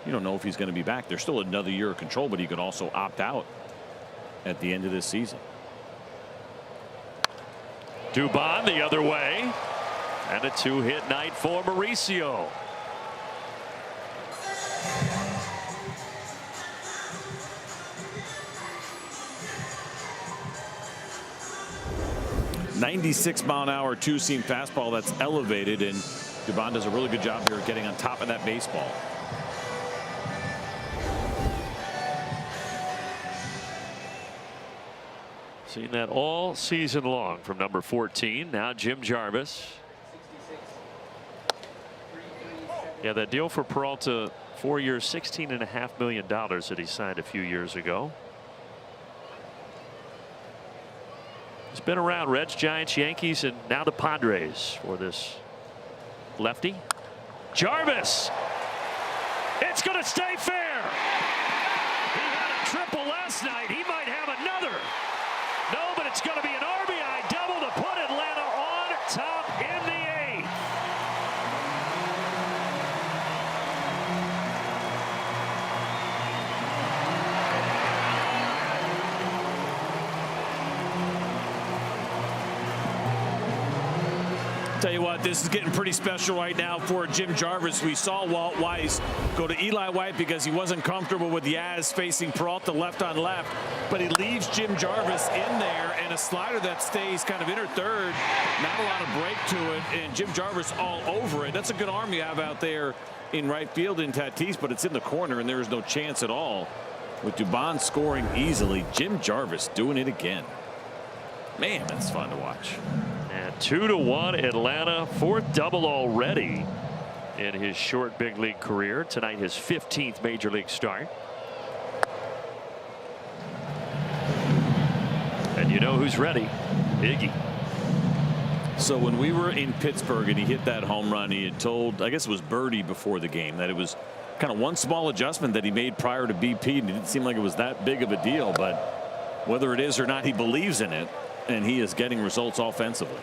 you don't know if he's going to be back. There's still another year of control, but he could also opt out at the end of this season. Dubon the other way. And a 2-hit night for Mauricio. .96-mile-an-hour two-seam fastball that's elevated, and Dubon does a really good job here of getting on top of that baseball. Seen that all season long from number 14. Now Jim Jarvis. Yeah, that deal for Peralta, 4 years, $16.5 million that he signed a few years ago. He's been around Reds, Giants, Yankees, and now the Padres for this lefty. Jarvis. It's going to stay fair. He had a triple last night. He might have another. No, but it's going to be an RBI double to put Atlanta on top in the 8th. Tell you what, this is getting pretty special right now for Jim Jarvis. We saw Walt Weiss go to Eli White because he wasn't comfortable with Yaz facing Peralta left on left, but he leaves Jim Jarvis in there, and a slider that stays kind of inner third. Not a lot of break to it, and Jim Jarvis all over it. That's a good arm you have out there in right field in Tatis, but it's in the corner, and there is no chance at all. With Dubon scoring easily, Jim Jarvis doing it again. Man, that's fun to watch. And 2-1 Atlanta, 4th double already in his short big league career. Tonight his 15th major league start. And you know who's ready? Iggy. So when we were in Pittsburgh and he hit that home run, he had told, I guess it was Birdie before the game, that it was kind of one small adjustment that he made prior to BP, and it didn't seem like it was that big of a deal, but whether it is or not, he believes in it. And he is getting results offensively.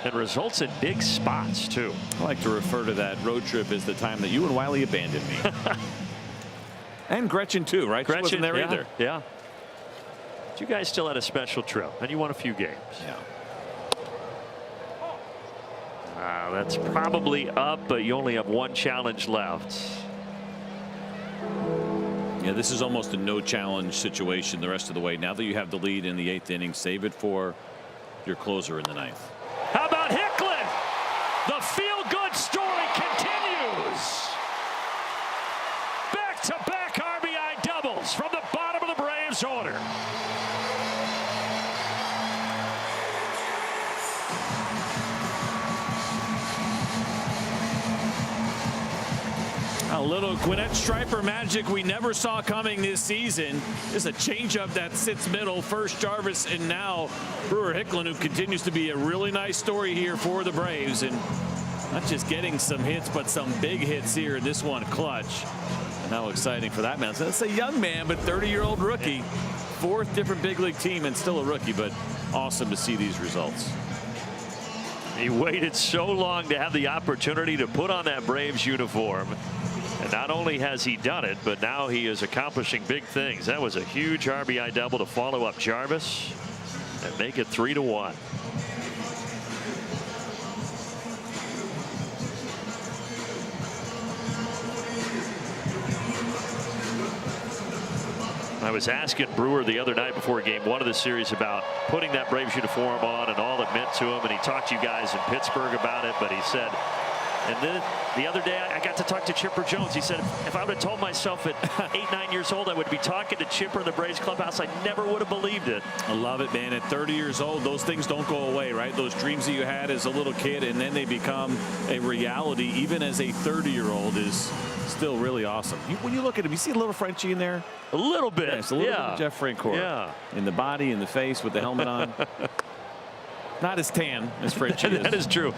And results in big spots, too. I like to refer to that road trip as the time that you and Wiley abandoned me. And Gretchen, too, right? Gretchen, she wasn't there either. Yeah. But you guys still had a special trip, and you won a few games. Yeah. That's probably up, but you only have one challenge left. Yeah, this is almost a no challenge situation the rest of the way. Now that you have the lead in the 8th inning, save it for your closer in the 9th. How about Hicklin? The feel-good story continues. Back-to-back RBI doubles from the bottom of the Braves order. A little Gwinnett Striper magic we never saw coming this season. Just a changeup that sits middle. First Jarvis, and now Brewer Hicklin, who continues to be a really nice story here for the Braves. And not just getting some hits, but some big hits here. This one clutch. And how exciting for that man. So that's a young man, but 30-year-old rookie. 4th different big league team and still a rookie, but awesome to see these results. He waited so long to have the opportunity to put on that Braves uniform. And not only has he done it, but now he is accomplishing big things. That was a huge RBI double to follow up Jarvis and make it 3-1. I was asking Brewer the other night before game 1 of the series about putting that Braves uniform on and all it meant to him, and he talked to you guys in Pittsburgh about it, but he said, and then the other day I got to talk to Chipper Jones. He said if I would have told myself at 8, 9 years old I would be talking to Chipper in the Braves clubhouse, I never would have believed it. I love it, man. At 30 years old, those things don't go away, right? Those dreams that you had as a little kid, and then they become a reality, even as a 30-year-old, is still really awesome. When you look at him, you see a little Frenchie in there? A little bit. Yeah, it's a little bit of Jeff Francoeur. Yeah. In the body, in the face, with the helmet on. Not as tan as Frenchie is. That is true.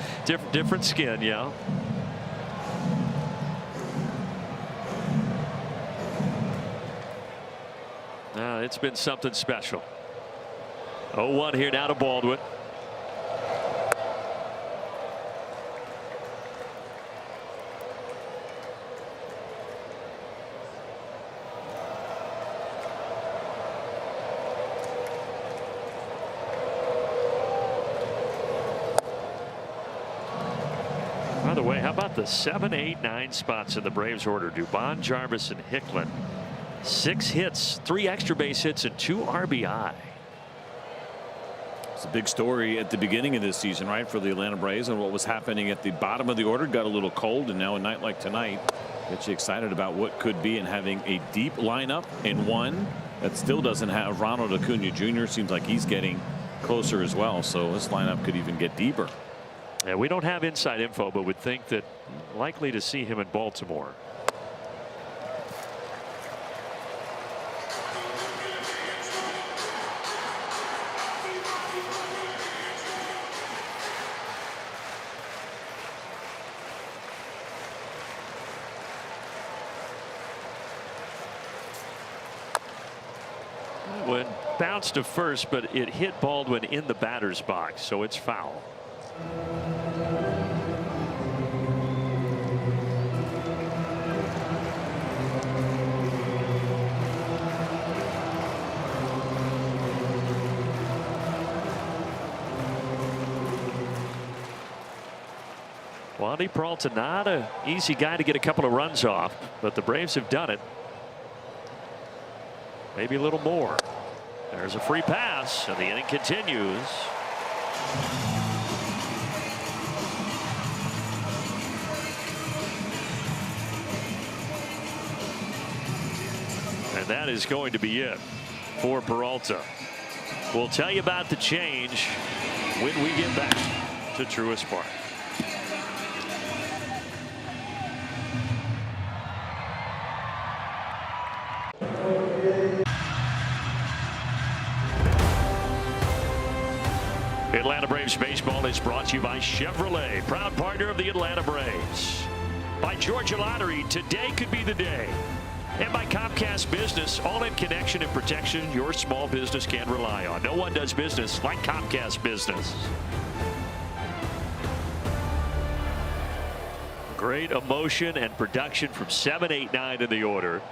Different skin, yeah. It's been something special. 0-1 here now to Baldwin. By the way, how about the 7, 8, 9 spots in the Braves order? Dubon, Jarvis, and Hicklin. 6 hits, 3 extra base hits, and 2 RBI. It's a big story at the beginning of this season, right, for the Atlanta Braves, and what was happening at the bottom of the order got a little cold, and now a night like tonight gets you excited about what could be, and having a deep lineup in one that still doesn't have Ronald Acuna Jr. Seems like he's getting closer as well, so this lineup could even get deeper. Yeah, we don't have inside info, but would think that likely to see him in Baltimore. Baldwin bounced to first, but it hit Baldwin in the batter's box, so it's foul. Wandy Peralta, not an easy guy to get a couple of runs off, but the Braves have done it. Maybe a little more. There's a free pass, and the inning continues. And that is going to be it for Peralta. We'll tell you about the change when we get back to Truist Park. Atlanta Braves baseball is brought to you by Chevrolet, proud partner of the Atlanta Braves. By Georgia Lottery, today could be the day. And by Comcast Business, all-in connection and protection your small business can rely on. No one does business like Comcast Business. Great emotion and production from 7, 8, 9 in the order.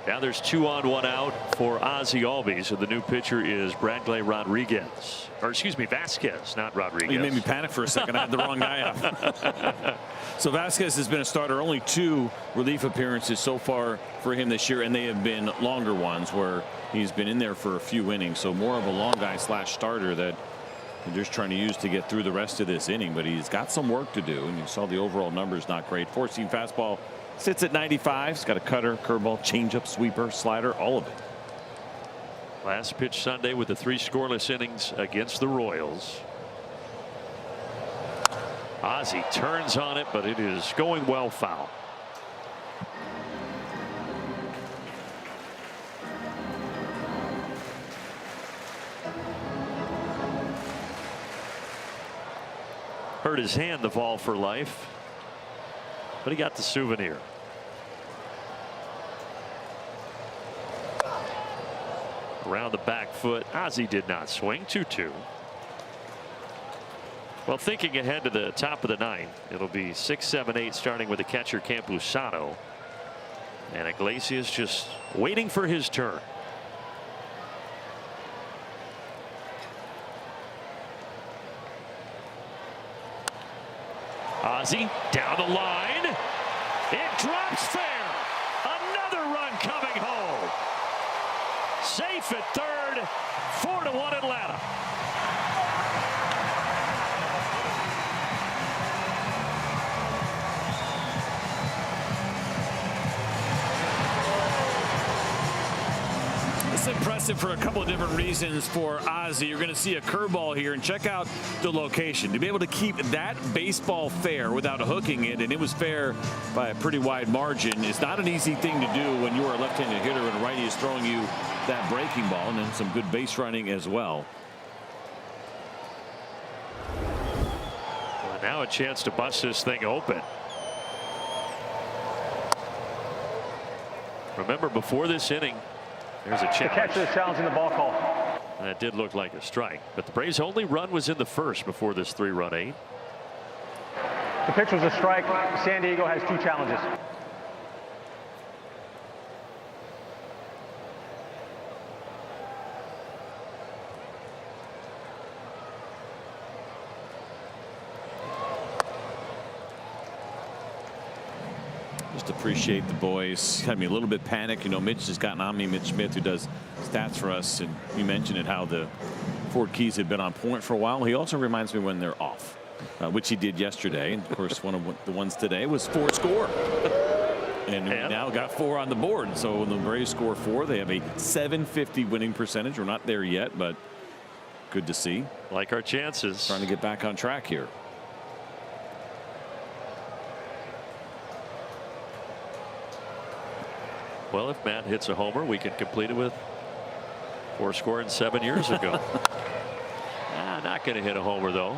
Now there's 2 on 1 out for Ozzie Albies, so the new pitcher is Bradley Rodriguez, or excuse me, Vasquez, not Rodriguez. You made me panic for a second. I had the wrong guy up. So Vasquez has been a starter, only 2 relief appearances so far for him this year, and they have been longer ones where he's been in there for a few innings. So more of a long guy / starter that they're just trying to use to get through the rest of this inning. But he's got some work to do, and you saw the overall numbers not great. 4-seam fastball. Sits at 95. He's got a cutter, curveball, changeup, sweeper, slider, all of it. Last pitch Sunday with the 3 scoreless innings against the Royals. Ozzie turns on it, but it is going well foul. Hurt his hand, the fall for life. But he got the souvenir. Around the back foot. Ozzie did not swing. 2-2. Well, thinking ahead to the top of the 9th, it'll be 6, 7, 8 starting with the catcher Campusano. And Iglesias just waiting for his turn. Ozzie down the line. It drops fair. Another run coming home. Safe at third. 4-1 Atlanta. It's impressive for a couple of different reasons for Ozzie. You're going to see a curveball here, and check out the location. To be able to keep that baseball fair without hooking it, and it was fair by a pretty wide margin, is not an easy thing to do when you are a left-handed hitter and a righty is throwing you that breaking ball, and then some good base running as well. Well, now a chance to bust this thing open. Remember, before this inning, there's a challenge. The catcher is challenging the ball call. That did look like a strike, but the Braves' only run was in the first before this 3-run 8. The pitch was a strike. San Diego has 2 challenges. Just appreciate the boys. Had me a little bit panicked. You know, Mitch has gotten on me. Mitch Smith, who does stats for us, and you mentioned it, how the Ford Keys had been on point for a while. He also reminds me when they're off, which he did yesterday. And of course, one of the ones today was 4 score. And now got 4 on the board. So when the Braves score 4, they have a .750 winning percentage. We're not there yet, but good to see. Like our chances. Trying to get back on track here. Well, if Matt hits a homer, we can complete it with 4 scoring 7 years ago. Not going to hit a homer, though.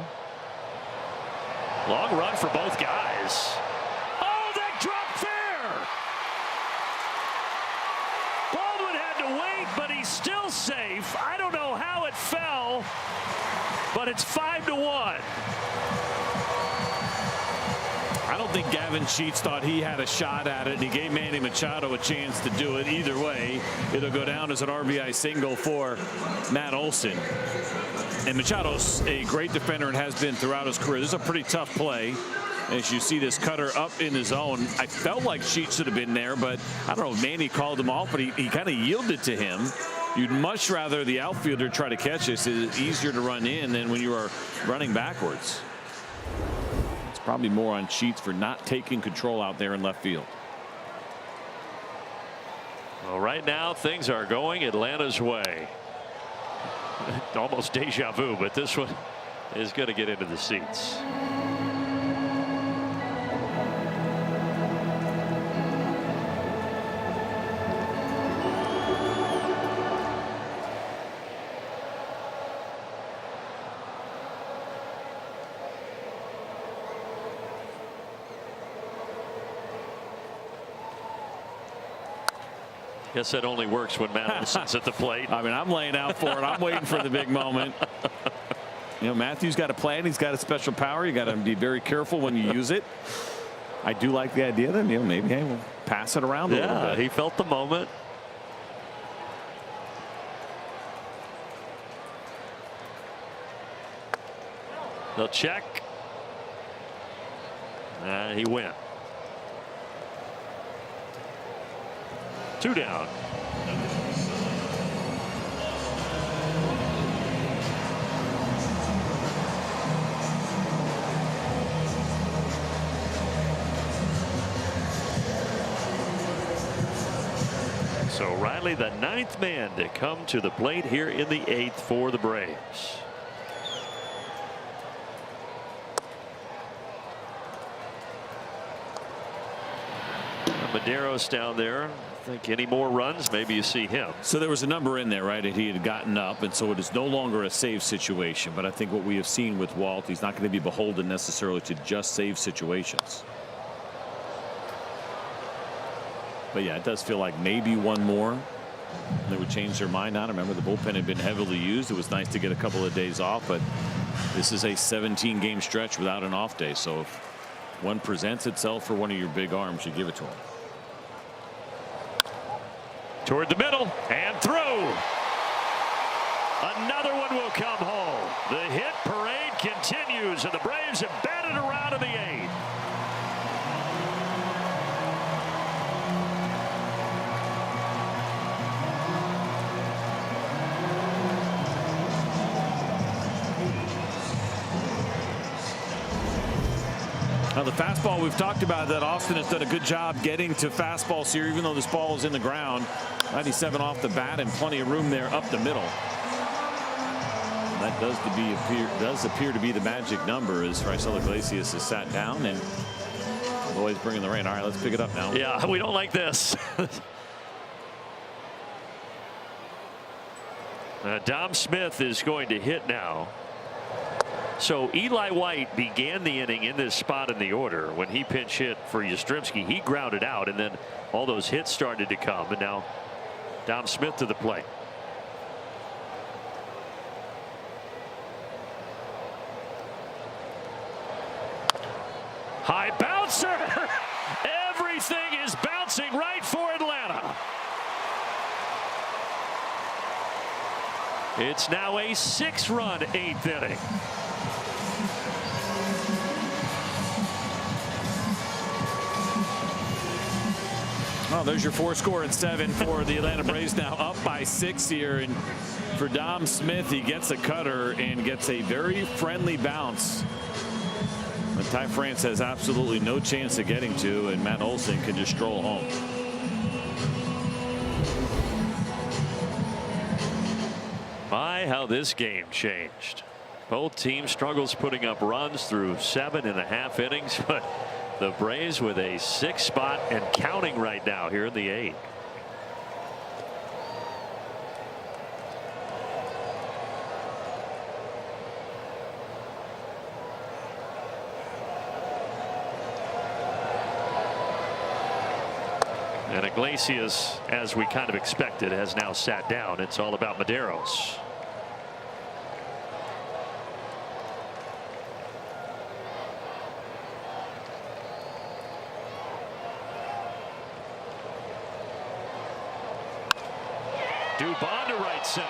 Long run for both guys. Oh, that dropped fair. Baldwin had to wait, but he's still safe. I don't know how it fell, but it's 5-1. I don't think Gavin Sheets thought he had a shot at it, and he gave Manny Machado a chance to do it. Either way, it'll go down as an RBI single for Matt Olson. And Machado's a great defender and has been throughout his career. This is a pretty tough play. As you see this cutter up in the zone, I felt like Sheets should have been there, but I don't know if Manny called him off, but he kind of yielded to him. You'd much rather the outfielder try to catch this. It's easier to run in than when you are running backwards. It's probably more on Sheets for not taking control out there in left field. Well, right now things are going Atlanta's way. Almost deja vu, but this one is going to get into the seats. Guess that only works when Matt Olson's at the plate. I mean, I'm laying out for it. I'm waiting for the big moment. You know, Matthew's got a plan. He's got a special power. You got to be very careful when you use it. I do like the idea that, you know, maybe hey, we'll pass it around a little bit. Yeah, he felt the moment. They'll check. He went. 2 down. So Riley, the 9th man to come to the plate here in the 8th for the Braves. Madero's down there. I think any more runs, maybe you see him. So there was a number in there, right? And he had gotten up, and so it is no longer a save situation. But I think what we have seen with Walt, he's not going to be beholden necessarily to just save situations. But yeah, it does feel like maybe one more they would change their mind on. Remember, the bullpen had been heavily used. It was nice to get a couple of days off, but this is a 17-game stretch without an off day. So if one presents itself for one of your big arms, you give it to him. Toward the middle and through. Another one will come home. The hit parade continues, and the Braves have batted around in the 8th. Now the fastball, we've talked about that. Austin has done a good job getting to fastballs here, even though this ball is in the ground. 97 off the bat and plenty of room there up the middle. That does appear to be the magic number as Raisel Iglesias is sat down and always bringing the rain. All right, let's pick it up now. Yeah, we don't like this. Dom Smith is going to hit now. So Eli White began the inning in this spot in the order. When he pinch hit for Yastrzemski, he grounded out, and then all those hits started to come, and now Dom Smith to the plate. High bouncer. Everything is bouncing right for Atlanta. It's now a 6-run 8th inning. Well, there's your 4-score and 7 for the Atlanta Braves, now up by 6 here. And for Dom Smith, he gets a cutter and gets a very friendly bounce. But Ty France has absolutely no chance of getting to, and Matt Olson can just stroll home. My, how this game changed. Both teams struggles putting up runs through 7.5 innings, but the Braves with a 6th spot and counting right now here in the 8th. And Iglesias, as we kind of expected, has now sat down. It's all about Medeiros. Dubon to right center.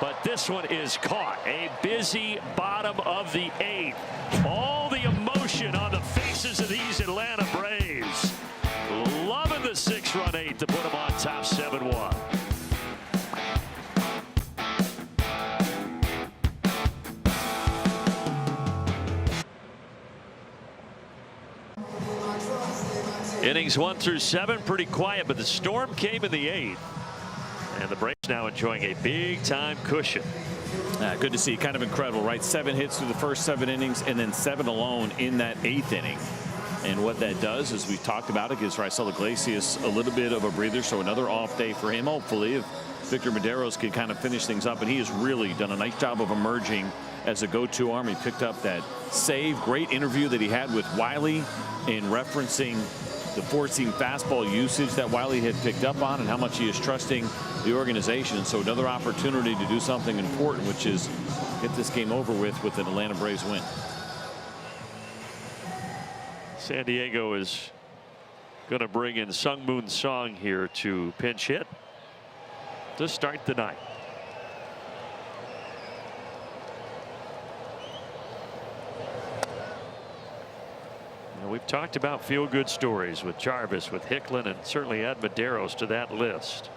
But this one is caught. A busy bottom of the 8th. All the emotion on the faces of these Atlanta Braves. Loving the 6-run 8th to put them on top 7-1. Innings 1 through 7 pretty quiet, but the storm came in the 8th. And the Braves now enjoying a big-time cushion. Good to see. Kind of incredible, right? 7 hits through the first 7 innings and then 7 alone in that 8th inning. And what that does, as we talked about, it gives Raisel Iglesias a little bit of a breather. So another off day for him, hopefully, if Victor Medeiros can kind of finish things up. And he has really done a nice job of emerging as a go-to arm. He picked up that save. Great interview that he had with Wiley in referencing the 4-seam fastball usage that Wiley had picked up on and how much he is trusting the organization. So another opportunity to do something important, which is get this game over with an Atlanta Braves win. San Diego is going to bring in Sung Moon Song here to pinch hit to start the ninth. We've talked about feel-good stories with Jarvis, with Hicklin, and certainly add Medeiros to that list.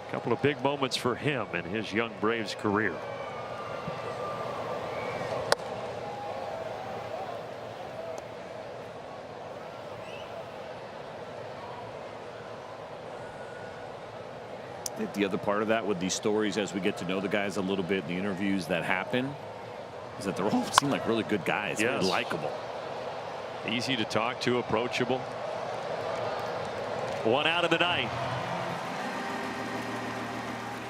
A couple of big moments for him in his young Braves career. I think the other part of that with these stories, as we get to know the guys a little bit in the interviews that happen, is that they all seem like really good guys. Yes. Very likable. Easy to talk to, approachable. 1 out of the 9th.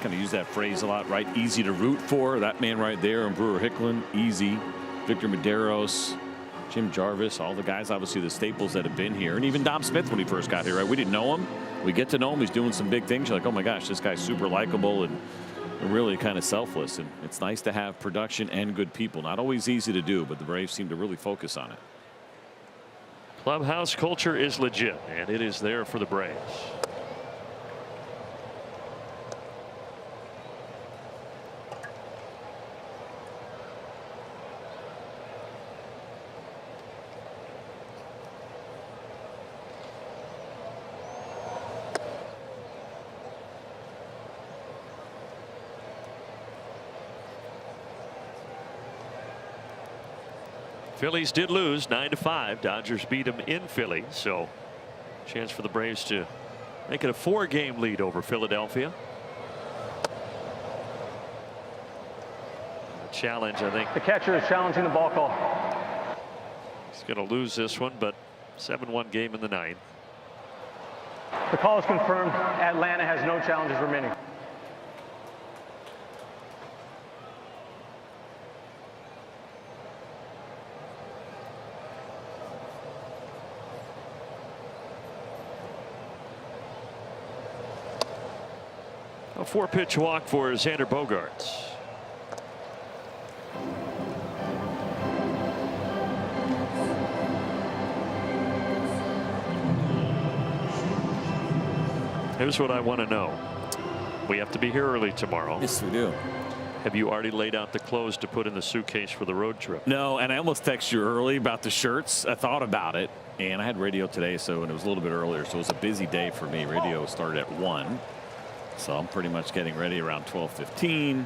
Kind of use that phrase a lot, right? Easy to root for. That man right there, and Brewer Hicklin, easy. Victor Medeiros, Jim Jarvis, all the guys, obviously the staples that have been here. And even Dom Smith when he first got here, right? We didn't know him. We get to know him. He's doing some big things. You're like, oh my gosh, this guy's super likable and really kind of selfless. And it's nice to have production and good people. Not always easy to do, but the Braves seem to really focus on it. Clubhouse culture is legit, and it is there for the Braves. Phillies did lose 9-5. Dodgers beat them in Philly, so chance for the Braves to make it a 4-game lead over Philadelphia. Challenge, I think. The catcher is challenging the ball call. He's going to lose this one, but 7-1 game in the 9th. The call is confirmed. Atlanta has no challenges remaining. A 4-pitch walk for Xander Bogaerts. Here's what I want to know. We have to be here early tomorrow. Yes, we do. Have you already laid out the clothes to put in the suitcase for the road trip? No, and I almost texted you early about the shirts. I thought about it, and I had radio today, so and it was a little bit earlier, so it was a busy day for me. Radio started at 1. So I'm pretty much getting ready around 12:15.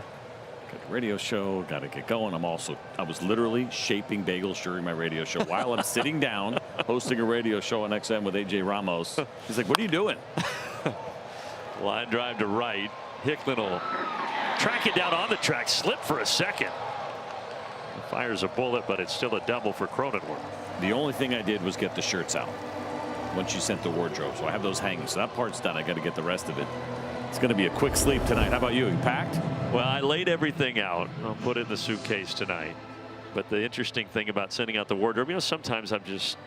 Got the radio show, got to get going. I was literally shaping bagels during my radio show while I'm sitting down hosting a radio show on XM with AJ Ramos. He's like, what are you doing? Line drive to right. Hicklin will track it down on the track, slip for a second. Fires a bullet, but it's still a double for Cronenworth. The only thing I did was get the shirts out once you sent the wardrobe. So I have those hanging. So that part's done. I got to get the rest of it. It's going to be a quick sleep tonight. How about you? You packed? Well, I laid everything out. I'll put it in the suitcase tonight. But the interesting thing about sending out the wardrobe, sometimes I'm just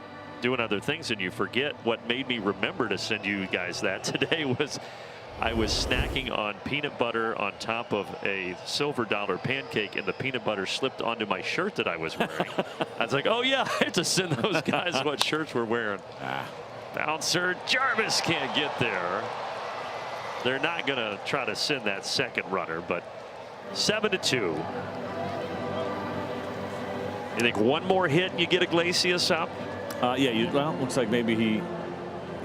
doing other things and you forget. What made me remember to send you guys that today was I was snacking on peanut butter on top of a silver dollar pancake, and the peanut butter slipped onto my shirt that I was wearing. I was like, oh yeah, I have to send those guys what shirts we're wearing. Bouncer Jarvis can't get there. They're not going to try to send that second runner, but 7-2. You think one more hit and you get Iglesias up? Yeah, well, looks like maybe he.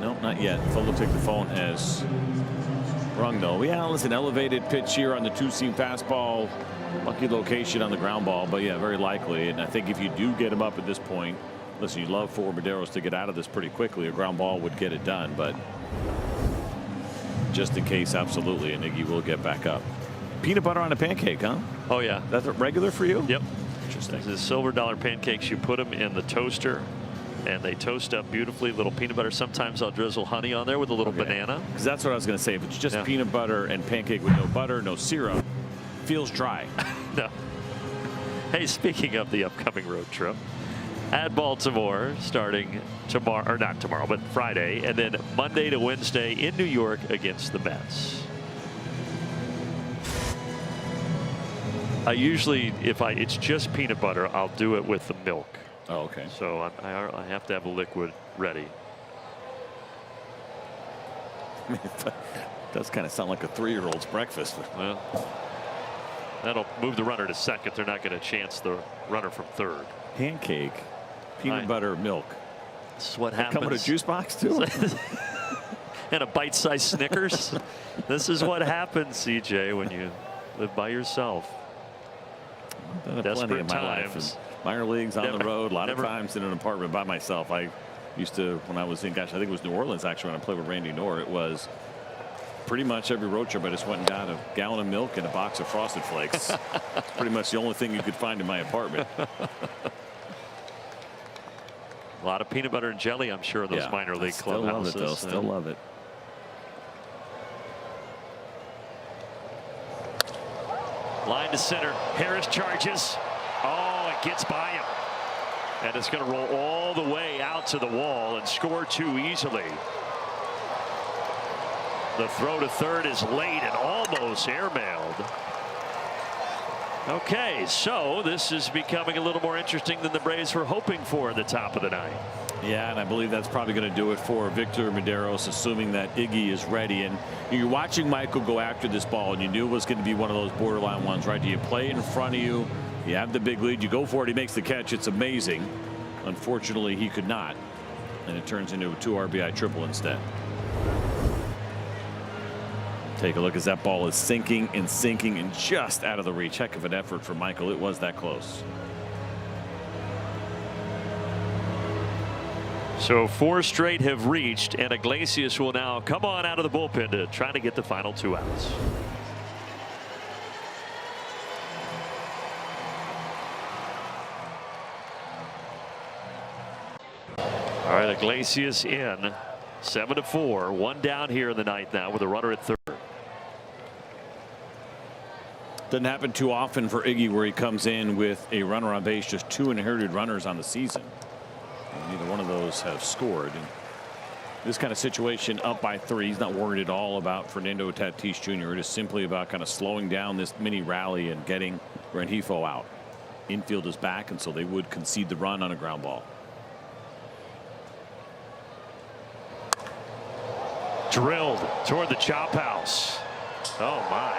No, not yet. Phone looks like the phone has rung though. Yeah, listen, elevated pitch here on the two-seam fastball. Lucky location on the ground ball, but yeah, very likely. And I think if you do get him up at this point, listen, you'd love for Medeiros to get out of this pretty quickly. A ground ball would get it done, but just in case, absolutely, and Iggy will get back up. Peanut butter on a pancake, huh? Oh yeah. That's regular for you? Yep. Interesting. The silver dollar pancakes, you put them in the toaster and they toast up beautifully. Little peanut butter. Sometimes I'll drizzle honey on there with a little banana. Because that's what I was going to say. If it's just peanut butter and pancake with no butter, no syrup, feels dry. No. Hey, speaking of the upcoming road trip, at Baltimore starting tomorrow, or not tomorrow, but Friday, and then Monday to Wednesday in New York against the Mets. I usually, if it's just peanut butter, I'll do it with the milk. Oh, okay. So I have to have a liquid ready. I mean, it does kind of sound like a 3-year-old's breakfast. Well, that'll move the runner to second. They're not going to chance the runner from third. Pancake, peanut butter, milk. This is what happens. Come in a juice box too. And a bite-sized Snickers. This is what happens, CJ, when you live by yourself. I've done plenty in my life. Minor leagues, on the road, a lot of times in an apartment by myself. I used to, when I was in, gosh, I think it was New Orleans actually, when I played with Randy Knorr. It was pretty much every road trip I just went and got a gallon of milk and a box of Frosted Flakes. It's pretty much the only thing you could find in my apartment. A lot of peanut butter and jelly, I'm sure, in those minor league clubhouses. Still love it, though. Still love it. Line to center. Harris charges. Oh, it gets by him. And it's going to roll all the way out to the wall and score 2 easily. The throw to third is late and almost airmailed. Okay, so this is becoming a little more interesting than the Braves were hoping for at the top of the ninth. Yeah, and I believe that's probably going to do it for Victor Medeiros, assuming that Iggy is ready. And you're watching Michael go after this ball, and you knew it was going to be one of those borderline ones, right? Do you play it in front of you? You have the big lead. You go for it. He makes the catch. It's amazing. Unfortunately, he could not. And it turns into a 2 RBI triple instead. Take a look as that ball is sinking and just out of the reach. Heck of an effort for Michael. It was that close. So 4 straight have reached, and Iglesias will now come on out of the bullpen to try to get the final 2 outs. All right, Iglesias in. 7-4. 1 down here in the ninth now with a runner at third. Doesn't happen too often for Iggy where he comes in with a runner on base, just 2 inherited runners on the season. And neither one of those have scored. And this kind of situation, up by 3, he's not worried at all about Fernando Tatis Jr. It is simply about kind of slowing down this mini rally and getting Rengifo out. Infield is back, and so they would concede the run on a ground ball. Drilled toward the chop house. Oh my.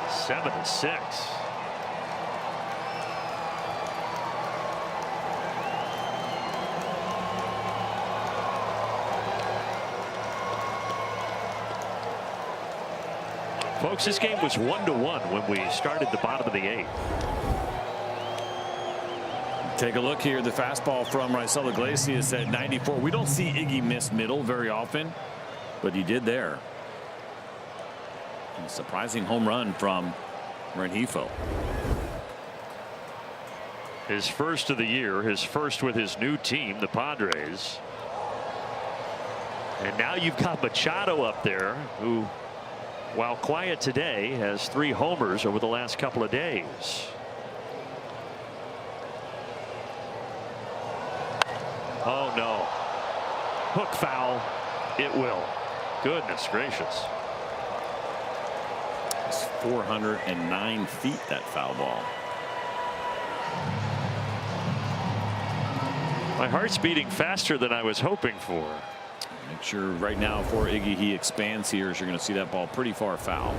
7-6. Folks, this game was 1-1 when we started the bottom of the 8th. Take a look here. The fastball from Raisel Iglesias at 94. We don't see Iggy miss middle very often, but he did there. And a surprising home run from Rengifo. His first of the year, his first with his new team, the Padres. And now you've got Machado up there, who, while quiet today, has 3 homers over the last couple of days. Hook foul. It will. Goodness gracious. It's 409 feet, that foul ball. My heart's beating faster than I was hoping for. Make sure right now for Iggy he expands here, as you're going to see that ball pretty far foul.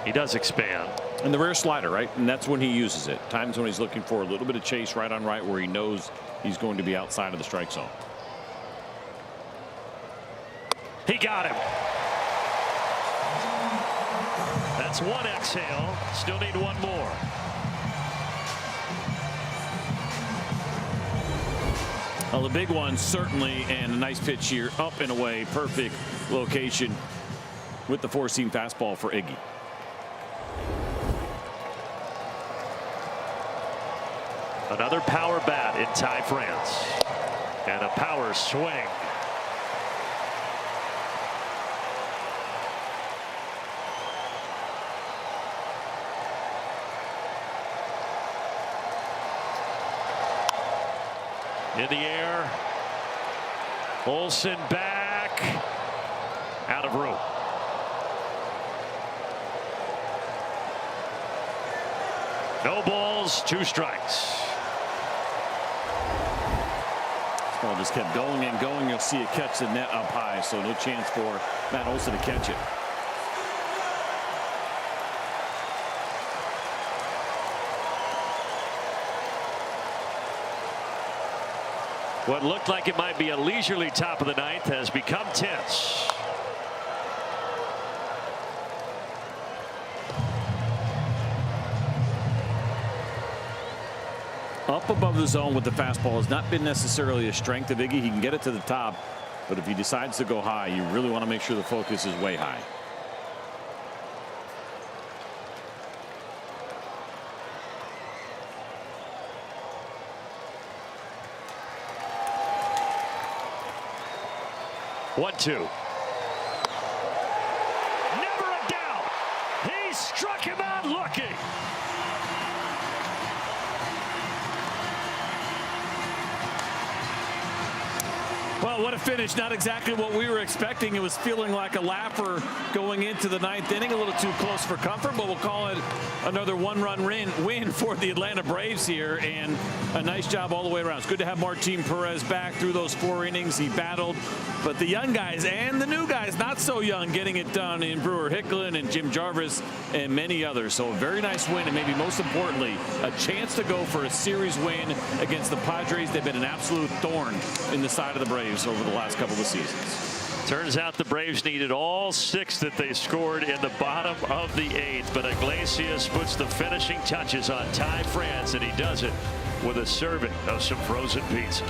He does expand. And the rear slider, right? And that's when he uses it. Times when he's looking for a little bit of chase right on right where he knows he's going to be outside of the strike zone. He got him. That's one exhale. Still need one more. Well, the big one certainly, and a nice pitch here, up and away, perfect location with the four-seam fastball for Iggy. Another power bat in Ty France, and a power swing. In the air. Olsen back. Out of room. No balls, 2 strikes. Ball just kept going and going. You'll see it catch the net up high, so no chance for Matt Olsen to catch it. What looked like it might be a leisurely top of the ninth has become tense. Up above the zone with the fastball has not been necessarily a strength of Iggy. He can get it to the top, but if he decides to go high, you really want to make sure the focus is way high. One, two. Never a doubt. He struck him out looking. Well, what a finish. Not exactly what we were expecting. It was feeling like a laugher going into the ninth inning. A little too close for comfort, but we'll call it another one-run win for the Atlanta Braves here, and a nice job all the way around. It's good to have Martin Perez back through those 4 innings. He battled, but the young guys and the new guys, not so young, getting it done in Brewer Hicklin and Jim Jarvis and many others. So a very nice win, and maybe most importantly, a chance to go for a series win against the Padres. They've been an absolute thorn in the side of the Braves over the last couple of seasons. Turns out the Braves needed all 6 that they scored in the bottom of the 8th, but Iglesias puts the finishing touches on Ty France, and he does it with a serving of some frozen pizza.